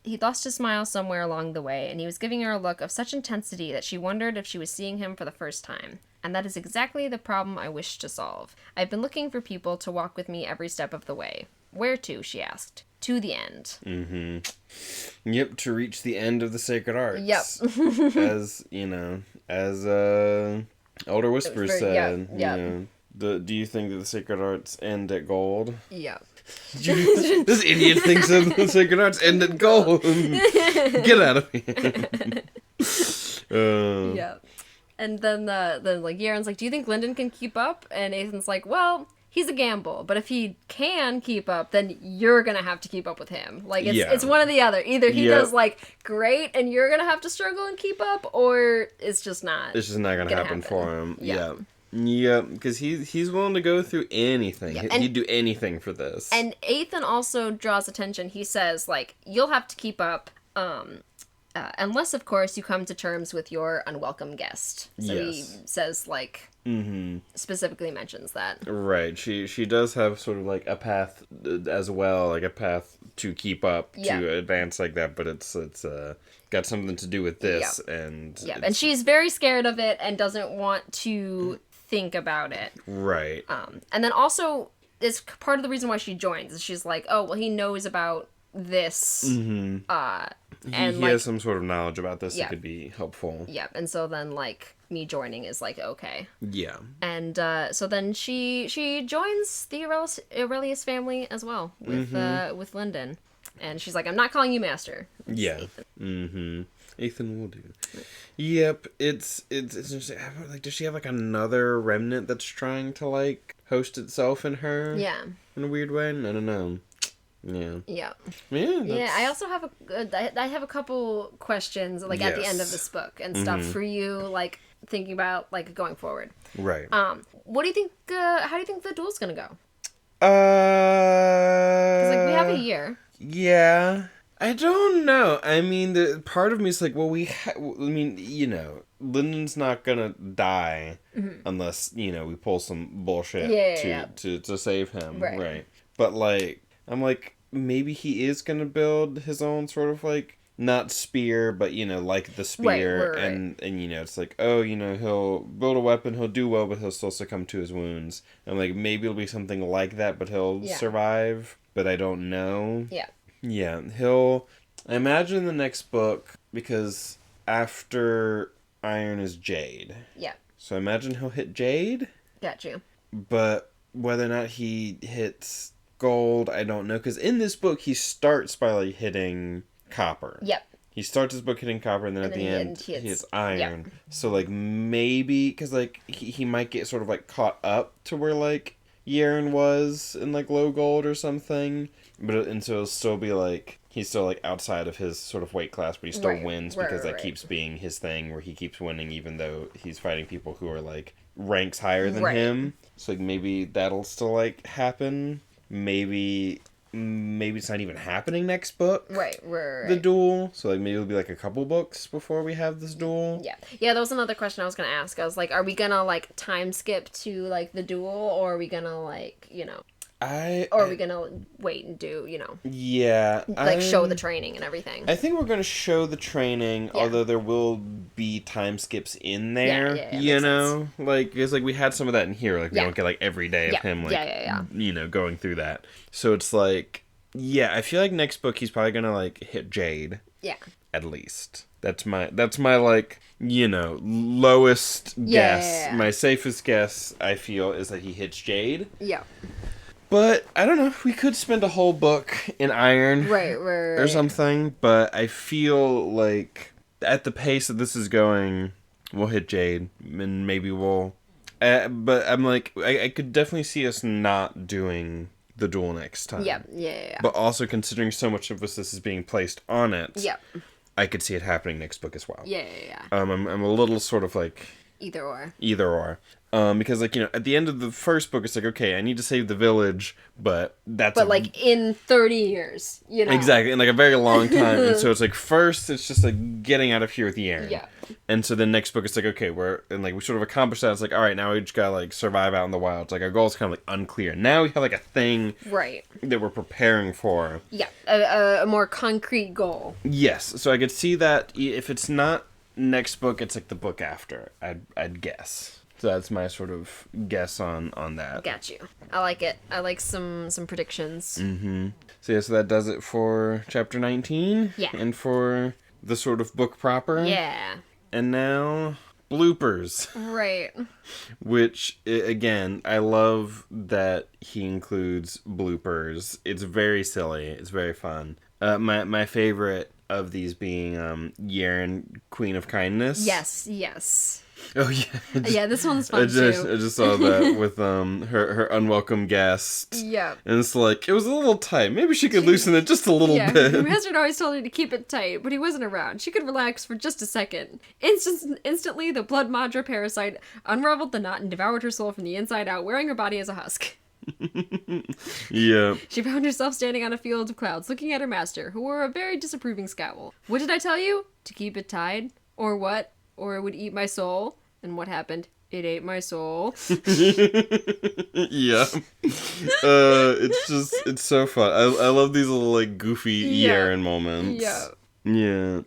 He lost his smile somewhere along the way, and he was giving her a look of such intensity that she wondered if she was seeing him for the first time. And that is exactly the problem I wish to solve. I've been looking for people to walk with me every step of the way. Where to, she asked. To the end. Yep, to reach the end of the sacred arts. Yep. as Elder Whisper said. Yep. Do you think that the sacred arts end at gold? Yep. This idiot thinks that the sacred arts end at gold. Get out of here. Yeah. And then like Yeren's like, do you think Linden can keep up? And Ethan's like, well, he's a gamble, but if he can keep up, then you're gonna have to keep up with him. Like, it's one or the other. Either he does, like, great and you're gonna have to struggle and keep up, or it's just not. It's just not gonna happen for him. Yeah, because he's willing to go through anything. Yeah. He'd do anything for this. And Ethan also draws attention. He says, like, you'll have to keep up, unless, of course, you come to terms with your unwelcome guest. So he says, like, specifically mentions that. Right. She does have sort of, like, a path as well, like a path to keep up, to advance like that, but it's got something to do with this. And she's very scared of it and doesn't want to think about it. Right. And then also, it's part of the reason why she joins, is she's like, oh, well, he knows about this, and he has some sort of knowledge about this that could be helpful. Yeah, and so then, like, me joining is like, okay. Yeah. And so then she joins the Aurelius family as well with Linden, and she's like, I'm not calling you master. It's Ethan. Ethan will do. Yep, it's interesting. Like, does she have, like, another remnant that's trying to, like, host itself in her? Yeah. In a weird way? I don't know. Yeah. Yeah. Yeah. I also have a couple questions, like, at the end of this book and stuff for you, like, thinking about, like, going forward. Right. What do you think? How do you think the duel's gonna go? Because, like, we have a year. Yeah. I don't know. I mean, the part of me is like, well, Linden's not gonna die unless, we pull some bullshit to save him. Right. But, like, I'm like, maybe he is gonna build his own sort of, like, not spear, but, you know, like the spear. Right. And, you know, it's like, oh, you know, he'll build a weapon, he'll do well, but he'll still succumb to his wounds. And, like, maybe it'll be something like that, but he'll survive. But I don't know. Yeah. Yeah, I imagine the next book, because after Iron is Jade. Yeah. So I imagine he'll hit Jade. Got you. But whether or not he hits Gold, I don't know. Because in this book, he starts by, like, hitting Copper. Yep. He starts his book hitting Copper, and then at the end, he hits Iron. Yep. So, like, maybe, because, like, he might get sort of, like, caught up to where, like, Yaren was in, like, low Gold or something. And so it'll still be, like, he's still, like, outside of his sort of weight class, but he still wins because that keeps being his thing, where he keeps winning even though he's fighting people who are, like, ranks higher than him. So, like, maybe that'll still, like, happen. Maybe it's not even happening next book. Right. The duel. So, like, maybe it'll be, like, a couple books before we have this duel. Yeah. Yeah, that was another question I was going to ask. I was like, are we going to, like, time skip to, like, the duel, or are we going to, like, you know... Or are we going to wait and do, you know... Yeah. Like, show the training and everything? I think we're going to show the training, although there will be time skips in there, you know? Sense. Like, it's like we had some of that in here. Like, we don't get, like, every day of him, like, you know, going through that. So it's like, I feel like next book he's probably going to, like, hit Jade. Yeah. At least. That's my like, you know, lowest guess. My safest guess, I feel, is that he hits Jade. Yeah. But, I don't know, we could spend a whole book in Iron. Right. Or something, but I feel like at the pace that this is going, we'll hit Jade, and maybe we'll... but I'm like, I could definitely see us not doing the duel next time. Yeah. But also considering so much emphasis is being placed on it, I could see it happening next book as well. Yeah. I'm a little sort of like... Either or. Because, like, you know, at the end of the first book, it's like, okay, I need to save the village, but that's... But, like, in 30 years, you know? Exactly, in, like, a very long time. And so it's, like, first, it's just, like, getting out of here with Yaren. Yeah. And so the next book, it's like, okay, we sort of accomplished that. It's like, all right, now we just gotta, like, survive out in the wild. It's like, our goal is kind of, like, unclear. Now we have, like, a thing... Right. ...that we're preparing for. Yeah, a more concrete goal. Yes, so I could see that if it's not next book, it's, like, the book after, I'd guess. So that's my sort of guess on that. Got you. I like it. I like some predictions. Mm-hmm. So that does it for chapter 19. Yeah. And for the sort of book proper. Yeah. And now, bloopers. Right. Which, again, I love that he includes bloopers. It's very silly. It's very fun. My favorite of these being Yaren, Queen of Kindness. Yes. Oh yeah, this one's fun too. I just saw that with her unwelcome guest. Yeah, and it's like it was a little tight. Maybe she could loosen it just a little bit. Her master always told her to keep it tight, but he wasn't around. She could relax for just a second. Instantly, the blood Madra parasite unraveled the knot and devoured her soul from the inside out, wearing her body as a husk. Yeah. She found herself standing on a field of clouds, looking at her master, who wore a very disapproving scowl. What did I tell you? To keep it tied? Or what? Or it would eat my soul? And what happened? It ate my soul. Yeah. It's so fun. I love these little, like, goofy Yaren moments. Yeah. The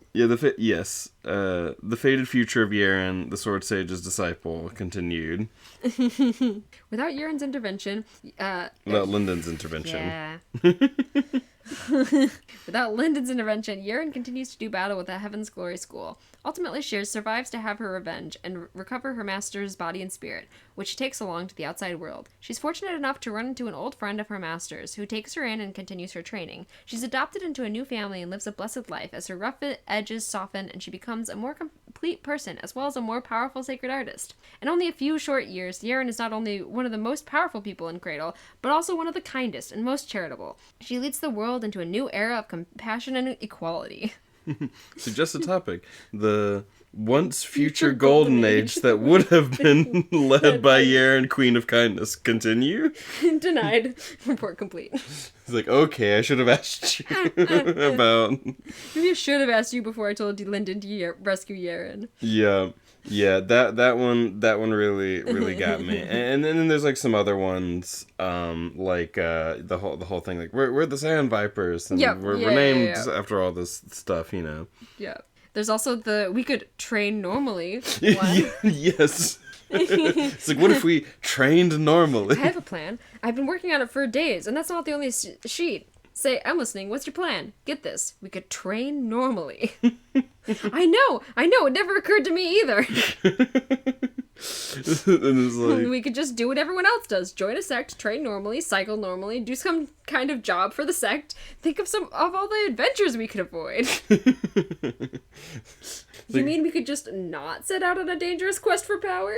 fated future of Yaren, the Sword Sage's disciple, continued. Without Yaren's intervention... Without Linden's intervention. Yeah. Without Linden's intervention, Yaren continues to do battle with the Heaven's Glory School. Ultimately, she survives to have her revenge and recover her master's body and spirit, which she takes along to the outside world. She's fortunate enough to run into an old friend of her master's, who takes her in and continues her training. She's adopted into a new family and lives a blessed life as her rough edges soften and she becomes a more complete person, as well as a more powerful sacred artist. In only a few short years, Yaren is not only one of the most powerful people in Cradle, but also one of the kindest and most charitable. She leads the world into a new era of compassion and equality. Suggest a topic. The once future golden age that would have been led by Yaren, Queen of Kindness. Continue? Denied. Report complete. He's like, okay, I should have asked you about... Maybe I should have asked you before I told you Lyndon to rescue Yaren. Yeah, that one really got me. And then there's like some other ones, like the whole thing, like we're the Sand Vipers, and we're named after all this stuff, you know. Yeah. There's also we could train normally. Yes. It's like, what if we trained normally? I have a plan. I've been working on it for days, and that's not the only sheet. Say, I'm listening. What's your plan? Get this. We could train normally. I know. It never occurred to me either. Like... We could just do what everyone else does. Join a sect, train normally, cycle normally, do some kind of job for the sect. Think of all the adventures we could avoid. You mean we could just not set out on a dangerous quest for power?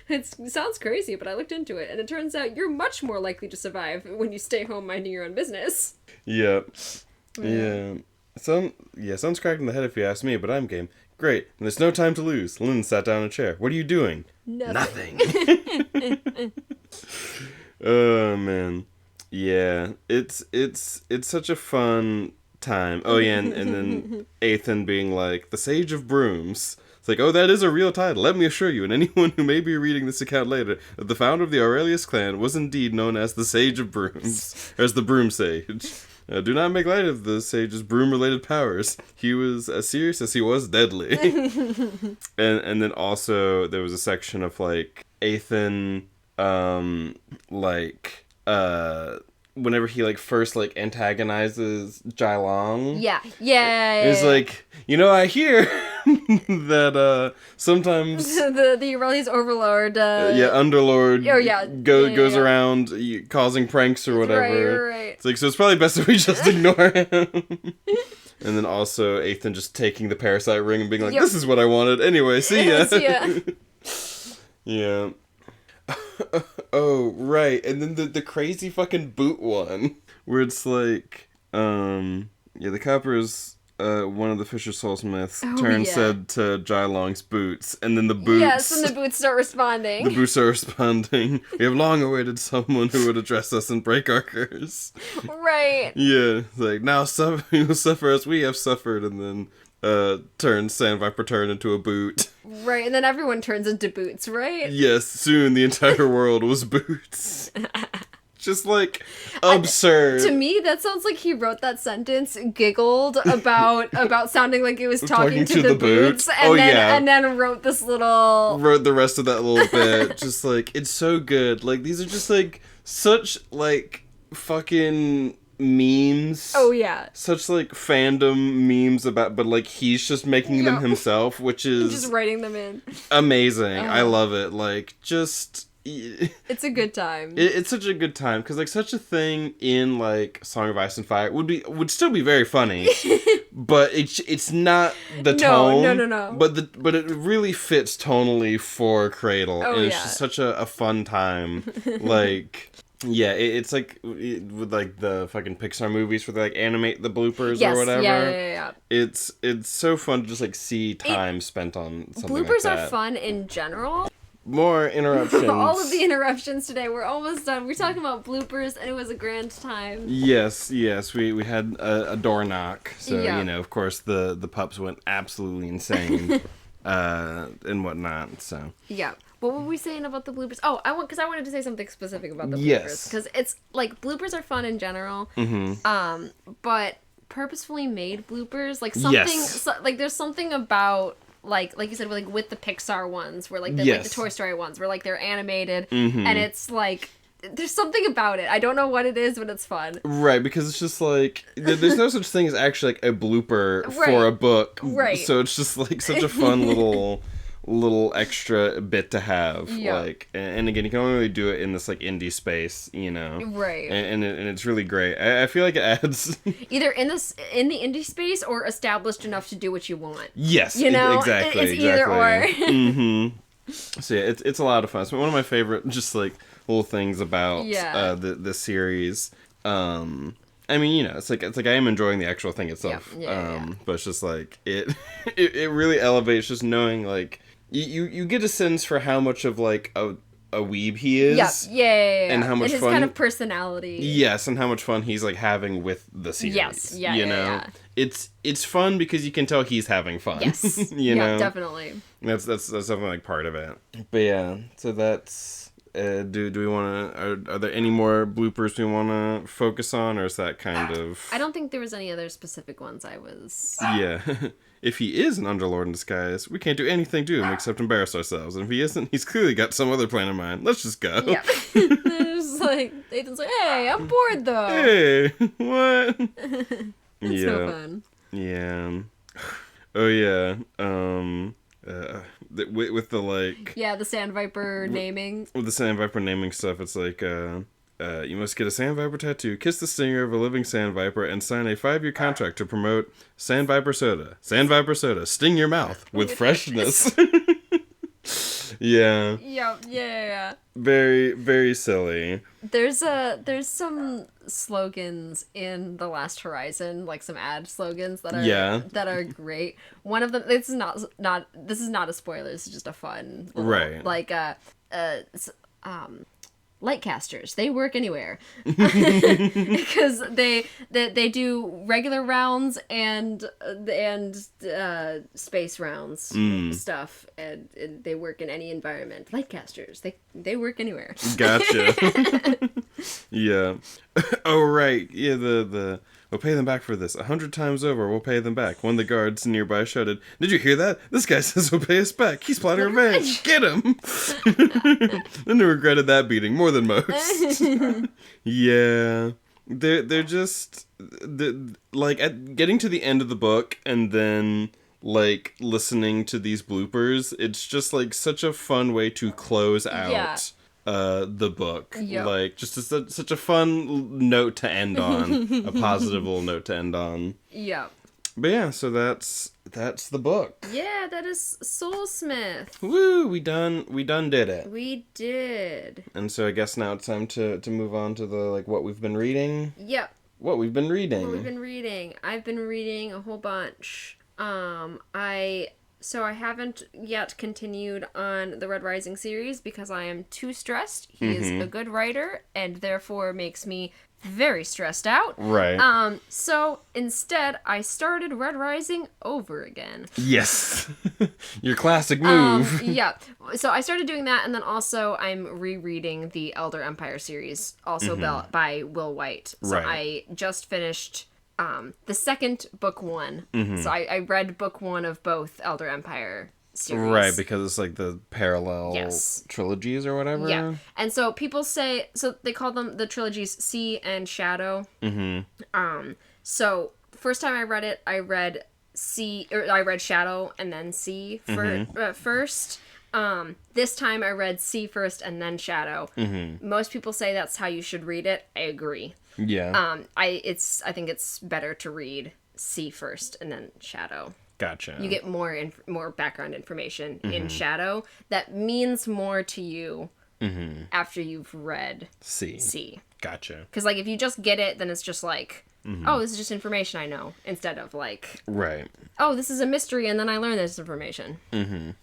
It sounds crazy, but I looked into it, and it turns out you're much more likely to survive when you stay home minding your own business. Yeah. Sounds cracked in the head if you ask me, but I'm game. Great. And there's no time to lose. Lynn sat down in a chair. What are you doing? Nothing. Oh, man. Yeah. It's such a fun time. Oh, yeah, and then Ethan being like, the Sage of Brooms. It's like, oh, that is a real title. Let me assure you, and anyone who may be reading this account later, that the founder of the Aurelius clan was indeed known as the Sage of Brooms, or as the Broom Sage. Do not make light of the Sage's broom-related powers. He was as serious as he was deadly. and then also there was a section of like Ethan, whenever he like first like antagonizes Jailong. Yeah. It's like, I hear that sometimes the Aurelius overlord. Underlord. Goes around causing pranks or whatever. Right. It's like, so it's probably best that we just ignore him. And then also Ethan just taking the parasite ring and being like, this is what I wanted. Anyway, see ya. Yeah. Oh, right. And then the crazy fucking boot one, where it's like, the coppers, one of the Fisher Soulsmiths said to Jailong's boots, and then the boots... Yes, and the boots start responding. We have long awaited someone who would address us and break our curse. Right. Yeah, it's like, now you will suffer as we have suffered, and then... Sand Viper turned into a boot. Right, and then everyone turns into boots, right? Yes, soon the entire world was boots. Just like absurd. To me, that sounds like he wrote that sentence, giggled about sounding like it was talking to the boots, and then wrote the rest of that little bit. Just like, it's so good. Like, these are just like such like fucking memes. Oh yeah. Such like fandom memes but like he's just making them himself, which is just writing them in. Amazing. I love it. Like, just it's a good time. It's such a good time because like such a thing in like Song of Ice and Fire would still be very funny, but it's not the tone. No. But it really fits tonally for Cradle, and it's just such a fun time. Like. Yeah, it's like with like the fucking Pixar movies where they like animate the bloopers or whatever. Yeah. It's so fun to just like see time spent on something like that. Bloopers are fun in general. More interruptions. All of the interruptions today. We're almost done. We're talking about bloopers, and it was a grand time. Yes. We had a door knock, so of course the pups went absolutely insane, and whatnot. So yeah. What were we saying about the bloopers? Oh, because I wanted to say something specific about the bloopers. Because it's, like, bloopers are fun in general. Mm-hmm. But purposefully made bloopers, like, something... like, there's something about, like you said, like, with the Pixar ones, where, like, like the Toy Story ones, where, like, they're animated, and it's, like... There's something about it. I don't know what it is, but it's fun. Right, because it's just like... There's no such thing as actually, like, a blooper for a book. Right. So it's just, like, such a fun little extra bit to have, like, and again, you can only really do it in this like indie space, right, and it's really great. I feel like it adds either in the indie space or established enough to do what you want. Yes, exactly. It's either or. Mm-hmm. So yeah, it's a lot of fun. So one of my favorite just like little things about the series. I mean, it's like I am enjoying the actual thing itself. But it's just like it really elevates just knowing like you get a sense for how much of like a weeb he is. Yeah. And how much his fun... kind of personality. Yes, and how much fun he's, like, having with the series. Yes, yeah. It's fun because you can tell he's having fun. Yes. you know? Definitely. That's definitely, like, part of it. But, yeah, so that's... do we want to... Are there any more bloopers we want to focus on, or is that kind of... I don't think there was any other specific ones I was... Yeah. If he is an Underlord in disguise, we can't do anything to him except embarrass ourselves. And if he isn't, he's clearly got some other plan in mind. Let's just go. Yeah. There's like, Ethan's like, hey, I'm bored though. Hey, what? It's so fun. Yeah. Oh, yeah. With the, like... Yeah, the Sand Viper naming. With the Sand Viper naming stuff, it's like, you must get a Sand Viper tattoo, kiss the stinger of a living Sand Viper, and sign a 5-year contract to promote Sand Viper Soda. Sand Viper Soda, sting your mouth with freshness. Yeah. Yeah. Very, very silly. There's some slogans in The Last Horizon, like some ad slogans that are great. One of them, this is not a spoiler, this is just a fun little, right. Like lightcasters, they work anywhere. Because they do regular rounds and space rounds stuff, and they work in any environment. Lightcasters, they work anywhere. Gotcha. Yeah. Oh right. Yeah, the we'll pay them back for this 100 times over. We'll pay them back. One of the guards nearby shouted, "Did you hear that? This guy says he'll pay us back. He's plotting revenge. Get him!" Then they regretted that beating more than most. Yeah. They're just... like, at getting to the end of the book and then, like, listening to these bloopers, it's just, like, such a fun way to close out... the book. Yep. Like, just such a fun note to end on. A positive little note to end on. Yeah. But yeah, so that's the book. Yeah, that is Soulsmith. Woo! We done did it. We did. And so I guess now it's time to move on to the, like, what we've been reading. Yep. What we've been reading. I've been reading a whole bunch. So I haven't yet continued on the Red Rising series because I am too stressed. He is a good writer and therefore makes me very stressed out. Right. So instead I started Red Rising over again. Yes. Your classic move. Yeah. So I started doing that, and then also I'm rereading the Elder Empire series, also by Will Wight. So I just finished the second book one. So I read book one of both Elder Empire series. Right, because it's like the parallel trilogies or whatever. Yeah. And so people say, so they call them the trilogies Sea and Shadow. So first time I read it, I read Shadow and then Sea first. This time I read Sea first and then Shadow. Most people say that's how you should read it. I agree. Yeah. I think it's better to read Sea first and then Shadow. Gotcha. You get more background information in Shadow that means more to you after you've read Sea. Gotcha. Because like if you just get it, then it's just like, oh, this is just information I know, instead of like, right. Oh, this is a mystery, and then I learn this information.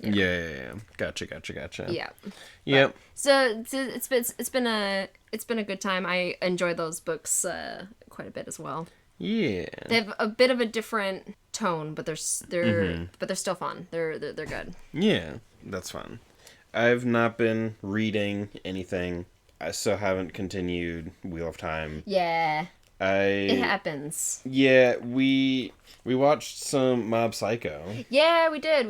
Yeah. Gotcha. Yeah. Yep. So it's been a good time. I enjoy those books quite a bit as well. Yeah. They have a bit of a different tone, but they're still fun. They're good. Yeah, that's fun. I've not been reading anything. I still haven't continued Wheel of Time. Yeah. It happens. Yeah, we watched some Mob Psycho. Yeah, we did.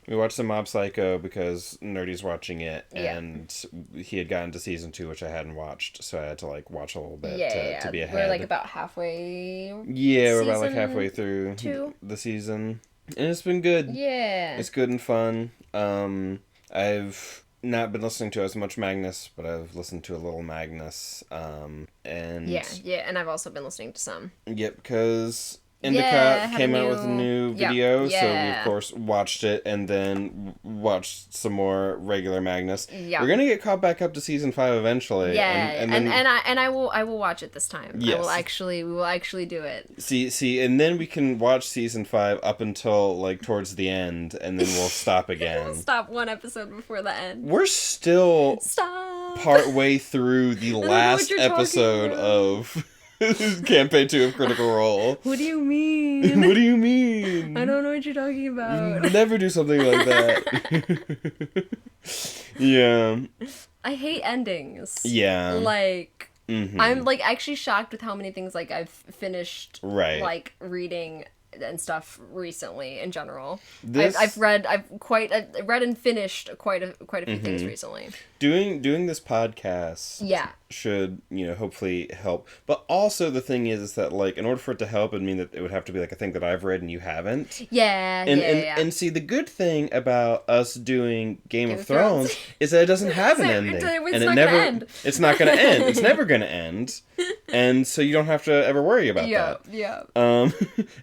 We watched some Mob Psycho because Nerdy's watching it, and he had gotten to season 2, which I hadn't watched, so I had to like watch a little bit to be ahead. We're like about halfway. Yeah, we're about like halfway through the season, and it's been good. Yeah, it's good and fun. I've not been listening to as much Magnus, but I've listened to a little Magnus. And yeah, and I've also been listening to some. Yep, because Endicott came out with a new video, so we of course watched it and then watched some more regular Magnus. We're gonna get caught back up to season 5 eventually. And I will watch it this time. Yes. We will actually do it. See, and then we can watch season 5 up until like towards the end, and then we'll stop again. We'll stop one episode before the end. We're still part way through the last episode of Campaign 2 of Critical Role. What do you mean? What do you mean? I don't know what you're talking about. Never do something like that. Yeah. I hate endings. Yeah. Like, I'm like actually shocked with how many things like I've finished like reading and stuff recently in general. I've read and finished quite a few things recently. Doing this podcast should, hopefully help. But also the thing is that like in order for it to help, it'd mean that it would have to be like a thing that I've read and you haven't. And see, the good thing about us doing Game of Thrones is that it doesn't have an ending. It's not gonna end. It's never gonna end. And so you don't have to ever worry about that. Yeah.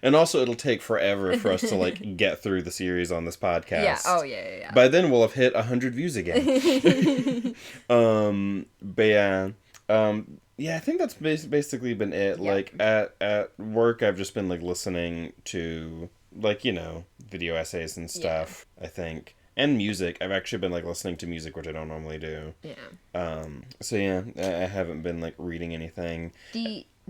And also it'll take forever for us to like get through the series on this podcast. Yeah. Oh yeah. By then we'll have hit 100 views again. But yeah. I think that's basically been it. Yeah. Like at work I've just been like listening to like, video essays and stuff, I think. And music. I've actually been like listening to music, which I don't normally do. Yeah. So yeah, I haven't been like reading anything.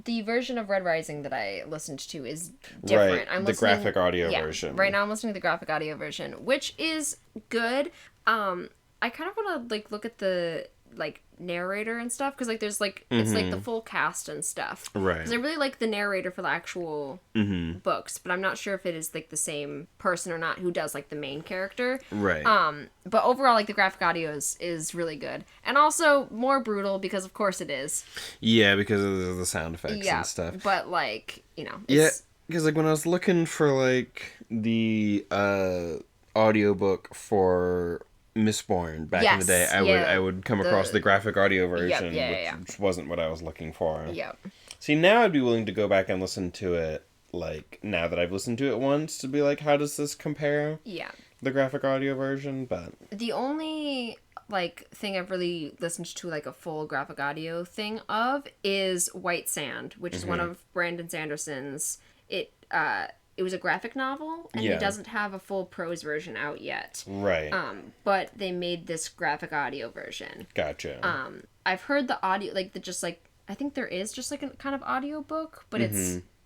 The version of Red Rising that I listened to is different. Right, the graphic audio version. Right now I'm listening to the graphic audio version, which is good. I kind of want to like look at the like narrator and stuff because like there's like it's like the full cast and stuff. Right. Because I really like the narrator for the actual books, but I'm not sure if it is like the same person or not who does like the main character. Right. But overall, like the graphic audio is really good, and also more brutal because of course it is. Yeah, because of the sound effects and stuff. But like because like when I was looking for like the audiobook for Mistborn back in the day, I would come across the graphic audio version, which wasn't what I was looking for. Yep. See, now I'd be willing to go back and listen to it, like, now that I've listened to it once, to be like, how does this compare? Yeah. The graphic audio version, but... The only, like, thing I've really listened to, like, a full graphic audio thing of is White Sand, which is one of Brandon Sanderson's. It was a graphic novel, and it doesn't have a full prose version out yet. Right. But they made this graphic audio version. Gotcha. I've heard the audio, like, I think there is just, like, a kind of audio book, but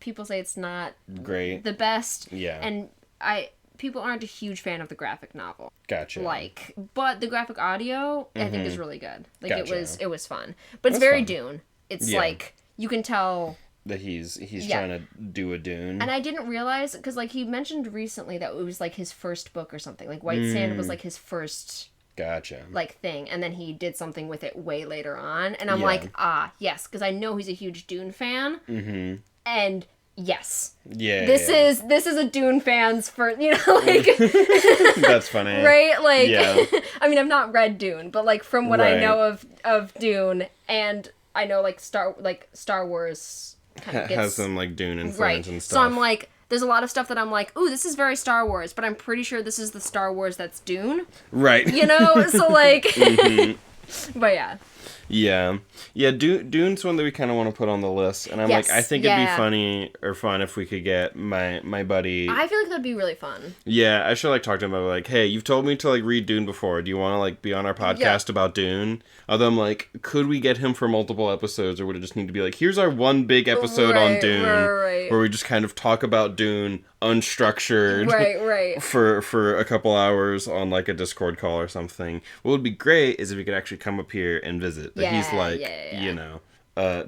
people say it's not great. The best. Yeah. And people aren't a huge fan of the graphic novel. Gotcha. But the graphic audio, I think, is really good. Like, gotcha. it was fun. But it's very Dune. It's, like, you can tell... that he's trying to do a Dune. And I didn't realize, because, like, he mentioned recently that it was, like, his first book or something. Like, White Sand was, like, his first... Gotcha. Like, thing. And then he did something with it way later on. And I'm like, yes. Because I know he's a huge Dune fan. Mm-hmm. And... yes. Yeah. This is a Dune fan's first, like... That's funny. Right? Like, I mean, I've not read Dune, but, like, from what I know of Dune, and I know, like, Star Wars kind of has some, like, Dune influence and stuff. So I'm like, there's a lot of stuff that I'm like, ooh, this is very Star Wars, but I'm pretty sure this is the Star Wars that's Dune. Right. So, like... But, yeah. Yeah. Yeah, Dune's one that we kind of want to put on the list. And I'm like, I think it'd be funny or fun if we could get my buddy... I feel like that'd be really fun. Yeah, I should, like, talk to him about, like, hey, you've told me to, like, read Dune before. Do you want to, like, be on our podcast about Dune? Although I'm like, could we get him for multiple episodes, or would it just need to be, like, here's our one big episode on Dune, where we just kind of talk about Dune unstructured for a couple hours on, like, a Discord call or something. What would be great is if he could actually come up here and visit. But he's like,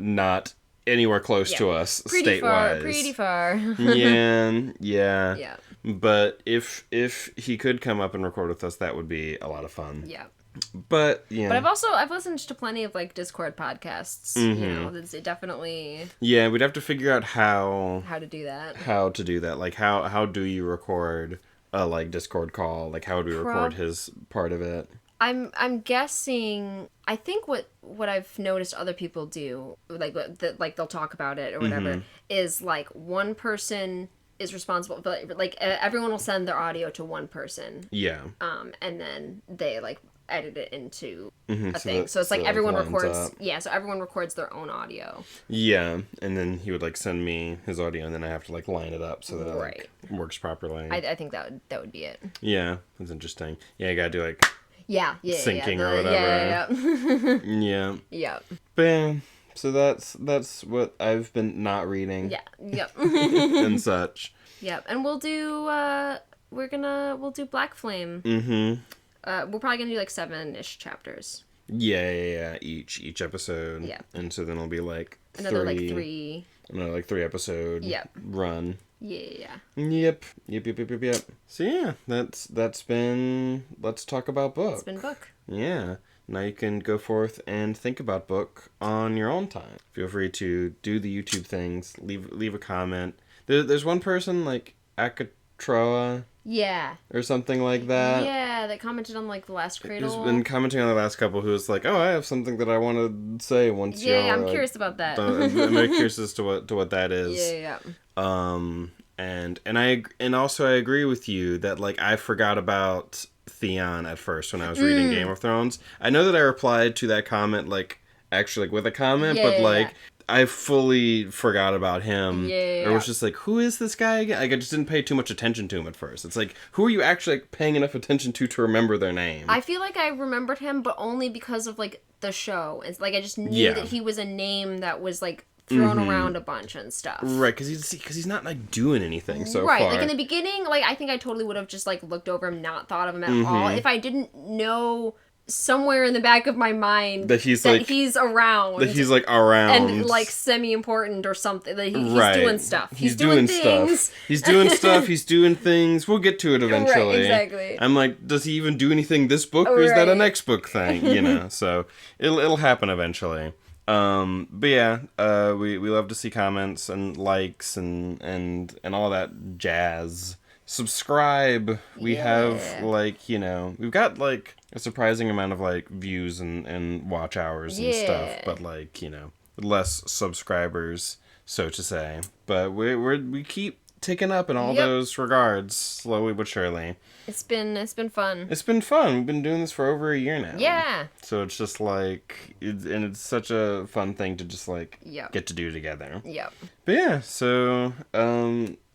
not anywhere close to us state-wise. Pretty far. Yeah. But if he could come up and record with us, that would be a lot of fun. Yeah. But yeah. But I've listened to plenty of like Discord podcasts. It's definitely. Yeah, we'd have to figure out how to do that. Like how do you record a like Discord call? Like how would we record his part of it? I'm guessing. I think what I've noticed other people do, like they'll talk about it or whatever, is like one person is responsible, but like everyone will send their audio to one person. Yeah. And then they like edit it into a thing. So it's like everyone records. Up. Yeah. So everyone records their own audio. Yeah, and then he would like send me his audio, and then I have to like line it up so that it like works properly. I think that would be it. Yeah, that's interesting. Yeah, you gotta do like. Syncing or whatever. Yeah. Bam. So that's what I've been not reading. Yeah. Yep. And such. Yep. And we'll do we'll do Black Flame. We're probably gonna do like 7-ish chapters. Yeah. Each episode. Yeah. And so then it'll be like another three. Another like 3 episode. Run. Yeah. Yep. So yeah, that's been Let's Talk About Book. It's been book. Yeah. Now you can go forth and think about book on your own time. Feel free to do the YouTube things. Leave a comment. There's one person like Akatroa. Yeah. Or something like that. Yeah, that commented on like the last Cradle. Who's been commenting on the last couple who was like, oh, I have something that I want to say once you Yeah, I'm curious about that. I'm very curious as to what that is. Yeah. And also I agree with you that like I forgot about Theon at first when I was reading Game of Thrones. I know that I replied to that comment like actually like with a comment, I fully forgot about him. Yeah. Or was just like, who is this guy again? Like, I just didn't pay too much attention to him at first. It's like, who are you actually like, paying enough attention to remember their name? I feel like I remembered him, but only because of like the show. It's like I just knew that he was a name that was like thrown around a bunch and stuff. Right, because he's not like doing anything so far. Right, like in the beginning, like I think I totally would have just like looked over him, not thought of him at all, if I didn't know somewhere in the back of my mind that he's around. That he's like around. And like semi-important or something. That he's doing stuff. He's doing things. Stuff. He's doing stuff. He's doing things. We'll get to it eventually. Right, exactly. I'm like, does he even do anything this book or is that a next book thing? You know, so it'll happen eventually. But yeah, we love to see comments and likes and all that jazz. Subscribe. We have like, you know, we've got like a surprising amount of like views and watch hours and stuff, but like, you know, less subscribers, so to say. But we keep ticking up in all those regards, slowly but surely. It's been fun. It's been fun. We've been doing this for over a year now. Yeah. So it's just like, it's such a fun thing to just like get to do together. Yep. But yeah, so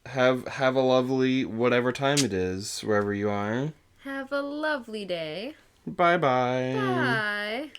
have a lovely whatever time it is wherever you are. Have a lovely day. Bye-bye. Bye.